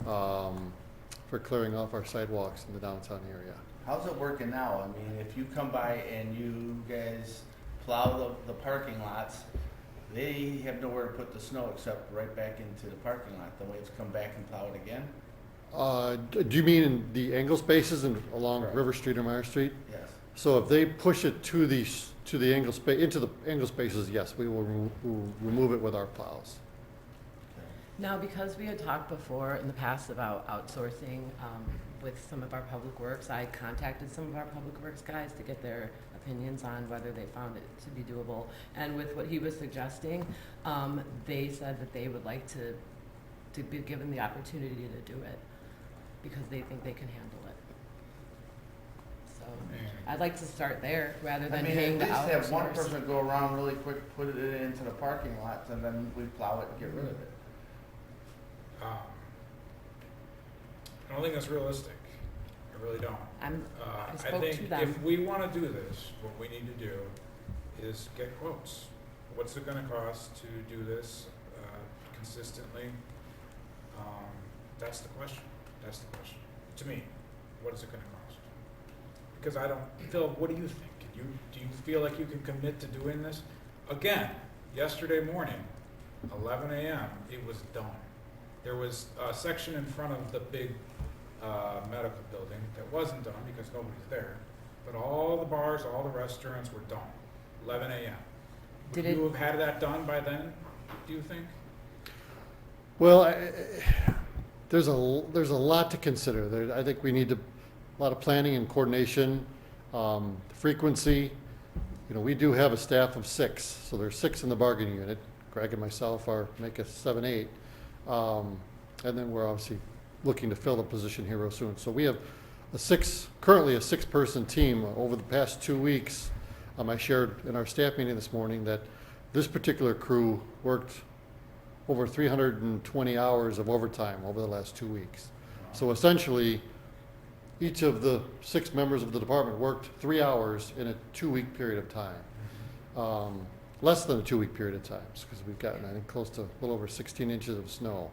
for clearing off our sidewalks in the downtown area. How's it working now? I mean, if you come by and you guys plow the parking lots, they have nowhere to put the snow except right back into the parking lot. Then we have to come back and plow it again? Do you mean in the angle spaces and along Correct. River Street or Meyer Street? Yes. So if they push it to the angle into the angle spaces, yes, we will remove it with our plows. Now, because we had talked before in the past about outsourcing with some of our public works, I contacted some of our public works guys to get their opinions on whether they found it to be doable. And with what he was suggesting, they said that they would like to be given the opportunity to do it because they think they can handle it. So I'd like to start there rather than paying the at least have one outsource. person go around really quick, put it into the parking lots, and then we plow it and get rid of it. I don't think that's realistic. I really don't. I I spoke think to them. if we want to do this, what we need to do is get quotes. What's it gonna cost to do this consistently? That's the question. That's the question. To me, what is it gonna cost? Because I don't, Phil, what do you think? Do you feel like you can commit to doing this? Again, yesterday morning, 11 a.m., it was done. There was a section in front of the big medical building that wasn't done because nobody's there, but all the bars, all the restaurants were done, 11 a.m. Would Did you have had that done by then, do you think? Well, there's a lot to consider. I think we need a lot of planning and coordination, frequency. You know, we do have a staff of 6, so there's 6 in the bargaining unit. Greg and myself make us 7, 8. And then we're obviously looking to fill the position here real soon. So we have currently a 6-person team. Over the past 2 weeks, I shared in our staff meeting this morning that this particular crew worked over 320 hours of overtime over the last 2 weeks. So essentially, each of the 6 members of the department worked 3 hours in a 2-week period of time. Less than a 2-week period of time, because we've gotten, I think, close to a little over 16 inches of snow.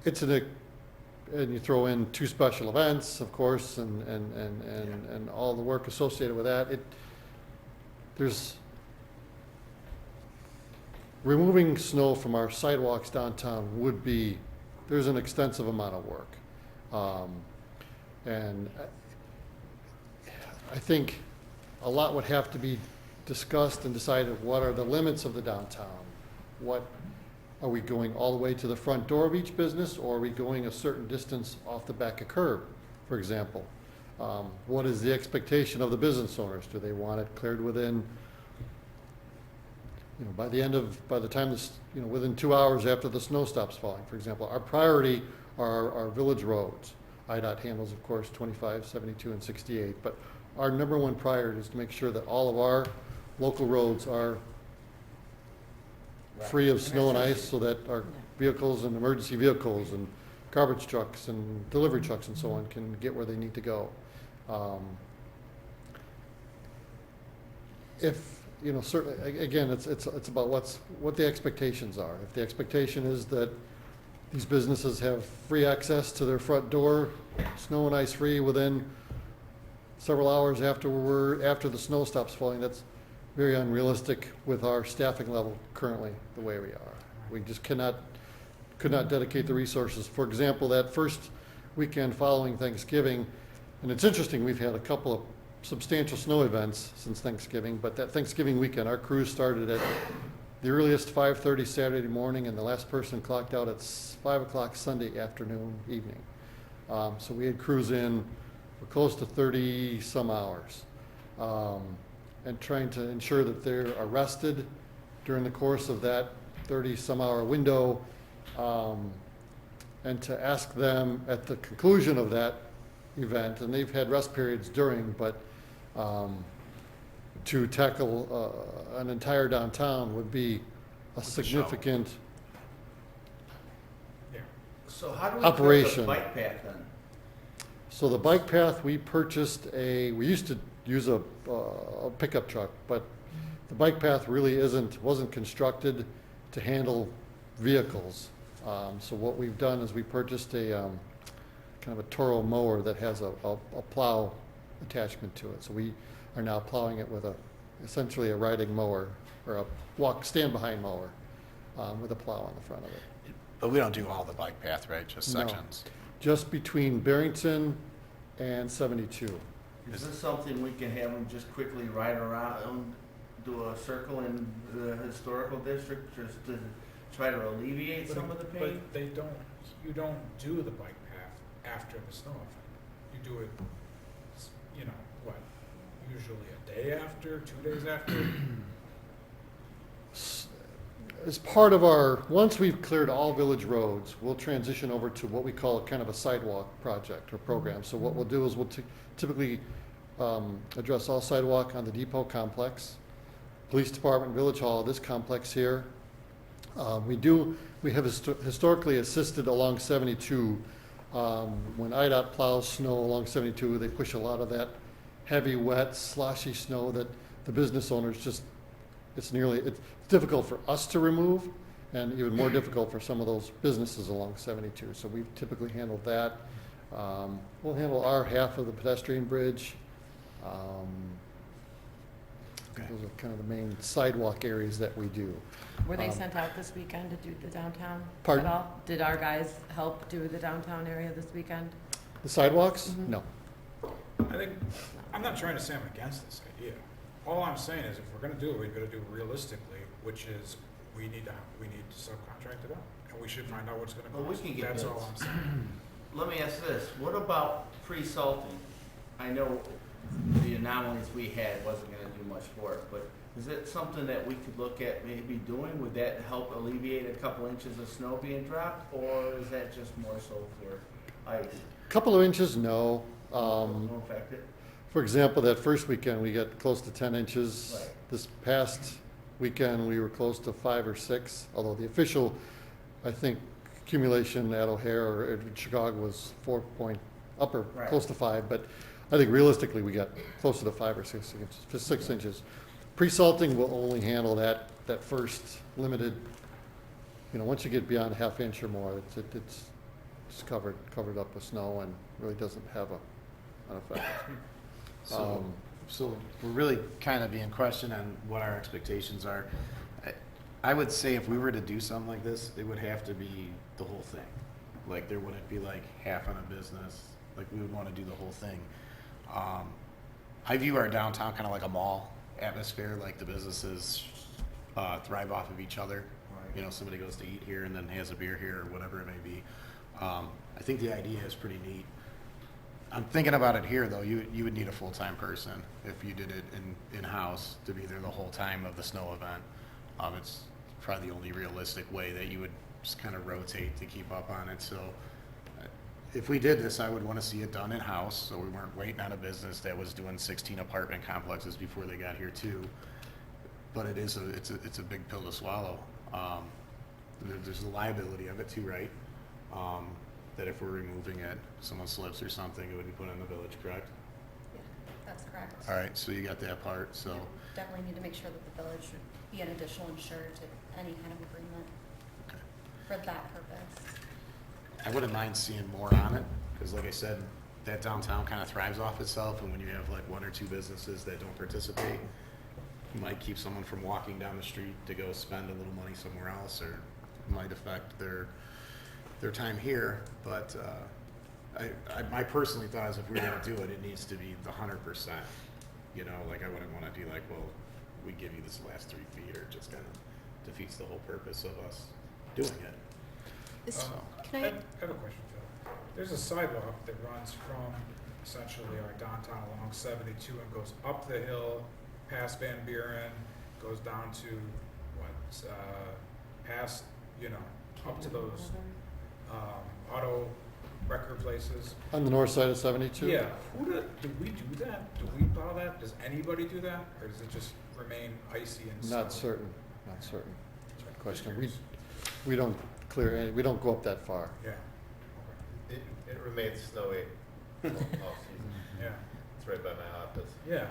And you throw in 2 special events, of course, and all the work associated with that. There's removing snow from our sidewalks downtown there's an extensive amount of work. And I think a lot would have to be discussed and decided. What are the limits of the downtown? Are we going all the way to the front door of each business, or are we going a certain distance off the back of curb, for example? What is the expectation of the business owners? Do they want it cleared within, by the time this, within 2 hours after the snow stops falling, for example? Our priority are our village roads. IDOT handles, of course, 25, 72, and 68, but our number one priority is to make sure that all of our local roads are free of snow and ice, so that our vehicles and emergency vehicles and garbage trucks and delivery trucks and so on can get where they need to go. Certainly, again, it's about what the expectations are. If the expectation is that these businesses have free access to their front door, snow and ice free within several hours after the snow stops falling, that's very unrealistic with our staffing level currently the way we are. We just could not dedicate the resources. For example, that first weekend following Thanksgiving, and it's interesting, we've had a couple of substantial snow events since Thanksgiving, but that Thanksgiving weekend, our crews started at the earliest 5:30 Saturday morning, and the last person clocked out at 5 o'clock Sunday evening. So we had crews in for close to 30 some hours, and trying to ensure that they're arrested during the course of that 30 some hour window, and to ask them at the conclusion of that event, and they've had rest periods during, but to tackle an entire downtown would be a significant Yeah. So how do we Operation. build a bike path then? So the bike path, we purchased we used to use a pickup truck, but the bike path really wasn't constructed to handle vehicles. So what we've done is we purchased a kind of a Toro mower that has a plow attachment to it. So we are now plowing it with essentially a riding mower, or a stand-behind mower, with a plow on the front of it. But we don't do all the bike path, right? Just No. sections. Just between Barrington and 72. Is this something we can have them just quickly ride around, do a circle in the historical district, just to try to alleviate some of the pain? But you don't do the bike path after the snow event. You do it, what, usually a day after, 2 days after? As part of once we've cleared all village roads, we'll transition over to what we call kind of a sidewalk project or program. So what we'll do is we'll typically address all sidewalk on the depot complex, police department, village hall, this complex here. We have historically assisted along 72. When IDOT plows snow along 72, they push a lot of that heavy, wet, sloshy snow that the business owners it's difficult for us to remove, and even more difficult for some of those businesses along 72. So we've typically handled that. We'll handle our half of the pedestrian bridge. Those are kind of the main sidewalk areas that we do. Were they sent out this weekend to do the downtown Pardon? at all? Did our guys help do the downtown area this weekend? The sidewalks? Mhm. No. I'm not trying to say I'm against this idea. All I'm saying is if we're gonna do it, we've gotta do it realistically, which is we need to subcontract it out. And we should find out what's gonna Well, we cost. can get That's all bids. I'm saying. Let me ask this, what about pre-salting? I know the anomalies we had wasn't gonna do much for it, but is it something that we could look at maybe doing? Would that help alleviate a couple inches of snow being dropped, or is that just more so for ice? Couple of inches, no. Won't affect it? For example, that first weekend, we got close to 10 inches. Right. This past weekend, we were close to 5 or 6, although the official, I think, accumulation at O'Hare or at Chicago was 4 point upper, Right. close to 5, but I think realistically, we got closer to 5 or 6 inches, 6 inches. Pre-salting will only handle that first limited, once you get beyond a half inch or more, it's covered up with snow and really doesn't have an effect. So we're really kind of being questioned on what our expectations are. I would say if we were to do something like this, it would have to be the whole thing. Like there wouldn't be like half on a business. Like we would want to do the whole thing. I view our downtown kind of like a mall atmosphere. Like the businesses thrive off of each other. Right. Somebody goes to eat here and then has a beer here or whatever it may be. I think the idea is pretty neat. I'm thinking about it here, though. You would need a full-time person if you did it in-house to be there the whole time of the snow event. It's probably the only realistic way that you would just kind of rotate to keep up on it. So if we did this, I would want to see it done in-house, so we weren't waiting on a business that was doing 16 apartment complexes before they got here too. But it's a big pill to swallow. There's the liability of it too, right? That if we're removing it, someone slips or something, it would be put in the village, correct? Yeah, that's correct. All right, so you got that part, so. Definitely need to make sure that the village should be an additional insurer to any kind of agreement Okay. for that purpose. I wouldn't mind seeing more on it, because like I said, that downtown kind of thrives off itself, and when you have like 1 or 2 businesses that don't participate, you might keep someone from walking down the street to go spend a little money somewhere else, or might affect their time here, but my personally thought is if we were gonna do it, it needs to be the 100%. Like I wouldn't wanna do like, well, we give you this last 3 feet, or it just kind of defeats the whole purpose of us doing it. Can I have a question, Phil. There's a sidewalk that runs from essentially our downtown along 72 and goes up the hill, past Van Buren, goes down to past, up to those auto record places. On the north side of 72? Yeah, do we do that? Do we plow that? Does anybody do that? Or does it just remain icy and snowy? Not certain, not certain. question. We don't clear, we don't go up that far. Yeah, It remains snowy all season. yeah, It's right by my office. yeah.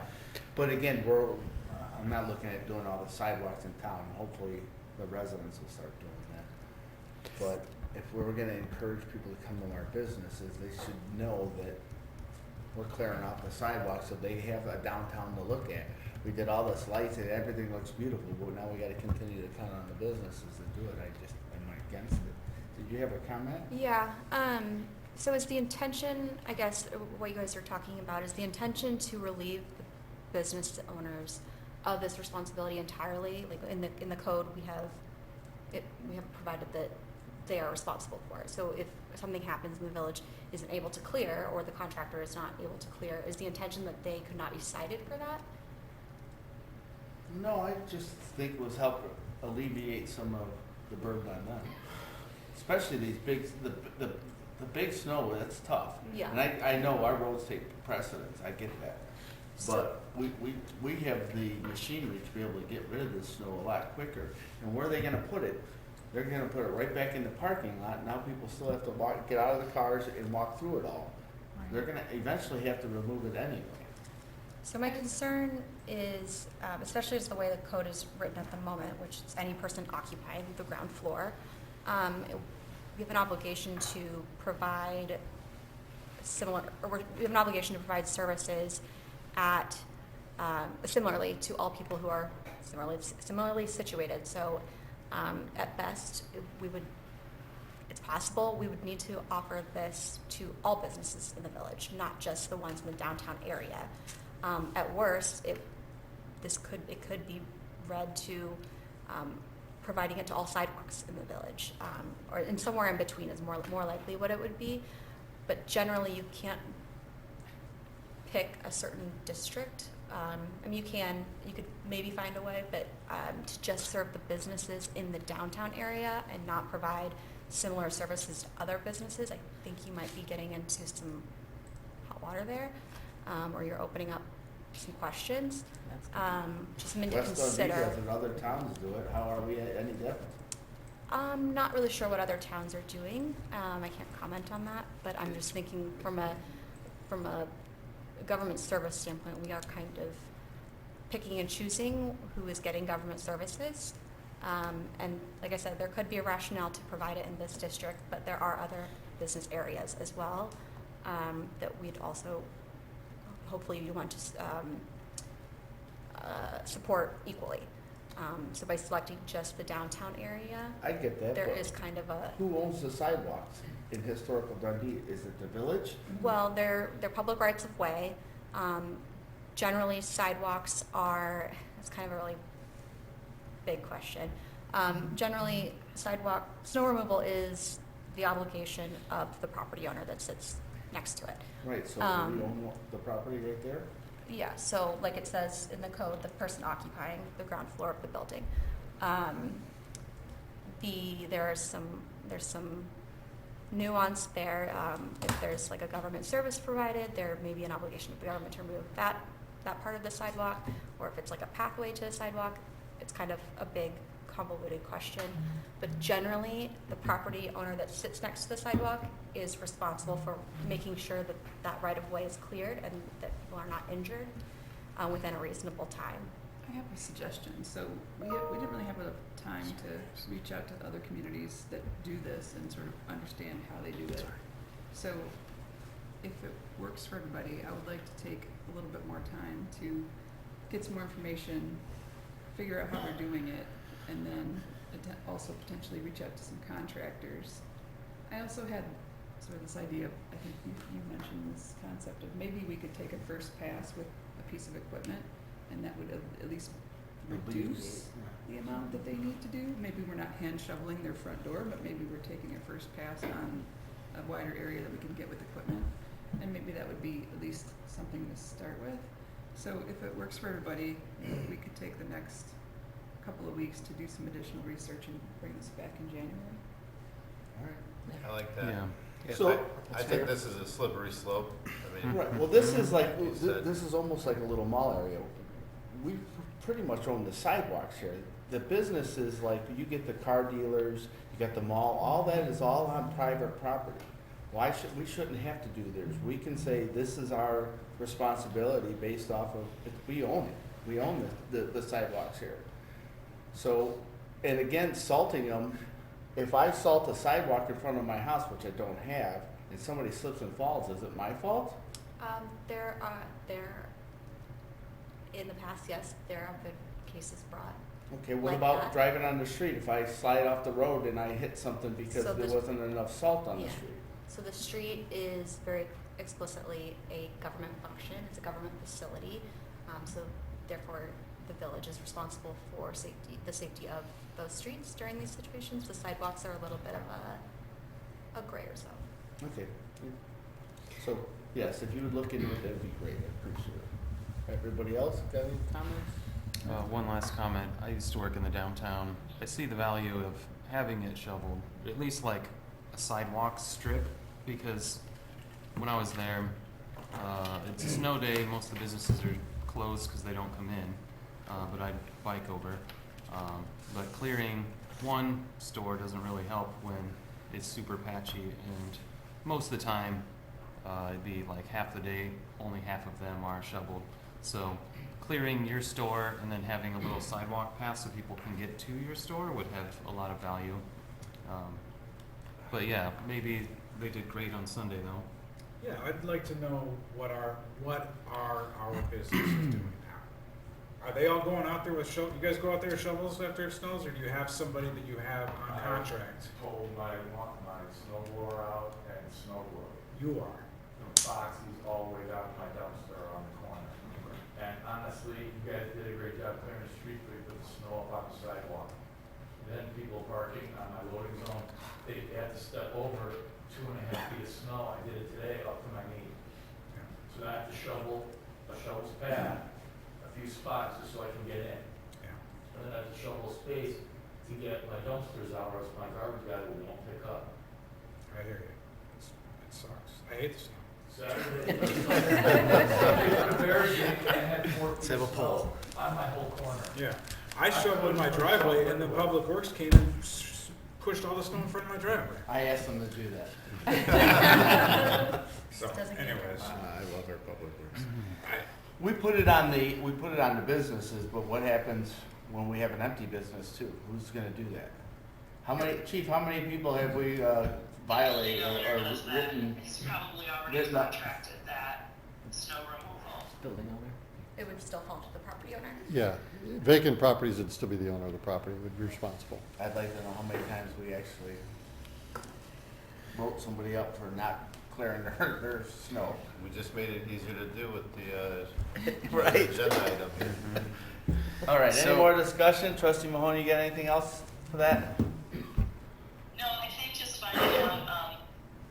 But again, I'm not looking at doing all the sidewalks in town. Hopefully, the residents will start doing that. But if we're gonna encourage people to come to our businesses, they should know that we're clearing off the sidewalks so they have a downtown to look at. We did all this lights and everything looks beautiful, but now we gotta continue to count on the businesses to do it. I'm against it. Did you have a comment? Yeah, so is the intention, I guess, what you guys are talking about, is the intention to relieve the business owners of this responsibility entirely? Like in the code, we have provided that they are responsible for it. So if something happens and the village isn't able to clear, or the contractor is not able to clear, is the intention that they could not be cited for that? No, I just think it was help alleviate some of the burden on them. Especially these the big snow, that's tough. Yeah. And I know our roads take precedence, I get that. But we have the machinery to be able to get rid of this snow a lot quicker. And where are they gonna put it? They're gonna put it right back in the parking lot. Now people still have to get out of the cars and walk through it all. They're gonna eventually have to remove it anyway. So my concern is, especially as the way the code is written at the moment, which is any person occupying the ground floor, we have an obligation to provide we have an obligation to provide services at, similarly to all people who are similarly situated. So at best, it's possible we would need to offer this to all businesses in the village, not just the ones in the downtown area. At worst, it could be read to providing it to all sidewalks in the village, or in somewhere in between is more likely what it would be. But generally, you can't pick a certain district. I mean, you could maybe find a way, but to just serve the businesses in the downtown area and not provide similar services to other businesses, I think you might be getting into some hot water there, or you're opening up some questions. Just something to consider. West Dundee does it, other towns do it. How are we any different? I'm not really sure what other towns are doing. I can't comment on that, but I'm just thinking from a government service standpoint, we are kind of picking and choosing who is getting government services. And like I said, there could be a rationale to provide it in this district, but there are other business areas as well that we'd also hopefully want to support equally. So by selecting just the downtown area, I get that. there but is kind of a, who owns the sidewalks in historical Dundee? Is it the village? well, they're public rights of way. Generally, sidewalks are, that's kind of a really big question. Generally, snow removal is the obligation of the property owner that sits next to it. Right, so we own the property right there? Yeah, so like it says in the code, the person occupying the ground floor of the building. There's some nuance there. If there's like a government service provided, there may be an obligation of the government to remove that part of the sidewalk, or if it's like a pathway to a sidewalk, it's kind of a big convoluted question. But generally, the property owner that sits next to the sidewalk is responsible for making sure that that right-of-way is cleared and that people are not injured within a reasonable time. I have a suggestion. So we didn't really have enough time to reach out to the other communities that do this and sort of understand how they do it. So if it works for everybody, I would like to take a little bit more time to get some more information, figure out how we're doing it, and then also potentially reach out to some contractors. I also had sort of this idea of, I think you mentioned this concept of maybe we could take a first pass with a piece of equipment, and that would at least reduce the amount that they need to do. Maybe we're not hand shoveling their front door, but maybe we're taking a first pass on a wider area that we can get with equipment, and maybe that would be at least something to start with. So if it works for everybody, we could take the next couple of weeks to do some additional research and bring this back in January. All right. I like that. Yeah. So I think this is a slippery slope. I mean, right. Well, this is like You said- this is almost like a little mall area. We pretty much own the sidewalks here. the businesses, like you get the car dealers, you got the mall, all that is all on private property. We shouldn't have to do theirs. We can say this is our responsibility based off of, we own it. We own the sidewalks here. So, and again, salting them, if I salt a sidewalk in front of my house, which I don't have, and somebody slips and falls, is it my fault? There, in the past, yes, there have been cases brought. Okay, what Like about that? driving on the street? If I slide off the road and I hit something because So there the- wasn't enough salt on the Yeah. street? So the street is very explicitly a government function, it's a government facility, so therefore the village is responsible for the safety of those streets during these situations. The sidewalks are a little bit of a grayer zone. Okay. So, yes, if you would look into it, that'd be great. I appreciate it. Everybody else got any comments? One last comment. I used to work in the downtown. I see the value of having it shoveled, at least like a sidewalk strip, because when I was there, it's a snow day. Most of the businesses are closed because they don't come in, but I'd bike over. But clearing one store doesn't really help when it's super patchy, and most of the time, it'd be like half the day, only half of them are shoveled. So clearing your store and then having a little sidewalk path so people can get to your store would have a lot of value. But yeah, maybe they did great on Sunday though. Yeah, I'd like to know what are our businesses doing now? Are they all going out there with you guys go out there with shovels after it snows, or do you have somebody that you have on contract? Told my snow blower out and snow blower. You are. From boxes all the way down to my dumpster on the corner. And honestly, you guys did a great job clearing the street, but you put the snow up on the sidewalk. And then people parking on my loading zone, they had to step over 2.5 feet of snow. I did it today up to my knee. So I have to shovel a shovel's pad, a few spots just so I can get in. Yeah. And then I have to shovel space to get my dumpsters out, or else my garbage guy won't pick up. I hear you. It sucks. I hate the snow. Saturday, Sunday for the Bears game, I had 4 feet Have a of poll. snow on my whole corner. Yeah. I shoveled my driveway and the public works came and pushed all the snow in front of my driveway. I asked them to do that. So anyways, I love our public works. We put it on the businesses, but what happens when we have an empty business too? Who's gonna do that? Chief, how many people have we violated or written? He's probably already written up? contracted that snow removal. Building owner. It would still fall to the property owner. Yeah, vacant properties, it'd still be the owner of the property, would be responsible. I'd like to know how many times we actually wrote somebody up for not clearing their snow. We just made it easier to do with the, Right. agenda item here. All right, any So- more discussion? Trustee Mahoney, you got anything else for that? No, I think just finding out,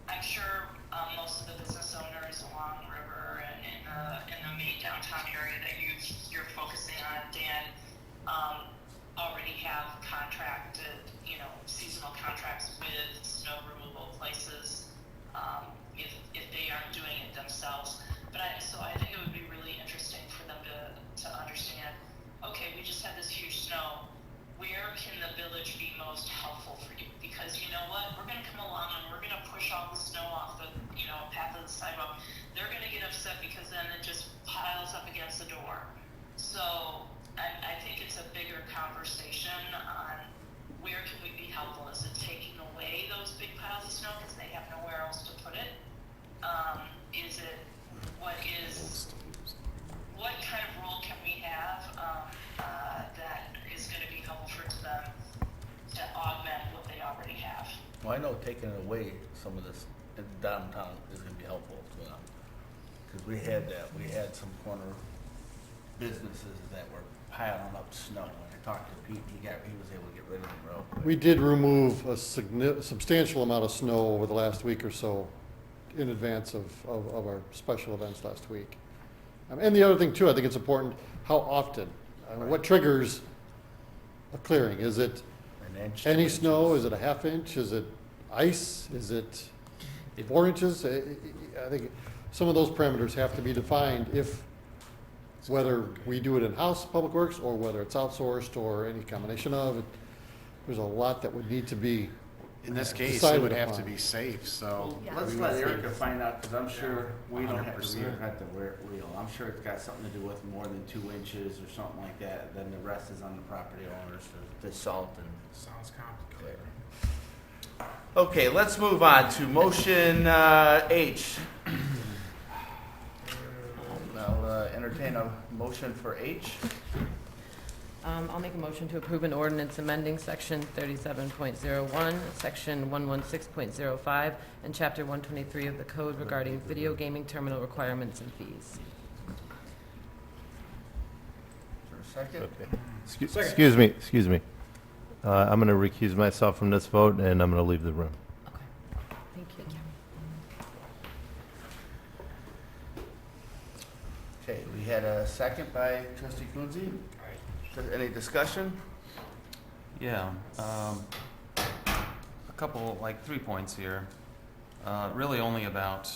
I'm sure, most of the business owners along the river and in the main downtown area that you're focusing on, Dan, already have contracted, seasonal contracts with snow removal places, if they aren't doing it themselves. So I think it would be really interesting for them to understand, okay, we just had this huge snow, where can the village be most helpful for you? Because you know what, we're gonna come along and we're gonna push all the snow off the, path of the sidewalk. They're gonna get upset because then it just piles up against the door. So I think it's a bigger conversation on where can we be helpful? Is it taking away those big piles of snow because they have nowhere else to put it? Is it, what kind of role can we have that is going to be helpful to them to augment what they already have? Well, I know taking away some of this in downtown is gonna be helpful to them. Cause we had that, we had some corner businesses that were piling up snow. When I talked to Pete, he was able to get rid of them real quick. We did remove a substantial amount of snow over the last week or so in advance of our special events last week. And the other thing too, I think it's important, how often, what triggers a clearing? Is it An inch, any 2 snow? inches. Is it a half inch? Is it ice? Is it 4 inches? I think some of those parameters have to be defined if whether we do it in-house, Public Works, or whether it's outsourced or any combination of it. There's a lot that would need to be In this case, it decided would have to upon. be safe, so. Yeah. Let's we let would- Erica find out, because I'm sure we don't have to 100%. reinvent the wheel. I'm sure it's got something to do with more than 2 inches or something like that, then the rest is on the property owners to salt and. Sounds complicated. Okay, let's move on to motion H. I'll entertain a motion for H. I'll make a motion to approve an ordinance amending section 37.01, section 116.05, and chapter 123 of the code regarding video gaming terminal requirements and fees. For a second. Excuse me. I'm going to recuse myself from this vote, and I'm going to leave the room. Okay, thank you. Okay, we had a second by trustee Coonsey. Any discussion? Yeah, a couple, like 3 points here. Really only about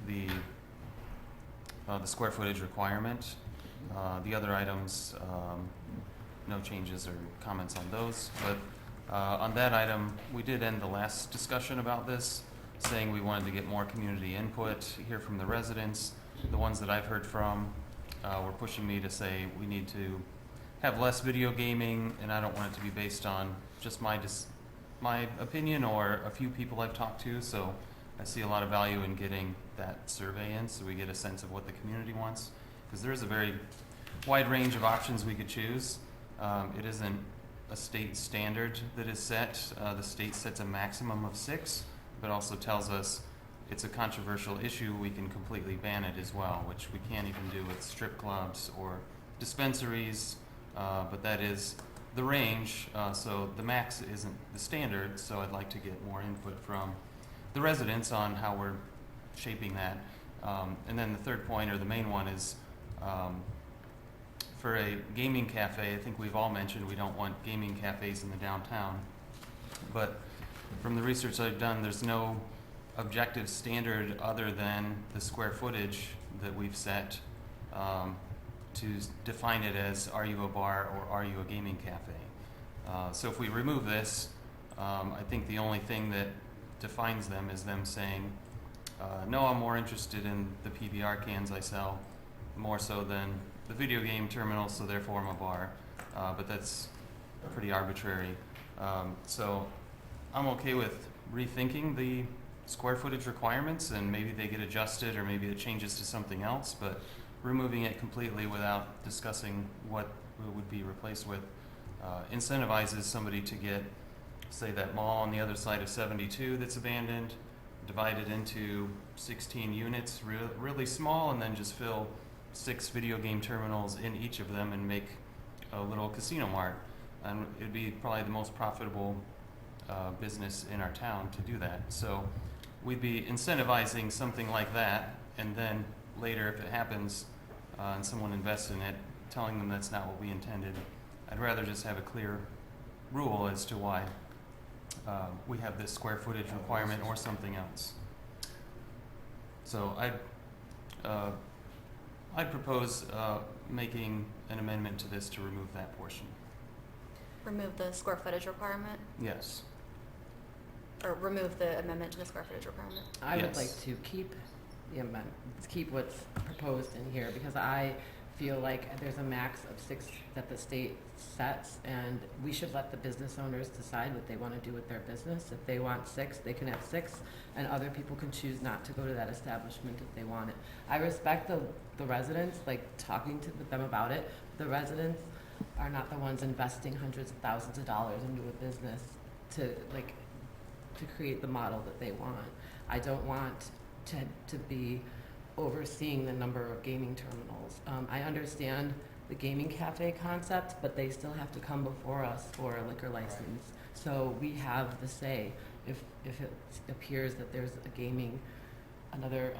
the square footage requirement. The other items, no changes or comments on those. But on that item, we did end the last discussion about this, saying we wanted to get more community input, hear from the residents. The ones that I've heard from were pushing me to say we need to have less video gaming, and I don't want it to be based on just my opinion or a few people I've talked to. So I see a lot of value in getting that survey in, so we get a sense of what the community wants, because there is a very wide range of options we could choose. It isn't a state standard that is set. The state sets a maximum of 6, but also tells us it's a controversial issue, we can completely ban it as well, which we can't even do with strip clubs or dispensaries, but that is the range, so the max isn't the standard, so I'd like to get more input from the residents on how we're shaping that. And then the third point, or the main one, is for a gaming cafe, I think we've all mentioned we don't want gaming cafes in the downtown, but from the research I've done, there's no objective standard other than the square footage that we've set to define it as, are you a bar or are you a gaming cafe? So if we remove this, I think the only thing that defines them is them saying, no, I'm more interested in the PBR cans I sell, more so than the video game terminal, so therefore I'm a bar. But that's pretty arbitrary. So I'm okay with rethinking the square footage requirements, and maybe they get adjusted, or maybe it changes to something else, but removing it completely without discussing what it would be replaced with incentivizes somebody to get, say, that mall on the other side of 72 that's abandoned, divided into 16 units, really small, and then just fill 6 video game terminals in each of them and make a little casino mart. And it'd be probably the most profitable business in our town to do that. So we'd be incentivizing something like that, and then later, if it happens and someone invests in it, telling them that's not what we intended. I'd rather just have a clear rule as to why we have this square footage requirement or something else. So I'd propose making an amendment to this to remove that portion. Remove the square footage requirement, Yes. or remove the amendment to the square footage requirement? I would Yes. like to keep the amendment, keep what's proposed in here, because I feel like there's a max of 6 that the state sets, and we should let the business owners decide what they want to do with their business. If they want 6, they can have 6, and other people can choose not to go to that establishment if they want it. I respect the residents, like talking to them about it. The residents are not the ones investing hundreds of thousands of dollars into a business to create the model that they want. I don't want to be overseeing the number of gaming terminals. I understand the gaming cafe concept, but they still have to come before us for a liquor license. So we have the say if it appears that there's another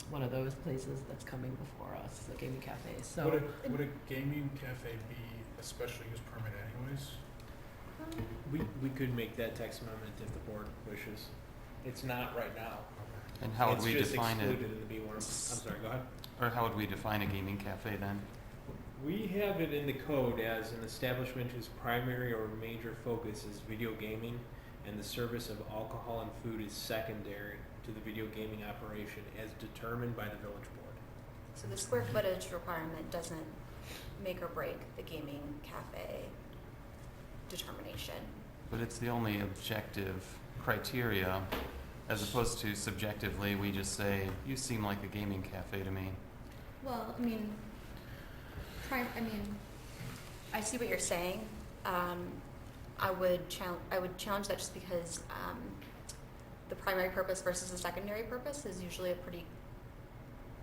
one of those places that's coming before us, a gaming cafe. So Would a gaming cafe be a special use permit anyways? We could make that text amendment if the board wishes. It's not right now. And how would we define It's it? just excluded in the B1. I'm sorry, go ahead. Or how would we define a gaming cafe then? We have it in the code as an establishment whose primary or major focus is video gaming, and the service of alcohol and food is secondary to the video gaming operation as determined by the village board. So the square footage requirement doesn't make or break the gaming cafe determination. But it's the only objective criteria, as opposed to subjectively, we just say, you seem like a gaming cafe to me. Well, I mean, I see what you're saying. I would challenge that just because the primary purpose versus the secondary purpose is usually a pretty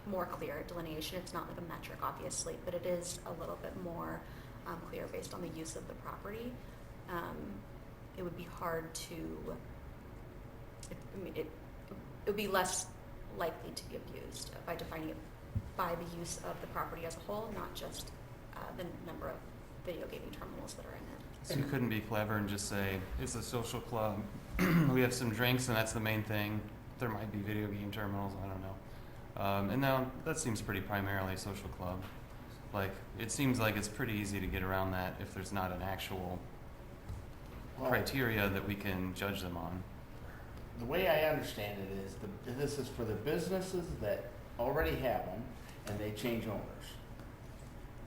more clear delineation. It's not like a metric, obviously, but it is a little bit more clear based on the use of the property. It would be hard to. It would be less likely to be abused by defining it by the use of the property as a whole, not just the number of video gaming terminals that are in it. So you couldn't be clever and just say, it's a social club, we have some drinks and that's the main thing. There might be video game terminals, I don't know. And now, that seems pretty primarily a social club. Like, it seems like it's pretty easy to get around that if there's not an actual criteria that we can judge them on. The way I understand it is, this is for the businesses that already have them, and they change owners.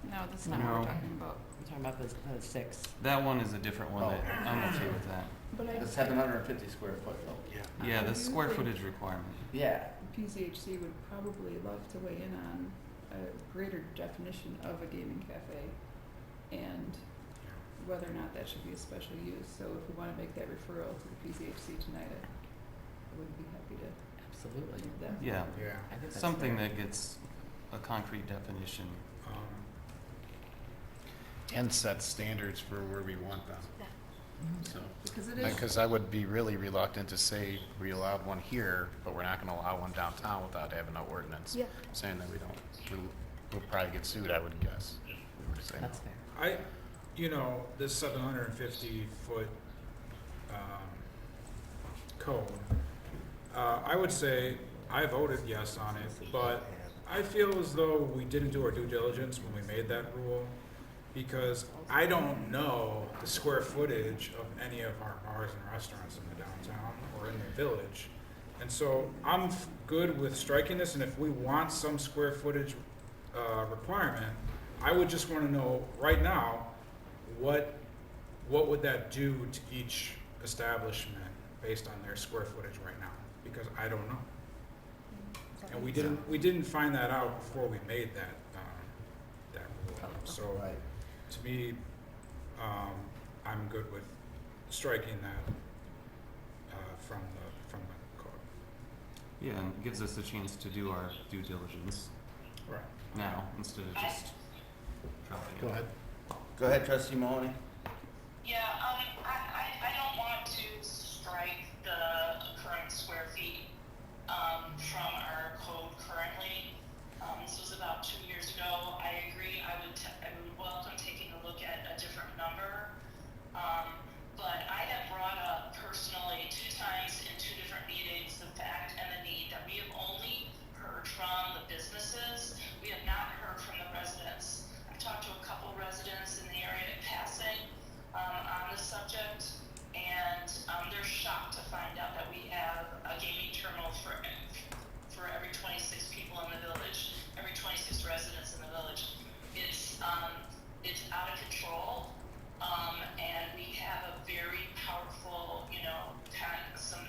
No, that's not what we're talking about. We're talking about the 6. That one is a different one that I'm okay with that. But I, The 750 square foot though. Yeah, the I do square think- footage requirement. Yeah, PCHC would probably love to weigh in on a greater definition of a gaming cafe and whether or not that should be a special use. So if we want to make that referral to the PCHC tonight, I would be happy to Absolutely. move that. Yeah, Yeah. I think that's something fair. that gets a concrete definition. And set standards for where we want them. So, Because it is, because I would be really reluctant to say we allowed one here, but we're not gonna allow one downtown without having an ordinance. Yeah. Saying that we'll probably get sued, I would guess. If we were to say no. That's fair. This 750-foot code, I would say I voted yes on it, but I feel as though we didn't do our due diligence when we made that rule, because I don't know the square footage of any of our bars and restaurants in the downtown or in the village. And so I'm good with striking this, and if we want some square footage requirement, I would just want to know right now, what would that do to each establishment based on their square footage right now? Because I don't know. And we didn't find that out before we made that rule. So right. to me, I'm good with striking that from the code. Yeah, and it gives us a chance to do our due diligence Right. now instead of just dropping it. Go ahead. Go ahead, trustee Mahoney. Yeah, I don't want to strike the current square feet from our code currently. This was about 2 years ago. I agree. I would welcome taking a look at a different number. But I have brought up personally 2 times in 2 different meetings the fact and the need that we have only heard from the businesses. We have not heard from the residents. I've talked to a couple residents in the area in passing on this subject, and they're shocked to find out that we have a gaming terminal for every 26 people in the village, every 26 residents in the village. It's out of control, and we have a very powerful, kind of some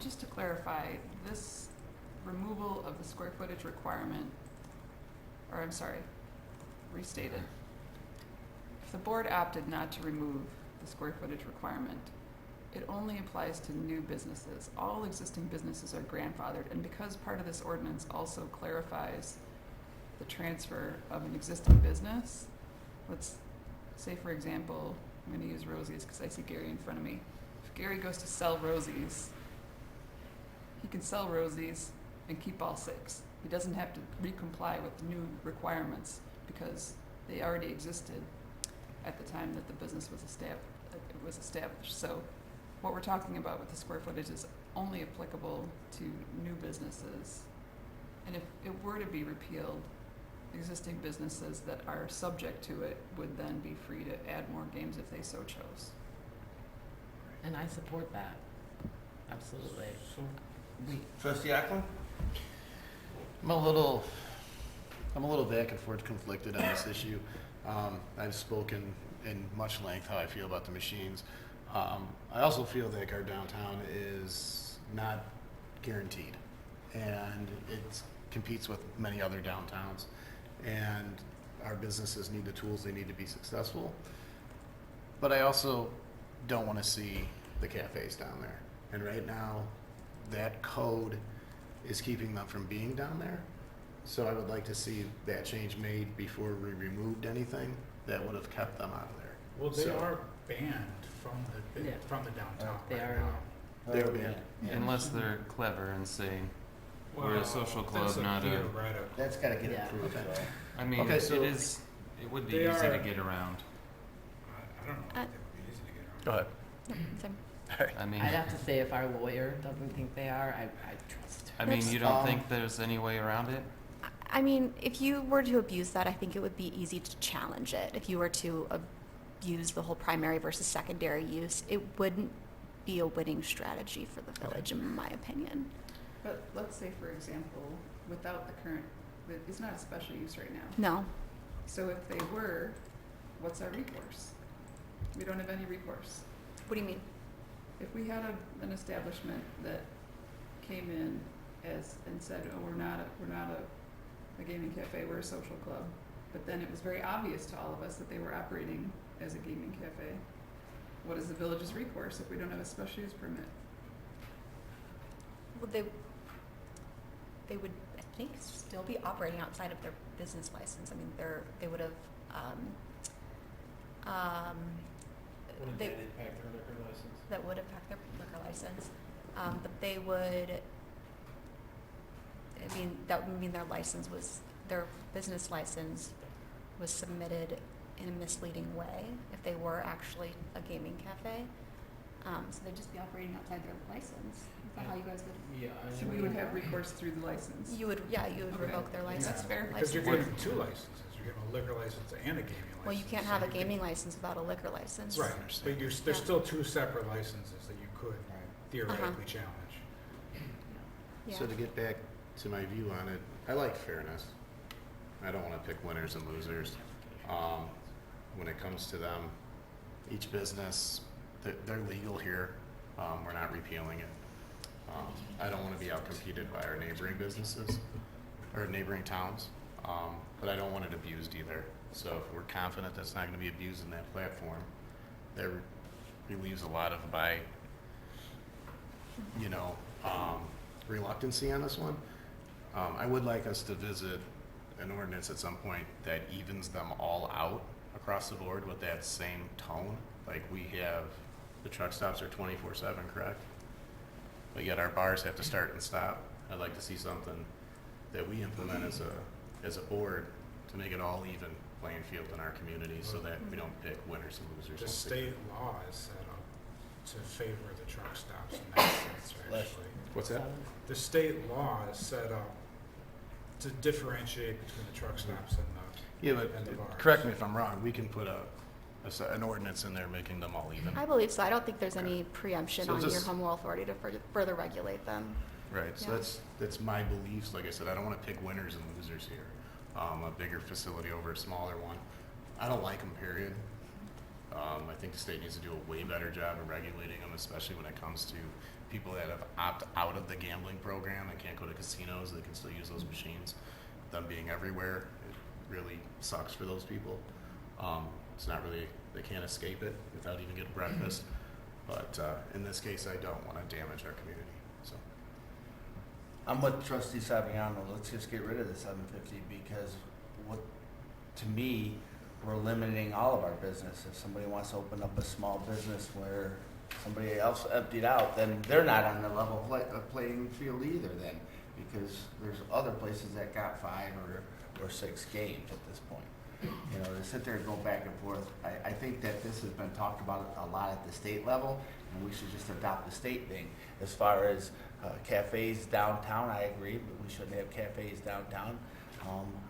just to clarify, this removal of the square footage requirement, or I'm sorry, restated. If the board opted not to remove the square footage requirement, it only applies to new businesses. All existing businesses are grandfathered, and because part of this ordinance also clarifies the transfer of an existing business, let's say, for example, I'm gonna use Rosie's because I see Gary in front of me. If Gary goes to sell Rosie's, he can sell Rosie's and keep all 6. He doesn't have to recomply with the new requirements because they already existed at the time that the business was established. So what we're talking about with the square footage is only applicable to new businesses. And if it were to be repealed, existing businesses that are subject to it would then be free to add more games if they so chose. And I support that. Absolutely. Trustee Ackland? I'm a little back and forth conflicted on this issue. I've spoken in much length how I feel about the machines. I also feel like our downtown is not guaranteed, and it competes with many other downtowns, and our businesses need the tools they need to be successful. But I also don't want to see the cafes down there, and right now that code is keeping them from being down there. So I would like to see that change made before we removed anything that would have kept them out of there. Well, they So- are banned Yeah. from the downtown They right are. now. They're banned. Unless they're clever and say, we're Well, a social club, that's not a. theoretical. That's gotta get Yeah. approved, Okay. though. I mean, Okay, so- it would be They easy to are- get around. I don't know if they would be easy to get around. Go ahead. I mean, I'd have to say if our lawyer doesn't think they are, I trust her. I mean, you don't Um, think there's any way around it? I mean, if you were to abuse that, I think it would be easy to challenge it. If you were to abuse the whole primary versus secondary use, it wouldn't be a winning strategy for the village, in my opinion. But let's say, for example, without the current, it's not a special use right now. No. So if they were, what's our recourse? We don't have any recourse. What do you mean? If we had an establishment that came in and said, oh, we're not a gaming cafe, we're a social club, but then it was very obvious to all of us that they were operating as a gaming cafe, what is the village's recourse if we don't have a special use permit? Well, they would, I think, still be operating outside of their business license. I mean, they would have, Wouldn't they, that impact their liquor license? that would impact their liquor license. But they would, I mean, that would mean their business license was submitted in a misleading way if they were actually a gaming cafe. So they'd just be operating outside their license. Is that how you guys would? Yeah. So we would have recourse through the license. You would, yeah, you would Okay. revoke their license. That's fair. Because you're license. getting 2 licenses. You're getting a liquor license and a gaming license. Well, you can't So have a you can- gaming license without a liquor license. Right, but there's Yeah. still 2 separate licenses that you could theoretically challenge. Yeah. So to get back to my view on it, I like fairness. I don't want to pick winners and losers. When it comes to them, each business, they're legal here. We're not repealing it. I don't want to be outcompeted by our neighboring businesses or neighboring towns, but I don't want it abused either. So if we're confident that's not going to be abused in that platform, that relieves a lot of my, reluctancy on this one. I would like us to visit an ordinance at some point that evens them all out across the board with that same tone. Like we have, the truck stops are 24/7, correct? But yet our bars have to start and stop. I'd like to see something that we implement as a board to make it all even playing field in our community so that we don't pick winners and losers. The state law is set up to favor the truck stops in that sense, actually. What's that? The state law is set up to differentiate between the truck stops and Yeah, but and the bars. correct me if I'm wrong, we can put an ordinance in there making them all even. I believe so. I don't think there's any preemption So on your just- home rule authority to further regulate them. Right, so Yeah. that's my beliefs. Like I said, I don't want to pick winners and losers here. A bigger facility over a smaller one. I don't like them, period. I think the state needs to do a way better job of regulating them, especially when it comes to people that have opted out of the gambling program and can't go to casinos. They can still use those machines. Them being everywhere, it really sucks for those people. It's not really, they can't escape it without even getting breakfast. But in this case, I don't want to damage our community. So I'm with Trustee Saviano. Let's just get rid of the 750 because to me, we're limiting all of our business. If somebody wants to open up a small business where somebody else emptied out, then they're not on the level playing field either then, because there's other places that got 5 or 6 games at this point. You know, to sit there and go back and forth, I think that this has been talked about a lot at the state level, and we should just adopt the state thing. As far as cafes downtown, I agree, but we shouldn't have cafes downtown.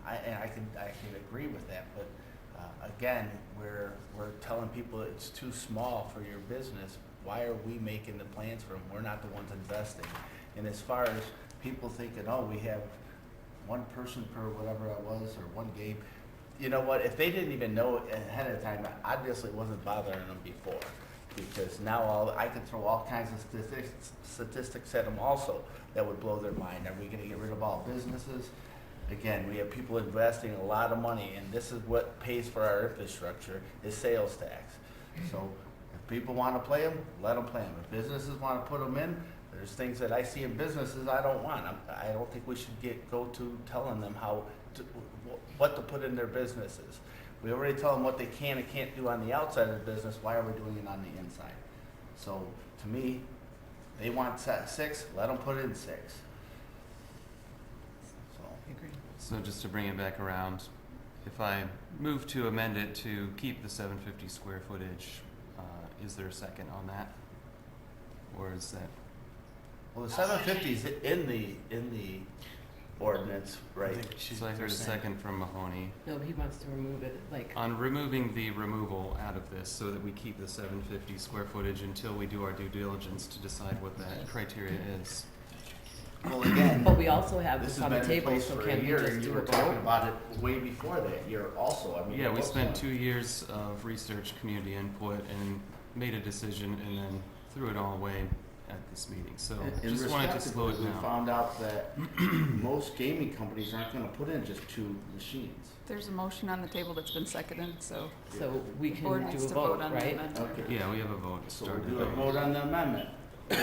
I can agree with that, but again, we're telling people it's too small for your business. Why are we making the plans for them? We're not the ones investing. And as far as people thinking, oh, we have one person per whatever it was, or one game, you know what? If they didn't even know ahead of time, obviously it wasn't bothering them before. Because now I could throw all kinds of statistics at them also that would blow their mind. Are we going to get rid of all businesses? Again, we have people investing a lot of money, and this is what pays for our infrastructure, is sales tax. So if people want to play them, let them play them. If businesses want to put them in, there's things that I see in businesses I don't want. I don't think we should go to telling them what to put in their businesses. We already tell them what they can and can't do on the outside of the business. Why are we doing it on the inside? So to me, they want 6, let them put in 6. So just to bring it back around, if I move to amend it to keep the 750 square footage, is there a second on that? Or is that? Well, the 750 is in the ordinance, right? So I heard a second from Mahoney. No, he wants to remove it, like, On removing the removal out of this so that we keep the 750 square footage until we do our due diligence to decide what that criteria is. Well, again, but we also have this this has on the been in table, place so for can a we year, just and you do were a talking vote? about it way before that year also. I mean, Yeah, we what's spent going- 2 years of research, community input, and made a decision and then threw it all away at this meeting. So In just wanted to slow it respectively, we down. found out that most gaming companies aren't going to put in just 2 machines. There's a motion on the table that's been seconded, so So we the can board do needs a to vote, on the right? amendment. Okay. Yeah, we have a vote So we'll started. do a vote on the amendment. we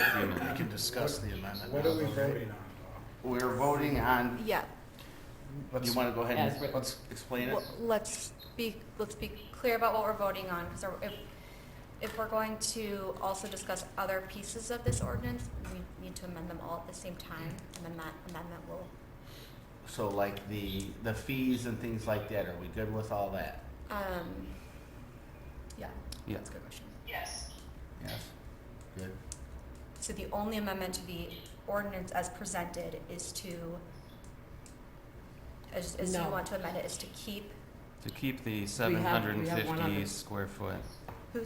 can discuss the amendment. What now, are we though, right? voting on? We're voting on, Yeah, you want to go ahead As and written. explain it? well, let's be clear about what we're voting on, because if we're going to also discuss other pieces of this ordinance, we need to amend them all at the same time, and then that amendment will, So like the fees and things like that, are we good with all that? yeah, Yeah. that's a good question. Yes. Yes? Good. So the only amendment to the ordinance as presented is to, as you No. want to amend it, is to keep, To keep the we have 750 one other- square foot. who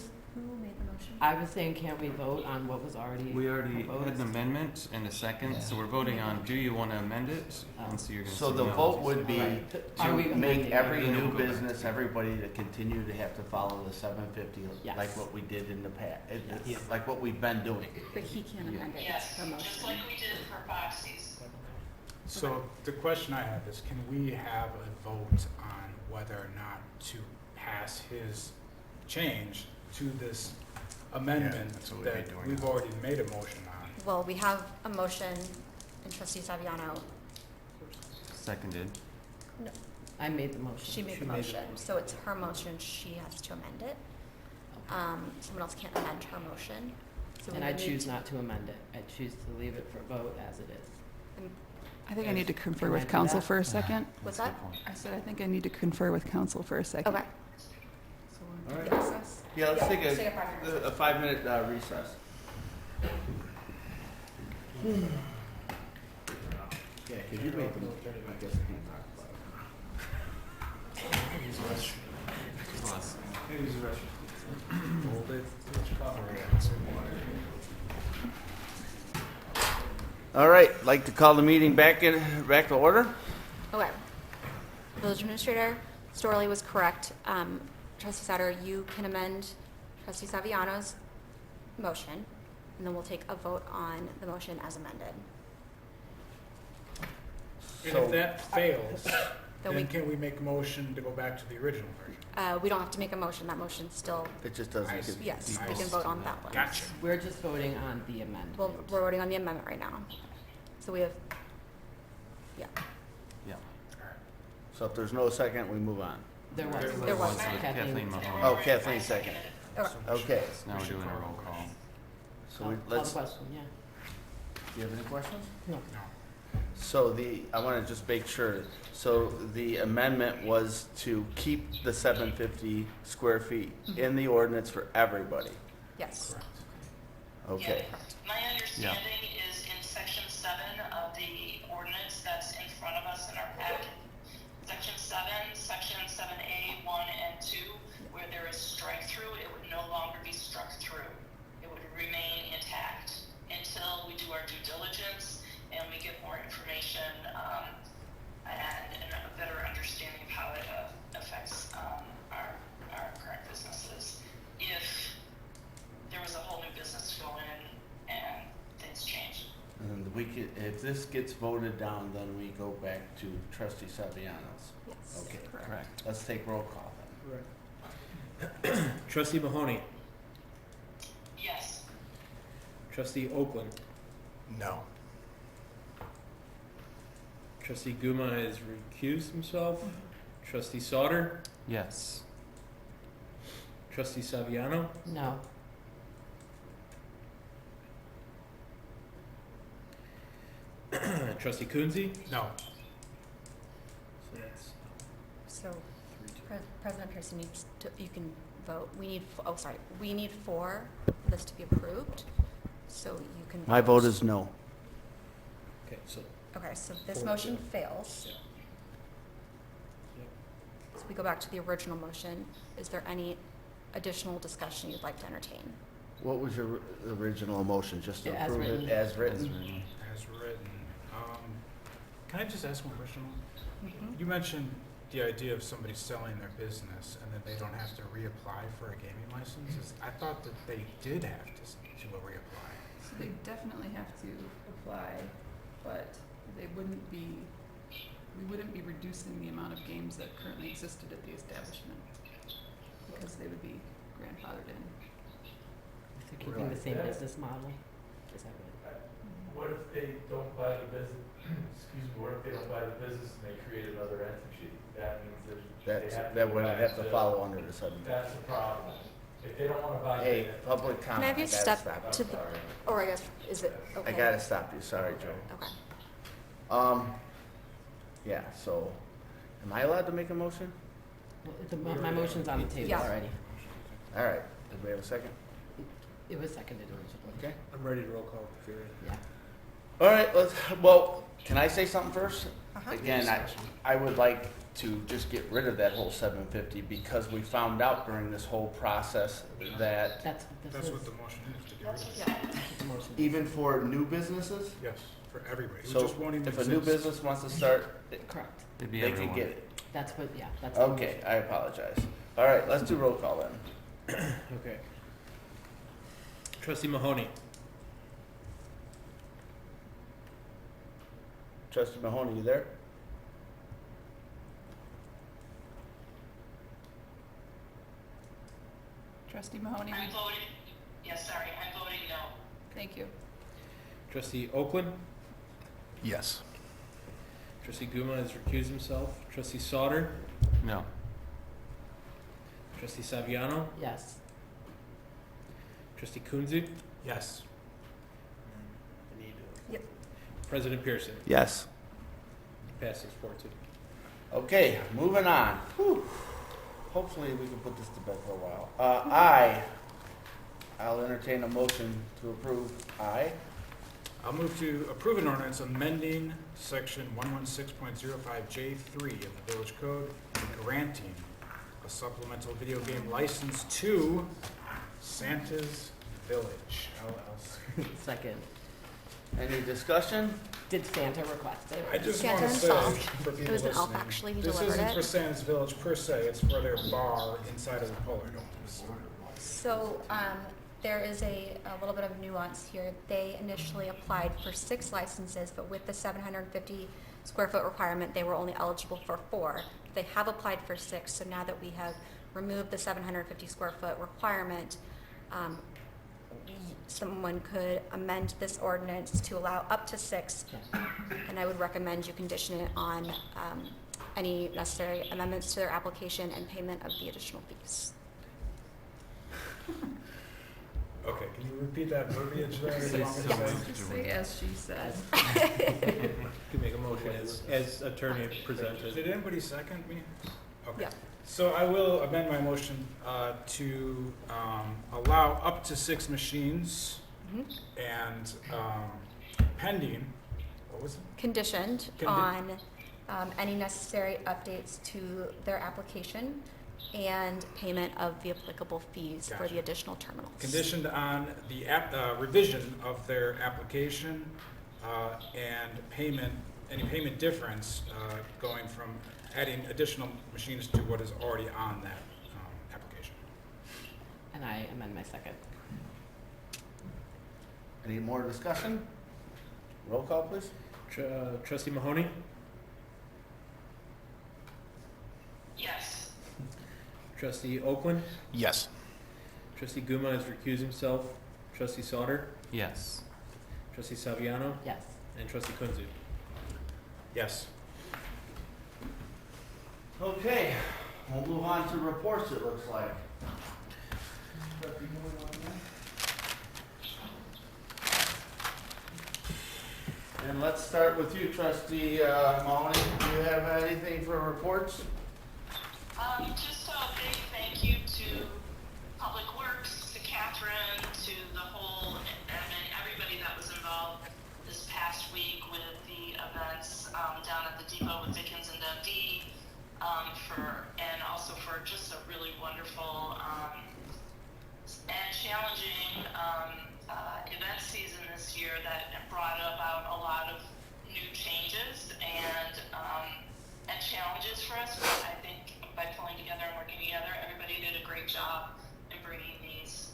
made the motion? I was saying, can't we vote on what was already We already had proposed? an amendment and a second, so we're voting on, do you want to amend it? And so you're going to So say the no. vote would be Alright. to Are we make amending? every Then new we'll go back. business, everybody to continue to have to follow the 750, Yes. like what we did in the past, Yes. like what we've been doing. But he can't amend it, it's Yes, her just motion. like we did for Foxy's. So the question I have is, can we have a vote on whether or not to pass his change to this amendment that's what we'd be that doing we've now. already made a motion on? Well, we have a motion, and trustee Saviano, Seconded. no, I made the motion. she made the motion, so it's her motion, she has to amend it. Someone else can't amend her motion. So we And I would need choose to- not to amend it. I choose to leave it for vote as it is. I think I need to confer Can I with do council that? for a second. What's That's a that? good point. I said, I think I need to confer with council for a second. Okay. All right. Recess? Yeah, let's take let's take a 5-minute recess. a 5-minute recess. Yeah, because you made the, I guess I can't talk about it. Plus. All right, like to call the meeting back to order? Okay. Village Administrator Storley was correct. Trustee Sauter, you can amend Trustee Saviano's motion, and then we'll take a vote on the motion as amended. And So- if that fails, Then then can we make a motion to go back to the original version? We don't have to make a motion, that motion's still, It just doesn't I get. see. yes, we Nice. can vote on that one. Gotcha. We're just voting on the amendment. Well, we're voting on the amendment right now. So we have, yeah, Yeah. So if there's no second, we move on. There was. There was. So Kathleen Mahoney. Oh, Kathleen second. okay. Okay, Now we're doing a roll call. so Call the let's, do question, yeah. you have any questions? No. So I want to just make sure, so the amendment was to keep the 750 square feet in the ordinance for everybody? Yes. Okay. My understanding is in section 7 of the ordinance that's in front of us in our packet. Section 7, section 7A, 1 and 2, where there is strike through, it would no longer be struck through. It would remain intact until we do our due diligence and we get more information and a better understanding of how it affects our current businesses. If there was a whole new business to go in and things change. And we could, if this gets voted down, then we go back to trustee Saviano's. Yes. Okay, Correct. let's take roll call then. Trustee Mahoney, Yes. Trustee Oakland, No. Trustee Guma has recused himself. Trustee Sauter, Yes. Trustee Saviano, No. Trustee Coonsey. No. So that's So President Pearson needs to, you can vote. We need, we need 4 for this to be approved, so you can. My vote is no. okay. So Okay, so this 4-2. motion fails. Yeah. So we go back to the original motion. Is there any additional discussion you'd like to entertain? What was your original motion, just to Yeah, as approve written. it as As written? written. As written. Can I just ask one question? Mhm. You mentioned the idea of somebody selling their business and that they don't have to reapply for a gaming license. I thought that they did have to reapply. So they definitely have to apply, but they wouldn't be, we wouldn't be reducing the amount of games that currently existed at the establishment because they would be grandfathered in. So keeping the same business model. Is that right? What if they don't buy the business, excuse me, what if they don't buy the business and they create another entity? That means that they have to. That would go back have to follow under the 750. That's the problem. If they don't wanna buy. Hey, it, public comment. Can I have you gotta step stop to you. the, or I guess, is it okay? I gotta stop you, sorry, Joe. Okay. Yeah, so, am I allowed to make a motion? Well, my motion's on the table Yeah. already. All right, did we have a second? It was seconded originally. Okay. I'm ready to roll call if you're ready. Yeah. All right, well, can I say something first? Uh-huh. Again, I would like to just get rid of that whole 750 because we found out during this whole process that That's what this That's is. what the motion is, to get rid of it. Yeah. That's what the motion is. even for new businesses, Yes, for everybody. It so just won't even if a new exist. business wants to start, Correct. It'd be they can everyone. get it. That's what, yeah, that's the motion. Okay, I apologize. All right, let's do roll call then. Okay. Trustee Mahoney, Trustee Mahoney, you there? Trustee Mahoney, I'm voting, yes, sorry, I'm voting no. thank you. Trustee Oakland, Yes. Trustee Guma has recused himself. Trustee Sauter, No. Trustee Saviano, Yes. Trustee Coonsey, Yes. Yep. President Pearson. Yes. Passes 4-2. Okay, moving on. Whew. Hopefully we can put this to bed for a while. I'll entertain a motion to approve. Aye. I'll move to approve an ordinance amending section 116.05J3 of the Village Code and granting a supplemental video game license to Santa's Village LLC. Second. Any discussion? Did Santa request it? I just Santa want to say, himself. for It people was an elf, listening, actually, he this delivered isn't for it. Santa's Village per se, it's for their bar inside of the Polar Dome. So there is a little bit of nuance here. They initially applied for 6 licenses, but with the 750 square foot requirement, they were only eligible for 4. They have applied for 6, so now that we have removed the 750 square foot requirement, someone could amend this ordinance to allow up to 6, and I would recommend you condition it on any necessary amendments to their application and payment of the additional fees. Okay, can you repeat that verbiage there? Yes. You want me to say? Just say as she said. Can make a motion as attorney Did presented. anybody second me? Okay. Yeah. So I will amend my motion to allow up to 6 machines and pending, what was it? Conditioned on any necessary updates to their application and payment of the applicable fees for Gotcha. the additional terminals. Conditioned on the revision of their application and payment, any payment difference going from adding additional machines to what is already on that application. And I amend my second. Any more discussion? Roll call, please. Trustee Mahoney? Yes. Trustee Oakland? Yes. Trustee Guma has recused himself. Trustee Sauter? Yes. Trustee Saviano? Yes. And Trustee Kunzu? Yes. Okay, we'll move on to reports, it looks like. And let's start with you, Trustee Mahoney. Do you have anything for reports? Just a big thank you to Public Works, to Catherine, to the whole, and everybody that was involved this past week with the events down at the depot with Dickens and Dundee, and also for just a really wonderful and challenging event season this year that brought about a lot of new changes and challenges for us. But I think by pulling together and working together, everybody did a great job in bringing these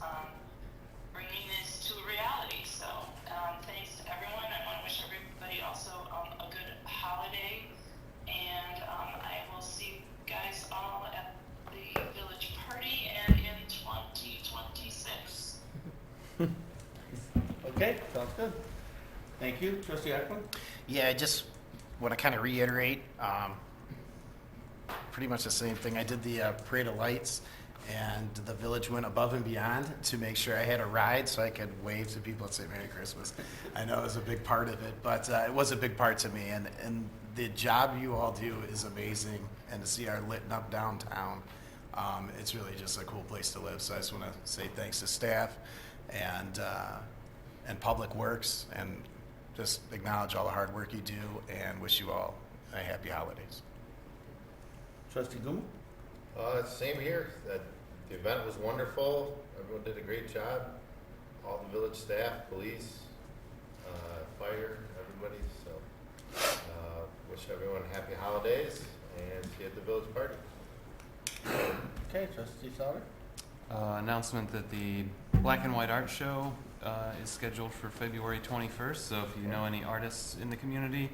to reality. So thanks to everyone. I want to wish everybody also a good holiday, and I will see you guys all at the village party and in 2026. Okay, sounds good. Thank you, Trustee Eklund. Yeah, I just want to kind of reiterate pretty much the same thing. I did the Parade of Lights, and the village went above and beyond to make sure I had a ride so I could wave to people and say Merry Christmas. I know it was a big part of it, but it was a big part to me. And the job you all do is amazing, and to see our lit up downtown, it's really just a cool place to live. So I just want to say thanks to staff and Public Works, and just acknowledge all the hard work you do, and wish you all a happy holidays. Trustee Guma? Same here. The event was wonderful. Everyone did a great job. All the village staff, police, fire, everybody. So wish everyone happy holidays and see you at the village party. Okay, Trustee Sauter? Announcement that the Black and White Art Show is scheduled for February 21st. So if you know any artists in the community,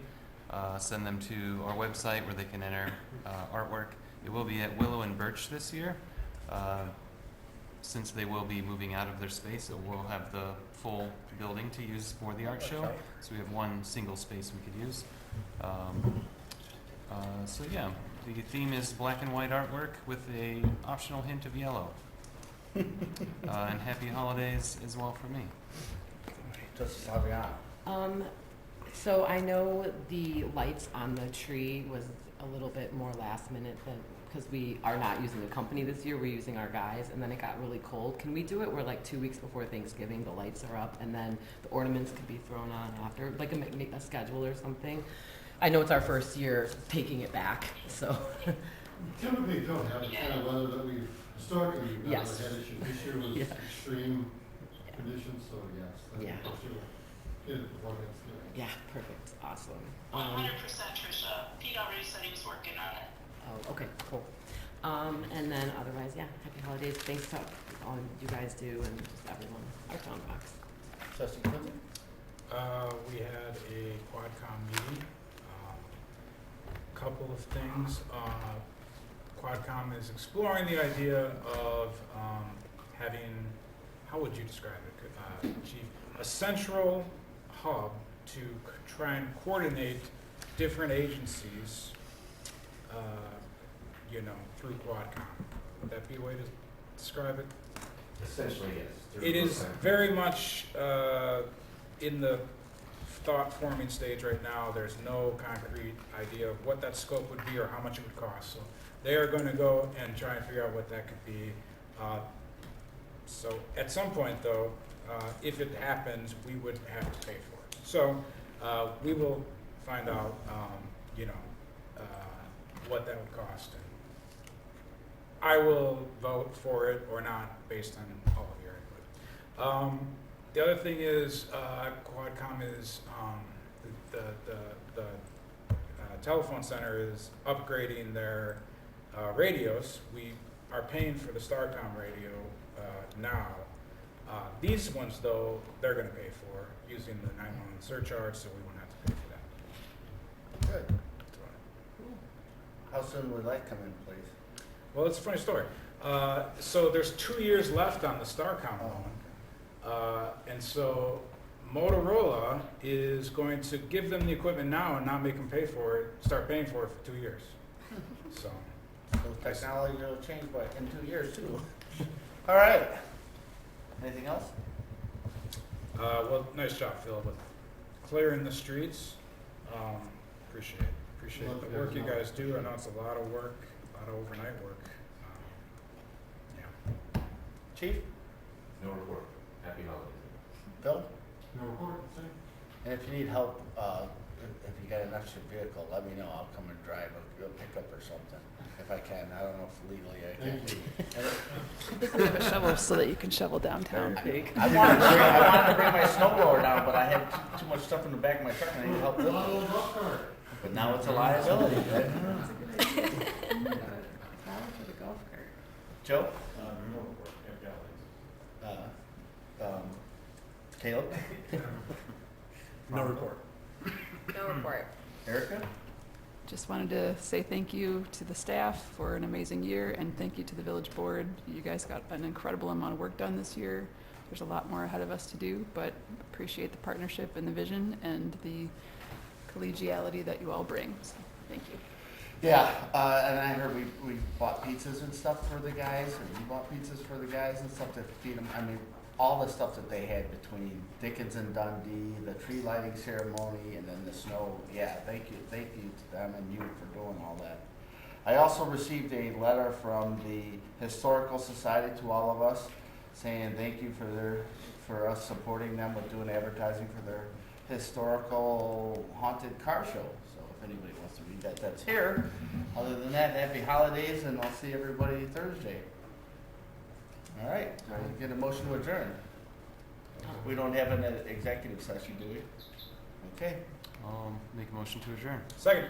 send them to our website where they can enter artwork. It will be at Willow and Birch this year. Since they will be moving out of their space, so we'll have the full building to use for the art show. So we have one single space we could use. So yeah, the theme is black and white artwork with a optional hint of yellow. And happy holidays as well for me. Trustee Saviano? So I know the lights on the tree was a little bit more last minute than, because we are not using a company this year, we're using our guys, and then it got really cold. Can we do it where like 2 weeks before Thanksgiving, the lights are up, and then the ornaments could be thrown on after, like make a schedule or something? I know it's our first year taking it back, so. Typically, don't have the kind of weather that we've historically never Yes. had issues. This year was Yeah. extreme conditions, so yes. I think Yeah. we'll get it before Thanksgiving. Yeah, perfect, awesome. 100%, Tricia. Pete already said he was working on it. Oh, okay, cool. And then otherwise, yeah, happy holidays. Thanks to all you guys do and just everyone. Our town rocks. Trustee Quinlan? We had a Quadcom meeting. Couple of things. Quadcom is exploring the idea of having, how would you describe it, Chief? A central hub to try and coordinate different agencies, through Quadcom. Would that be a way to describe it? Essentially, yes. It is very much in the thought-forming stage right now. There's no concrete idea of what that scope would be or how much it would cost. So they are going to go and try and figure out what that could be. So at some point, though, if it happens, we would have to pay for it. So we will find out, what that would cost. And I will vote for it or not based on all of your input. The other thing is, Quadcom is, the telephone center is upgrading their radios. We are paying for the Starcom radio now. These ones, though, they're going to pay for using the 911 surcharge, so we won't have to pay for that. Good. How soon would that come in, please? Well, it's a funny story. So there's 2 years left on the Starcom loan. And so Motorola is going to give them the equipment now and not make them pay for it, start paying for it for 2 years. So technology will change in 2 years, too. All right. Anything else? Well, nice job, Phil, with clearing the streets. Appreciate the work you guys do. I know it's a lot of work, a lot of overnight work. Yeah. Chief? No report. Happy holidays. Phil? No report. And if you need help, if you got an extra vehicle, let me know. I'll come and drive a pickup or something, if I can. I don't know if legally I can. We have a shovel so that you can shovel downtown. I wanted to bring my snowblower down, but I had too much stuff in the back of my truck and I needed help lift it. But now it's a liability. Right? Joe? No report. Happy holidays. Caleb? No report. No report. Erica? Just wanted to say thank you to the staff for an amazing year, and thank you to the village board. You guys got an incredible amount of work done this year. There's a lot more ahead of us to do, but appreciate the partnership and the vision and the collegiality that you all bring. So, thank you. Yeah, and I heard we bought pizzas and stuff for the guys, or you bought pizzas for the guys and stuff to feed them. I mean, all the stuff that they had between Dickens and Dundee, the tree lighting ceremony, and then the snow. Yeah, thank you to them and you for doing all that. I also received a letter from the Historical Society to all of us, saying thank you for us supporting them with doing advertising for their historical haunted car show. So if anybody wants to read that, that's here. Other than that, happy holidays, and I'll see everybody Thursday. All right, get a motion to adjourn. We don't have an executive session, do we? Okay. I'll make a motion to adjourn. Second.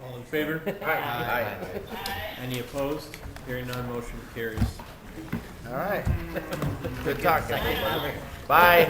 All in favor? Aye. Any opposed? Hearing none, motion carries. All right. Good talking. Bye.